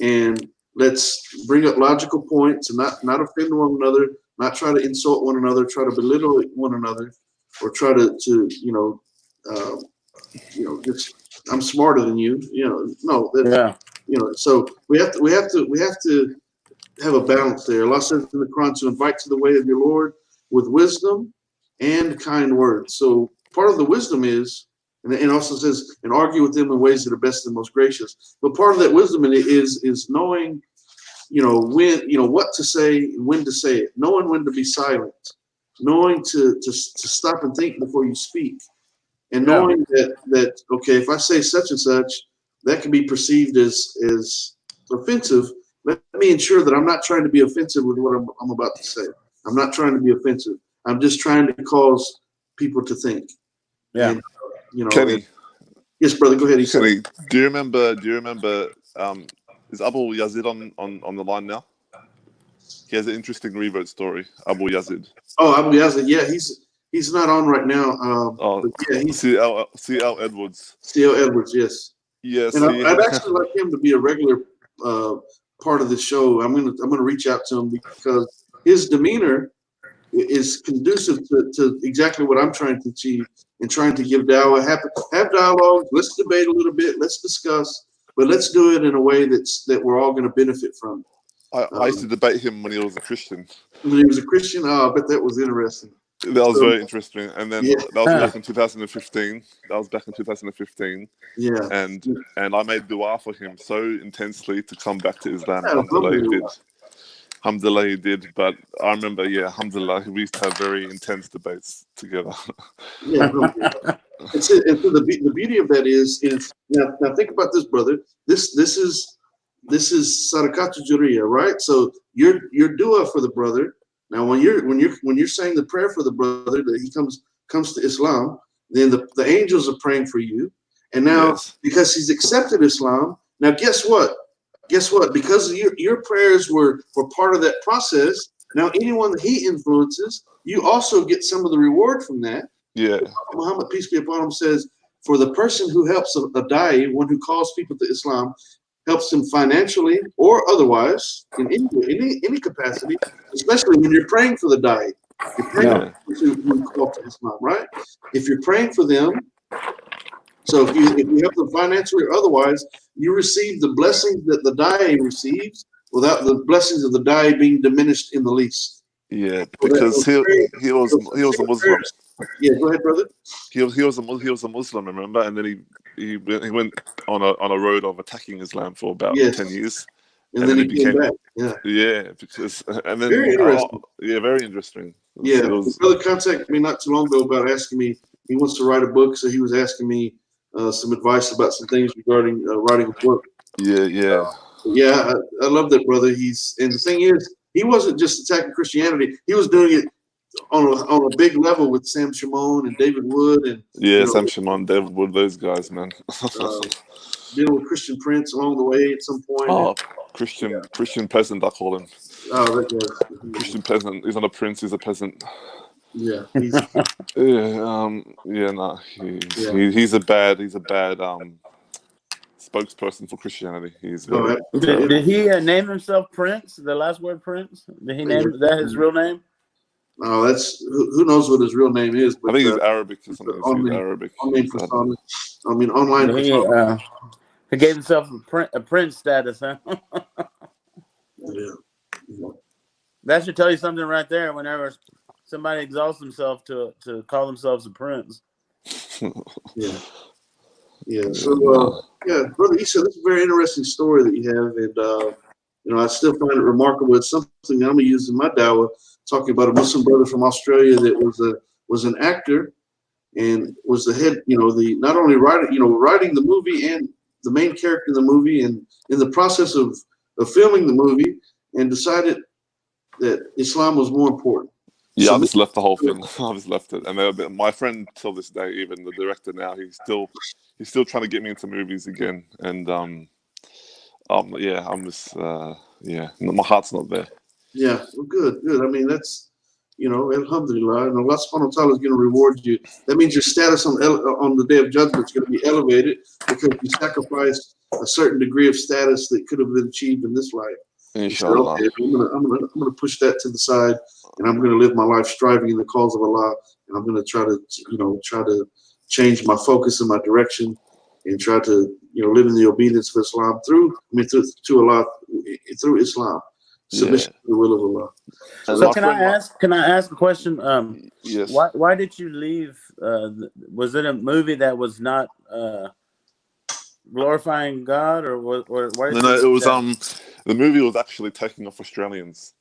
and let's bring up logical points and not offend one another, not try to insult one another, try to belittle one another, or try to you know, just I'm smarter than you. You know, no, that's, you know. So we have to have a balance there. Allah says in the Quran to invite to the way of your Lord with wisdom and kind words. So part of the wisdom is, and also says, and argue with them in ways that are best and most gracious. But part of that wisdom is knowing, you know, when, you know, what to say and when to say it, knowing when to be silent, knowing to stop and think before you speak, and knowing that okay, if I say such and such, that can be perceived as offensive. Let me ensure that I'm not trying to be offensive with what I'm about to say. I'm not trying to be offensive. I'm just trying to cause people to think. Yeah. And, you know, Kenny. Yes, brother. Go ahead. Kenny, do you remember? Is Abu Yazid on the line now? He has an interesting Revert story. Abu Yazid. Oh, Abu Yazid. Yeah, he's not on right now. But yeah, he's C.L. Edwards. C.L. Edwards. Yes. Yes. And I'd actually like him to be a regular part of the show. I'm gonna reach out to him because his demeanor is conducive to exactly what I'm trying to achieve and trying to give dawah. Have dialogue. Let's debate a little bit. Let's discuss, but let's do it in a way that we're all going to benefit from. I used to debate him when he was a Christian. When he was a Christian, I bet that was interesting. That was very interesting. And then that was back in 2015. That was back in 2015. Yeah. And I made dua for him so intensely to come back to Islam. Alhamdulillah he did. But I remember, alhamdulillah, we used to have very intense debates together. Yeah. And so the beauty of that is now think about this, brother. This is Sarakatu Juriya, right? So your dua for the brother. Now, when you're saying the prayer for the brother that he comes to Islam, then the angels are praying for you. And now, because he's accepted Islam, now guess what? Because your prayers were part of that process. Now, anyone that he influences, you also get some of the reward from that. Yeah. Muhammad, peace be upon him, says, for the person who helps a da'i, one who calls people to Islam, helps them financially or otherwise in any capacity, especially when you're praying for the da'i. You're praying for who call to Islam, right? If you're praying for them, so if you help them financially or otherwise, you receive the blessings that the da'i receives without the blessings of the da'i being diminished in the least. Yeah, because he was a Muslim. Yeah, go ahead, brother. He was a Muslim, remember? And then he went on a road of attacking Islam for about 10 years. And then he came back. Because and then very interesting. Very interesting. The brother contacted me not too long ago about asking me. He wants to write a book, so he was asking me some advice about some things regarding writing a book. I love that brother. And the thing is, he wasn't just attacking Christianity. He was doing it on a big level with Sam Shimon and David Wood and Sam Shimon, David Wood, those guys, man. Dealing with Christian Prince along the way at some point. Oh, Christian peasant, I call him. Oh, that guy. Christian peasant. He's not a prince. He's a peasant. Yeah. He's a bad spokesperson for Christianity. Did he name himself Prince? The last word Prince? Did he name that his real name? No, that's who knows what his real name is. But, I think he's Arabic or something. Arabic. Online. He gave himself a prince status, huh? Yeah. That should tell you something right there. Whenever somebody exalts themselves to call themselves a prince. Yeah. Yeah. So, Brother Issa, this is a very interesting story that you have, and I still find it remarkable. It's something I'm gonna use in my dawah, talking about a Muslim brother from Australia that was an actor and was the head, the not only writing the movie and the main character in the movie, and in the process of filming the movie, and decided that Islam was more important. Yeah, So I just left the whole thing. I just left it, and my friend till this day, even the director now, he's still trying to get me into movies again. And yeah, I'm just my heart's not there. Yeah, well, good. I mean, that's alhamdulillah, and Allah subhanahu wa ta'ala is going to reward you. That means your status on the day of judgment is going to be elevated because you sacrificed a certain degree of status that could have been achieved in this life. Inshallah. Okay, I'm gonna push that to the side, and I'm gonna live my life striving in the cause of Allah, and I'm gonna try to change my focus and my direction, and try to live in the obedience of Islam through Allah, through Islam, submission to the will of Allah. So can I ask a question? Yes. Why did you leave? Was it a movie that was not glorifying God, or why? No, it was the movie was actually taking off Australians.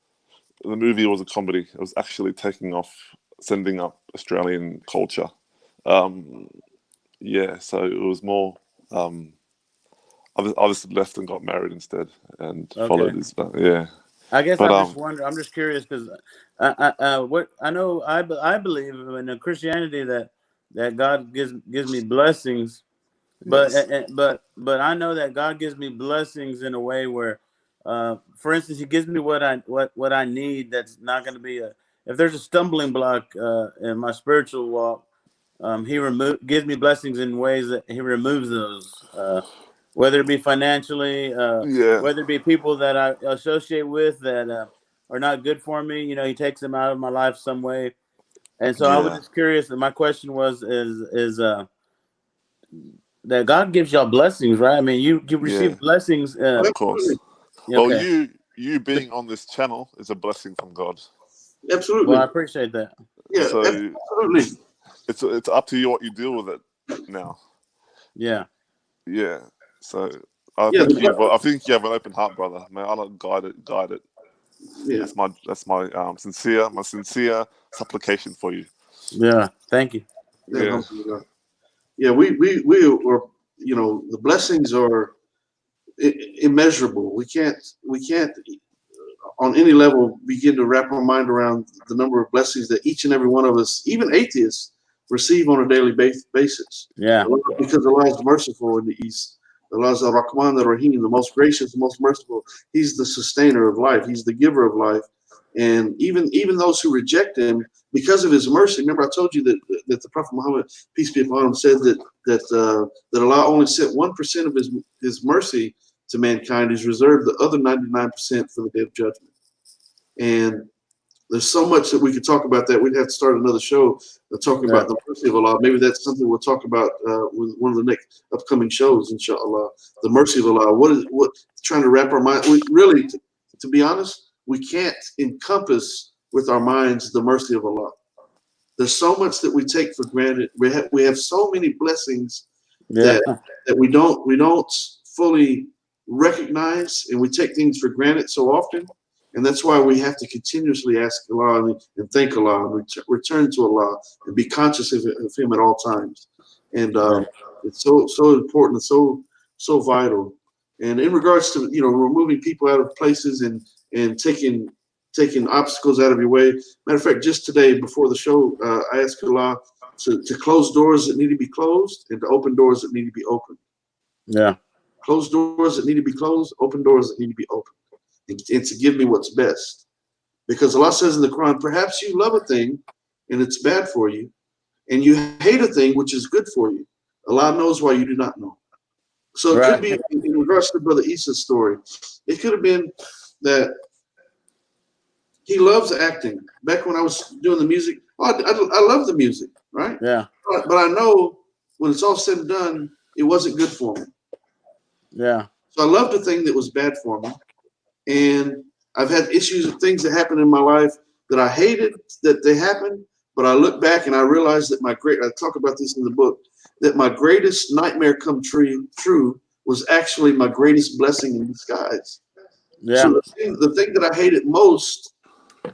The movie was a comedy. It was actually taking off, sending up Australian culture. Yeah, so it was more. I just left and got married instead, and followed this. But yeah, I guess I'm just wondering. I'm just curious because I believe in Christianity that God gives me blessings. But Yes. but I know that God gives me blessings in a way where, for instance, He gives me what I need. That's not going to be if there's a stumbling block in my spiritual walk, He gives me blessings in ways that He removes those, whether it be financially, whether it be people that I associate with that are not good for me. He takes them out of my life some way, and so I was just curious. And my question is that God gives y'all blessings, right? I mean, you receive blessings. Of course. Okay. Well, you being on this channel is a blessing from God. Absolutely. Well, I appreciate that. Yeah, so absolutely. It's up to you what you do with it now. Yeah. Yeah. So I think you have an open heart, brother. May Allah guide it. Yeah. That's my sincere supplication for you. Yeah. Thank you. Yeah. Yeah, we were, the blessings are immeasurable. We can't on any level begin to wrap our mind around the number of blessings that each and every one of us, even atheists, receive on a daily basis. Yeah. Because Allah is merciful in the East. Allah is Ar-Rahman Ar-Rahim, the most gracious, the most merciful. He's the sustainer of life. He's the giver of life. And even those who reject Him, because of His mercy. Remember, I told you that the Prophet Muhammad, peace be upon him, said that Allah only sent 1% of His mercy to mankind. He's reserved the other 99% for the day of judgment. And there's so much that we could talk about that. We'd have to start another show talking about the mercy of Allah. Maybe that's something we'll talk about with one of the next upcoming shows, inshallah. The mercy of Allah. What trying to wrap our mind. We really, to be honest, we can't encompass with our minds the mercy of Allah. There's so much that we take for granted. We have so many blessings that we don't fully recognize, and we take things for granted so often. And that's why we have to continuously ask Allah and thank Allah and return to Allah and be conscious of Him at all times. And it's so important, so vital. And in regards to removing people out of places and taking obstacles out of your way. Matter of fact, just today before the show, I asked Allah to close doors that need to be closed and to open doors that need to be opened. Yeah. Close doors that need to be closed, open doors that need to be opened. And to give me what's best. Because Allah says in the Quran, perhaps you love a thing and it's bad for you, and you hate a thing which is good for you. Allah knows why you do not know. So it could be, in regards to Brother Issa's story, it could have been that he loves acting. Back when I was doing the music, I love the music, right? Yeah. But I know when it's all said and done, it wasn't good for me. Yeah. So I loved a thing that was bad for me. And I've had issues and things that happened in my life that I hated that they happened, but I look back and I realize that I talk about this in the book, that my greatest nightmare come true was actually my greatest blessing in disguise. Yeah. So the thing that I hated most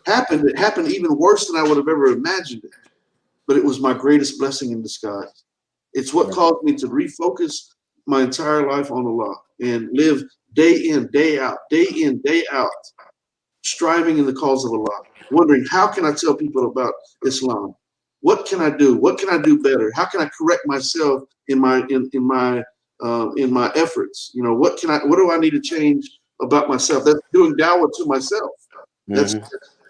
happened. It happened even worse than I would have ever imagined it. But it was my greatest blessing in disguise. It's what caused me to refocus my entire life on Allah and live day in, day out, striving in the cause of Allah, wondering how can I tell people about Islam? What can I do? What can I do better? How can I correct myself in my efforts? You know, what do I need to change about myself? That's doing dawah to myself. That's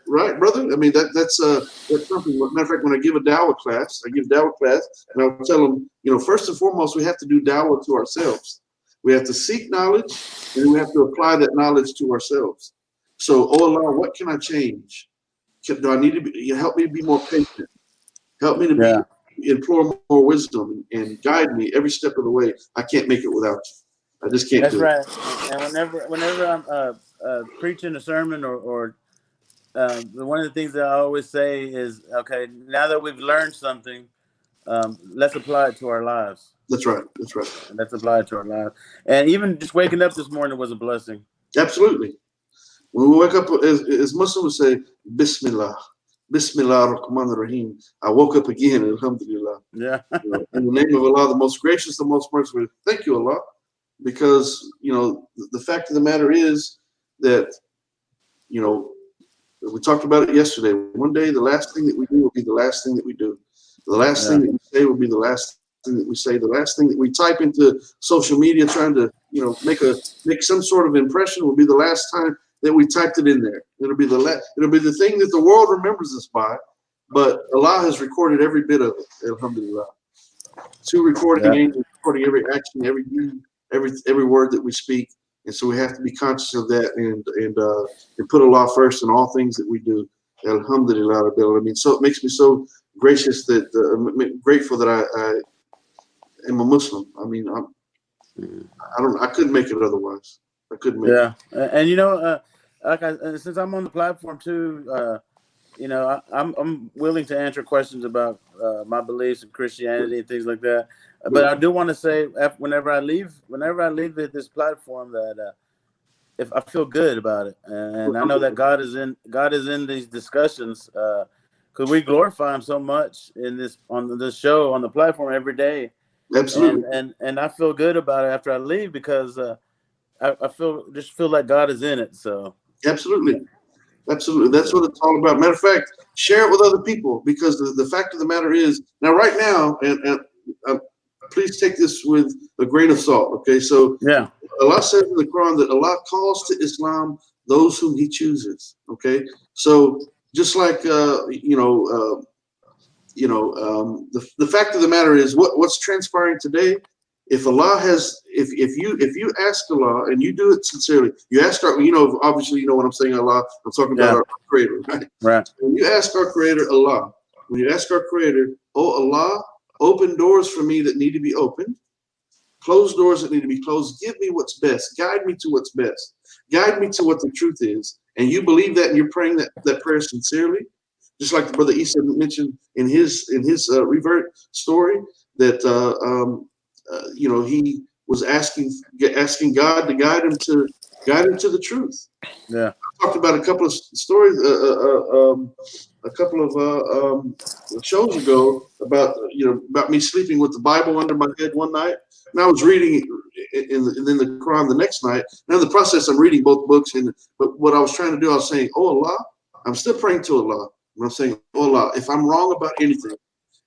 right, brother. I mean, that's something. Matter of fact, when I give a dawah class, and I'll tell them, you know, first and foremost, we have to do dawah to ourselves. We have to seek knowledge, and we have to apply that knowledge to ourselves. So, oh Allah, what can I change? Do I need to be? Help me to be more patient. Help me to implore more wisdom and guide me every step of the way. I can't make it without you. I just can't. That's do right. it. And whenever I'm preaching a sermon or one of the things that I always say is, okay, now that we've learned something, let's apply it to our lives. That's right. That's right. Let's apply it to our lives. And even just waking up this morning was a blessing. Absolutely. When we wake up, as Muslims say, Bismillah. Bismillah ar-Rahman ar-Rahim. I woke up again, alhamdulillah. Yeah. You know, in the name of Allah, the most gracious, the most merciful. Thank you, Allah. Because, you know, the fact of the matter is that, you know, we talked about it yesterday. One day, the last thing that we do will be the last thing that we do. The last thing that we say will be the last thing that we say. The last thing that we type into social media trying to, you know, make some sort of impression will be the last time that we typed it in there. It'll be the thing that the world remembers us by. But Allah has recorded every bit of it. Alhamdulillah. Two recording angels recording every action, every deed, every word that we speak. And so we have to be conscious of that and put Allah first in all things that we do. Alhamdulillah. I mean, so it makes me so gracious grateful that I am a Muslim. I mean, I couldn't make it otherwise. I couldn't make it. And you know, since I'm on the platform too, you know, I'm willing to answer questions about my beliefs in Christianity and things like that. But I do want to say, whenever I leave this platform, that if I feel good about it, and I know that God is in these discussions, because we glorify Him so much on this show, on the platform every day. Absolutely. And I feel good about it after I leave because I feel like God is in it. So absolutely. That's what it's all about. Matter of fact, share it with other people, because the fact of the matter is, now right now, and please take this with a grain of salt. Okay, so Allah says in the Quran that Allah calls to Islam those whom He chooses. Okay, so just like the fact of the matter is, what's transpiring today. If Allah has, if you ask Allah and you do it sincerely, you ask obviously you know what I'm saying, Allah. I'm talking about our Creator, right? Right. When you ask our Creator, Allah, oh Allah, open doors for me that need to be opened, close doors that need to be closed. Give me what's best. Guide me to what's best. Guide me to what the truth is. And you believe that, and you're praying that prayer sincerely, just like the brother Isa mentioned in his Revert story that. He was asking God to guide him to the truth. Yeah, I talked about a couple of stories, a couple of shows ago about me sleeping with the Bible under my head one night, and I was reading it in the Quran the next night. Now in the process, I'm reading both books, but what I was trying to do, I was saying, "Oh Allah," I'm still praying to Allah, and I'm saying, "Oh Allah, if I'm wrong about anything,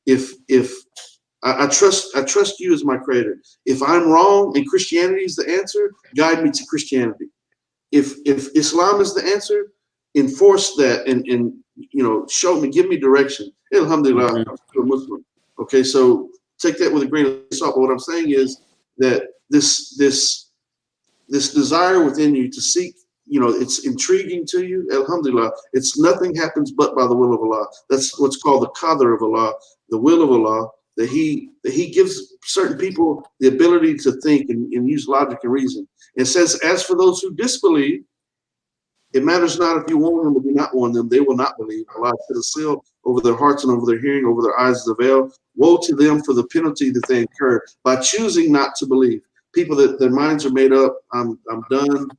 if I trust you as my Creator. If I'm wrong and Christianity is the answer, guide me to Christianity. If Islam is the answer, enforce that and show me, give me direction. Alhamdulillah, I'm still a Muslim. Okay, so take that with a grain of salt. But what I'm saying is that this desire within you to seek, it's intriguing to you. Alhamdulillah, it's nothing happens but by the will of Allah. That's what's called the qadr of Allah, the will of Allah. That he gives certain people the ability to think and use logic and reason. It says, as for those who disbelieve, It matters not if you warn them or do not warn them, they will not believe. Allah put a seal over their hearts and over their hearing, over their eyes as a veil. Woe to them for the penalty that they incur by choosing not to believe. People that their minds are made up, I'm done.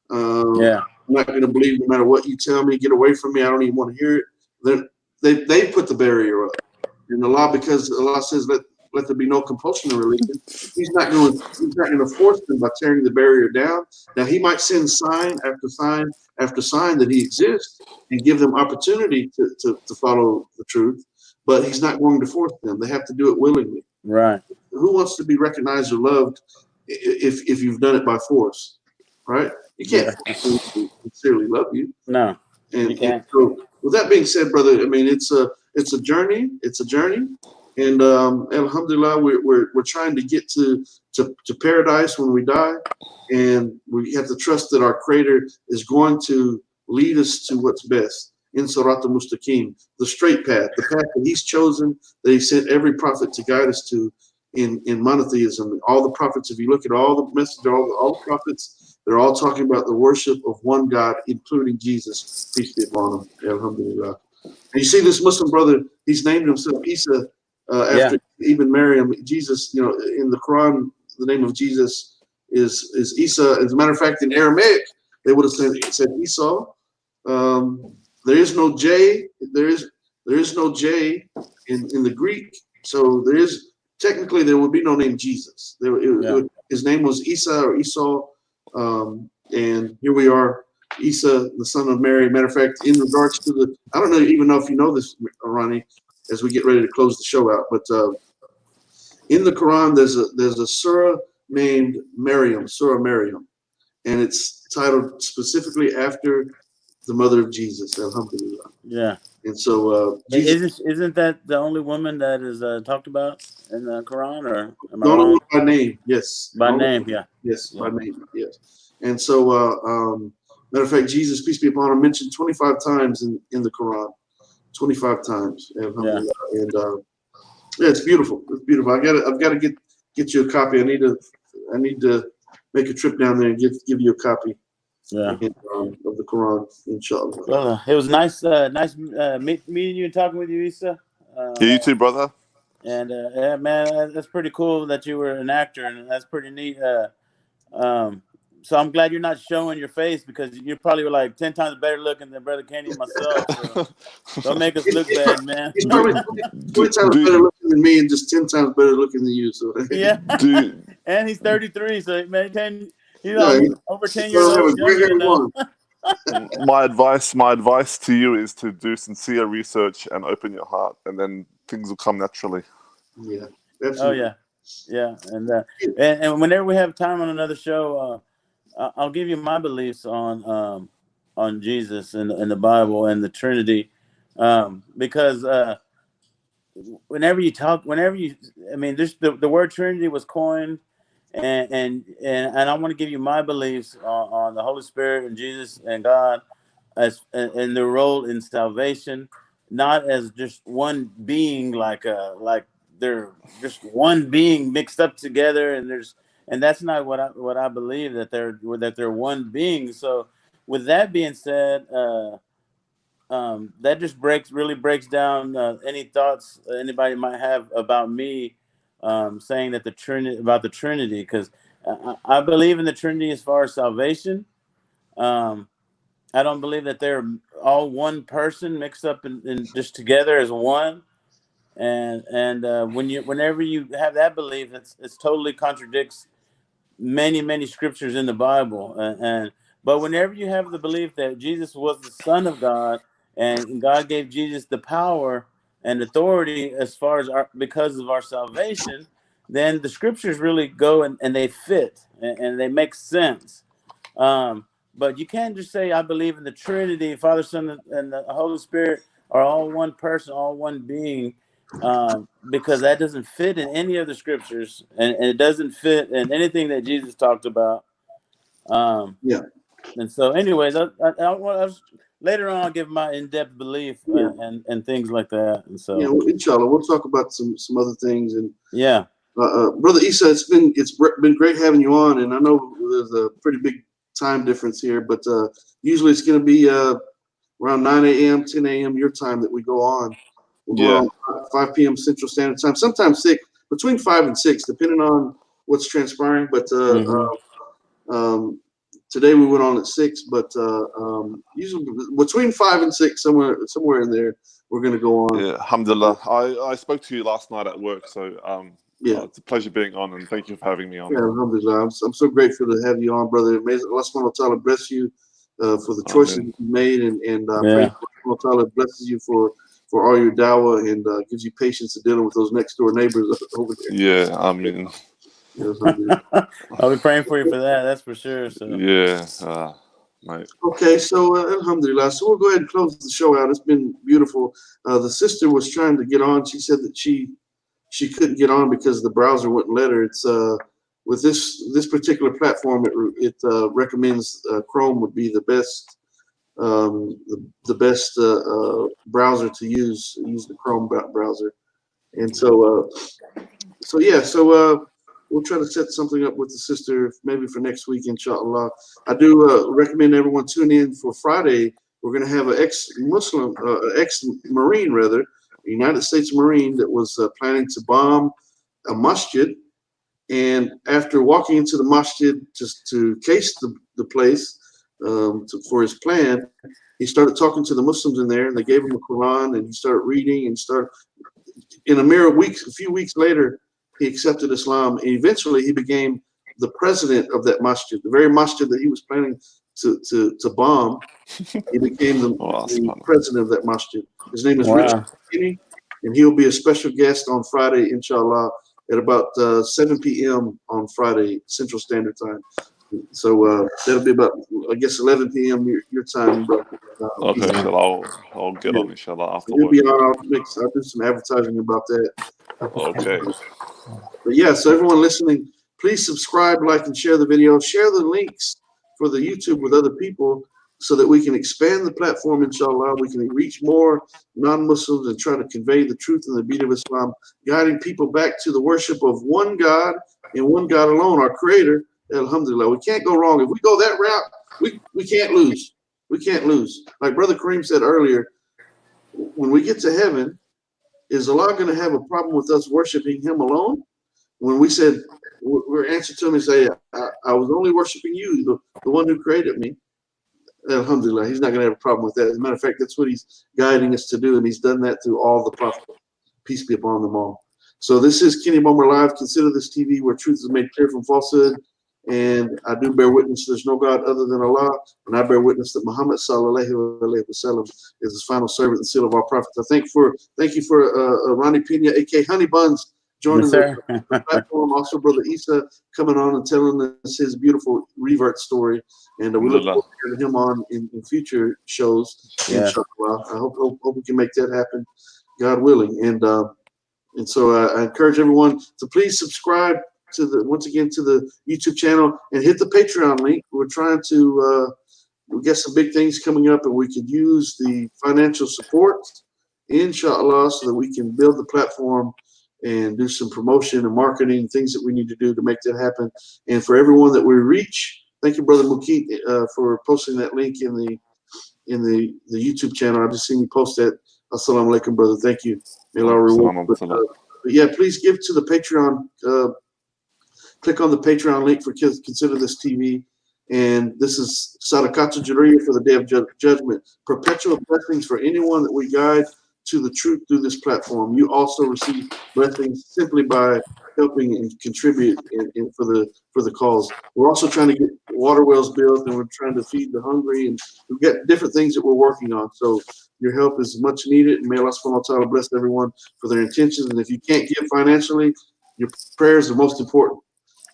Yeah. I'm not going to believe no matter what you tell me. Get away from me. I don't even want to hear it. They put the barrier up. And Allah, because Allah says, let there be no compulsion in religion, He's not going to force them by tearing the barrier down. Now, He might send sign after sign after sign that He exists and give them opportunity to follow the truth, but He's not going to force them. They have to do it willingly. Right. Who wants to be recognized or loved if you've done it by force, right? You can't sincerely love you. No, and, you can't. And so, with that being said, brother, I mean it's a journey. It's a journey, and alhamdulillah, we're trying to get to paradise when we die, and we have to trust that our Creator is going to lead us to what's best in Sirat al-Mustaqim, the straight path, the path that He's chosen, that He sent every prophet to guide us to in monotheism. All the prophets, if you look at all the messages, all the prophets, they're all talking about the worship of one God, including Jesus, peace be upon Him. Alhamdulillah. And you see this Muslim brother, he's named himself Isa after even Maryam. Jesus, in the Quran, the name of Jesus is Isa. As a matter of fact, in Aramaic, they would have said Esau. There is no J. There is no J in the Greek. So technically there would be no name Jesus. His name was Isa or Esau. And here we are, Isa, the son of Mary. Matter of fact, in regards to I don't even know if you know this, Ronnie, as we get ready to close the show out, but in the Quran, there's a surah named Maryam, Surah Maryam, and it's titled specifically after the mother of Jesus, alhamdulillah. Yeah. And so, isn't that the only woman that is talked about in the Quran, or am I the only wrong? one by name, yes. By name, yeah. Yes, by name, yes. And so, matter of fact, Jesus, peace be upon Him, mentioned 25 times in the Quran, 25 times. Alhamdulillah. And it's beautiful. It's beautiful. I've got to get you a copy. I need to make a trip down there and give you a copy. Yeah. Of the Quran, inshallah. Well, it was nice meeting you and talking with you, Isa. You too, brother. And yeah, man, that's pretty cool that you were an actor, and that's pretty neat. So I'm glad you're not showing your face, because you probably were like 10 times better looking than Brother Kenny and myself. So don't make us look bad, man. He's probably 20 times better looking than me and just 10 times better looking than you. So yeah. And he's 33, so man, over 10 years old younger now. My advice to you is to do sincere research and open your heart, and then things will come naturally. Yeah. Absolutely. Oh yeah. And whenever we have time on another show, I'll give you my beliefs on Jesus and the Bible and the Trinity, because whenever the word Trinity was coined, and I want to give you my beliefs on the Holy Spirit and Jesus and God and their role in salvation, not as just one being, like they're just one being mixed up together, and that's not what I believe, that they're one being. So with that being said, that just really breaks down any thoughts anybody might have about me saying that the Trinity, because I believe in the Trinity as far as salvation. I don't believe that they're all one person mixed up and just together as one. And whenever you have that belief, it's totally contradicts many scriptures in the Bible. But whenever you have the belief that Jesus was the Son of God, and God gave Jesus the power and authority as far as because of our salvation, then the scriptures really go and they fit and they make sense. But you can't just say, I believe in the Trinity, Father, Son, and the Holy Spirit are all one person, all one being, because that doesn't fit in any of the scriptures, and it doesn't fit in anything that Jesus talked about. And so anyways, later on I'll give my in-depth belief and things like that. And so inshallah, we'll talk about some other things. And yeah, Brother Isa, it's been great having you on, and I know there's a pretty big time difference here, but usually it's going to be around 9 a.m., 10 a.m. your time that we go on. We'll go on 5 p.m. Central Standard Time, sometimes 6, between 5 and 6, depending on what's transpiring. But today we went on at 6, but usually between 5 and 6, somewhere in there, we're going to go on. Yeah, alhamdulillah. I spoke to you last night at work, so it's a pleasure being on, and thank you for having me on. Yeah, alhamdulillah. I'm so grateful to have you on, brother. May Allah subhanahu wa ta'ala bless you for the choices that you made, and pray Allah subhanahu wa ta'ala blesses you for all your dawah and gives you patience in dealing with those next door neighbors over there. Yeah, I mean, I'll be praying for you for that. That's for sure. So mate. Okay, so alhamdulillah. So we'll go ahead and close the show out. It's been beautiful. The sister was trying to get on. She said that she couldn't get on because the browser wouldn't let her. It's with this particular platform, it recommends Chrome would be the best browser to use the Chrome browser. And so we'll try to set something up with the sister maybe for next week, inshallah. I do recommend everyone tune in for Friday. We're going to have an ex-Muslim, ex-Marine rather, a United States Marine that was planning to bomb a masjid. And after walking into the masjid to case the place for his plan, he started talking to the Muslims in there, and they gave him a Quran, and he started reading and in a few weeks later, he accepted Islam, and eventually he became the president of that masjid, the very masjid that he was planning to bomb. He became the president of that masjid. His name is Richard Kinney, and he'll be a special guest on Friday, inshallah, at about 7 p.m. on Friday, Central Standard Time. So that'll be about, I guess, 11 p.m. your time, bro. Okay, I'll get on, inshallah, after You'll work. be on. I'll do some advertising about that. Okay. But yeah, so everyone listening, please subscribe, like, and share the video. Share the links for the YouTube with other people so that we can expand the platform, inshallah. We can reach more non-Muslims and try to convey the truth and the beauty of Islam, guiding people back to the worship of one God and one God alone, our creator. Alhamdulillah. We can't go wrong. If we go that route, we can't lose. We can't lose. Like Brother Kareem said earlier, when we get to heaven, is Allah going to have a problem with us worshiping him alone? When we said, we're answering to him and say, I was only worshiping you, the one who created me. Alhamdulillah, he's not going to have a problem with that. As a matter of fact, that's what he's guiding us to do, and he's done that through all the prophets. Peace be upon them all. So this is Kenny Bomer Live. Consider this TV where truth is made clear from falsehood. And I do bear witness there's no God other than Allah. And I bear witness that Muhammad sallallahu alaihi wasallam is his final servant and seal of our prophets. Thank you for Ronnie Pena, a.k.a. Honey Buns, joining the platform. Also, Brother Isa coming on and telling us his beautiful Revert story. And we look forward to having him on in future shows. Yeah. Inshallah. I hope we can make that happen, God willing. And so I encourage everyone to please subscribe once again to the YouTube channel and hit the Patreon link. We're trying to we got some big things coming up, and we could use the financial support, inshallah, so that we can build the platform and do some promotion and marketing, things that we need to do to make that happen. And for everyone that we reach, thank you, Brother Mukit, for posting that link in the YouTube channel. I've just seen you post that. Assalamu alaikum, brother. Thank you. May Allah reward. But yeah, please give to the Patreon. Click on the Patreon link for Consider This TV. And this is Sadaqat Jariyah for the Day of Judgment. Perpetual blessings for anyone that we guide to the truth through this platform. You also receive blessings simply by helping and contribute for the cause. We're also trying to get water wells built, and we're trying to feed the hungry, and we've got different things that we're working on. So your help is much needed, and may Allah subhanahu wa ta'ala bless everyone for their intentions. And if you can't give financially, your prayers are most important.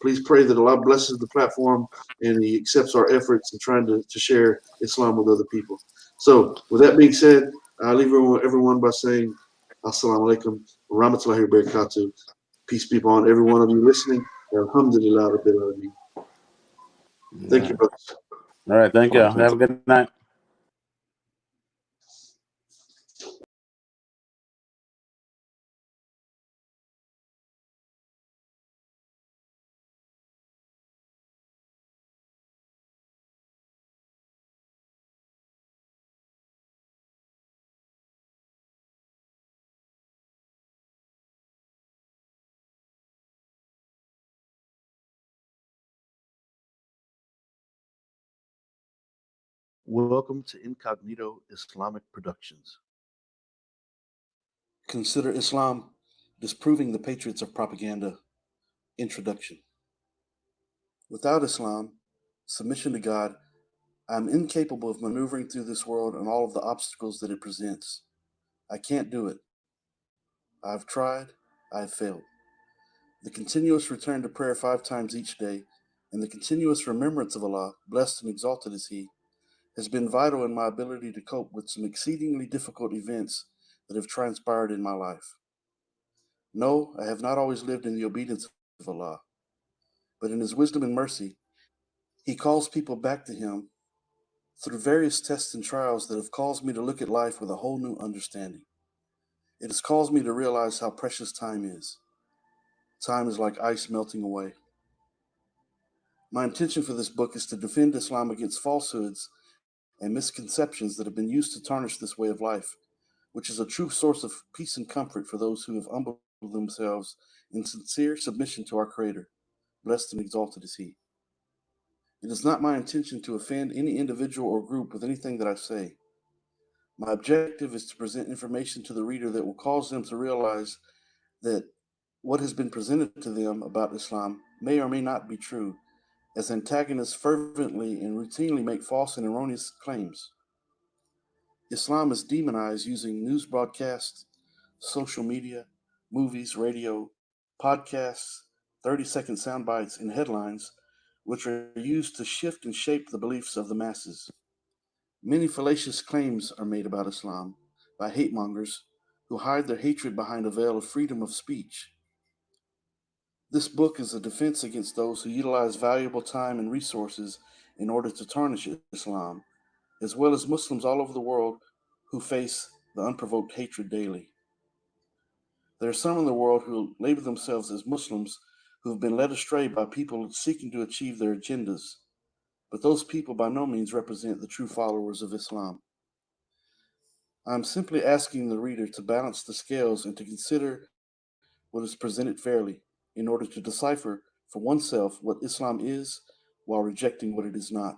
Please pray that Allah blesses the platform and He accepts our efforts in trying to share Islam with other people. So, with that being said, I'll leave everyone by saying, Assalamu alaikum wa rahmatullahi wa barakatuh. Peace be upon every one of you listening. Alhamdulillah rabbil alameen. Thank you, brothers. All right, thank you. Have a good night. Welcome to Incognito Islamic Productions. Consider Islam disproving the Patriots of propaganda. Introduction. Without Islam, submission to God, I am incapable of maneuvering through this world and all of the obstacles that it presents. I can't do it. I have tried, I have failed. The continuous return to prayer 5 times each day and the continuous remembrance of Allah, blessed and exalted is He, has been vital in my ability to cope with some exceedingly difficult events that have transpired in my life. No, I have not always lived in the obedience of Allah, but in His wisdom and mercy, He calls people back to Him through various tests and trials that have caused me to look at life with a whole new understanding. It has caused me to realize how precious time is. Time is like ice melting away. My intention for this book is to defend Islam against falsehoods and misconceptions that have been used to tarnish this way of life, which is a true source of peace and comfort for those who have humbled themselves in sincere submission to our Creator. Blessed and exalted is He. It is not my intention to offend any individual or group with anything that I say. My objective is to present information to the reader that will cause them to realize that what has been presented to them about Islam may or may not be true, as antagonists fervently and routinely make false and erroneous claims. Islam is demonized using news broadcasts, social media, movies, radio, podcasts, 30-second sound bites, and headlines, which are used to shift and shape the beliefs of the masses. Many fallacious claims are made about Islam by hate mongers who hide their hatred behind a veil of freedom of speech. This book is a defense against those who utilize valuable time and resources in order to tarnish Islam, as well as Muslims all over the world who face the unprovoked hatred daily. There are some in the world who label themselves as Muslims who have been led astray by people seeking to achieve their agendas, but those people by no means represent the true followers of Islam. I am simply asking the reader to balance the scales and to consider what is presented fairly in order to decipher for oneself what Islam is while rejecting what it is not.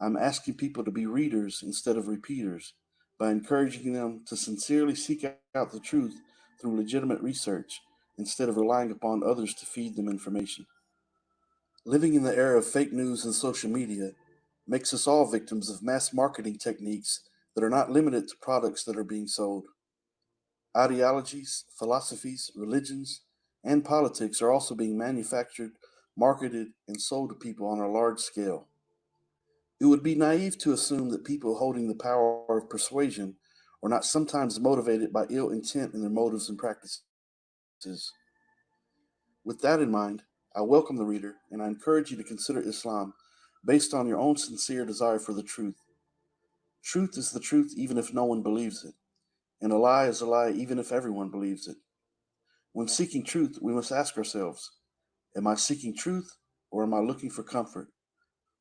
I'm asking people to be readers instead of repeaters by encouraging them to sincerely seek out the truth through legitimate research instead of relying upon others to feed them information. Living in the era of fake news and social media makes us all victims of mass marketing techniques that are not limited to products that are being sold. Ideologies, philosophies, religions, and politics are also being manufactured, marketed, and sold to people on a large scale. It would be naive to assume that people holding the power of persuasion are not sometimes motivated by ill intent in their motives and practices. With that in mind, I welcome the reader and I encourage you to consider Islam based on your own sincere desire for the truth. Truth is the truth even if no one believes it, and a lie is a lie even if everyone believes it. When seeking truth, we must ask ourselves, am I seeking truth or am I looking for comfort?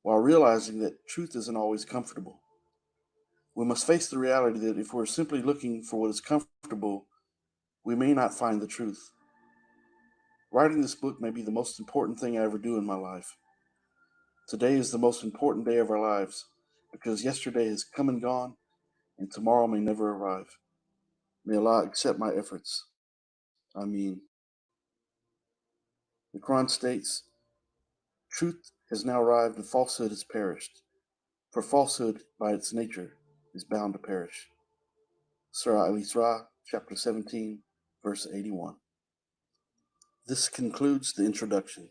While realizing that truth isn't always comfortable. We must face the reality that if we're simply looking for what is comfortable, we may not find the truth. Writing this book may be the most important thing I ever do in my life. Today is the most important day of our lives because yesterday has come and gone and tomorrow may never arrive. May Allah accept my efforts. Ameen. The Quran states, truth has now arrived and falsehood has perished. For falsehood, by its nature, is bound to perish. Surah Al-Isra, chapter 17, verse 81. This concludes the introduction.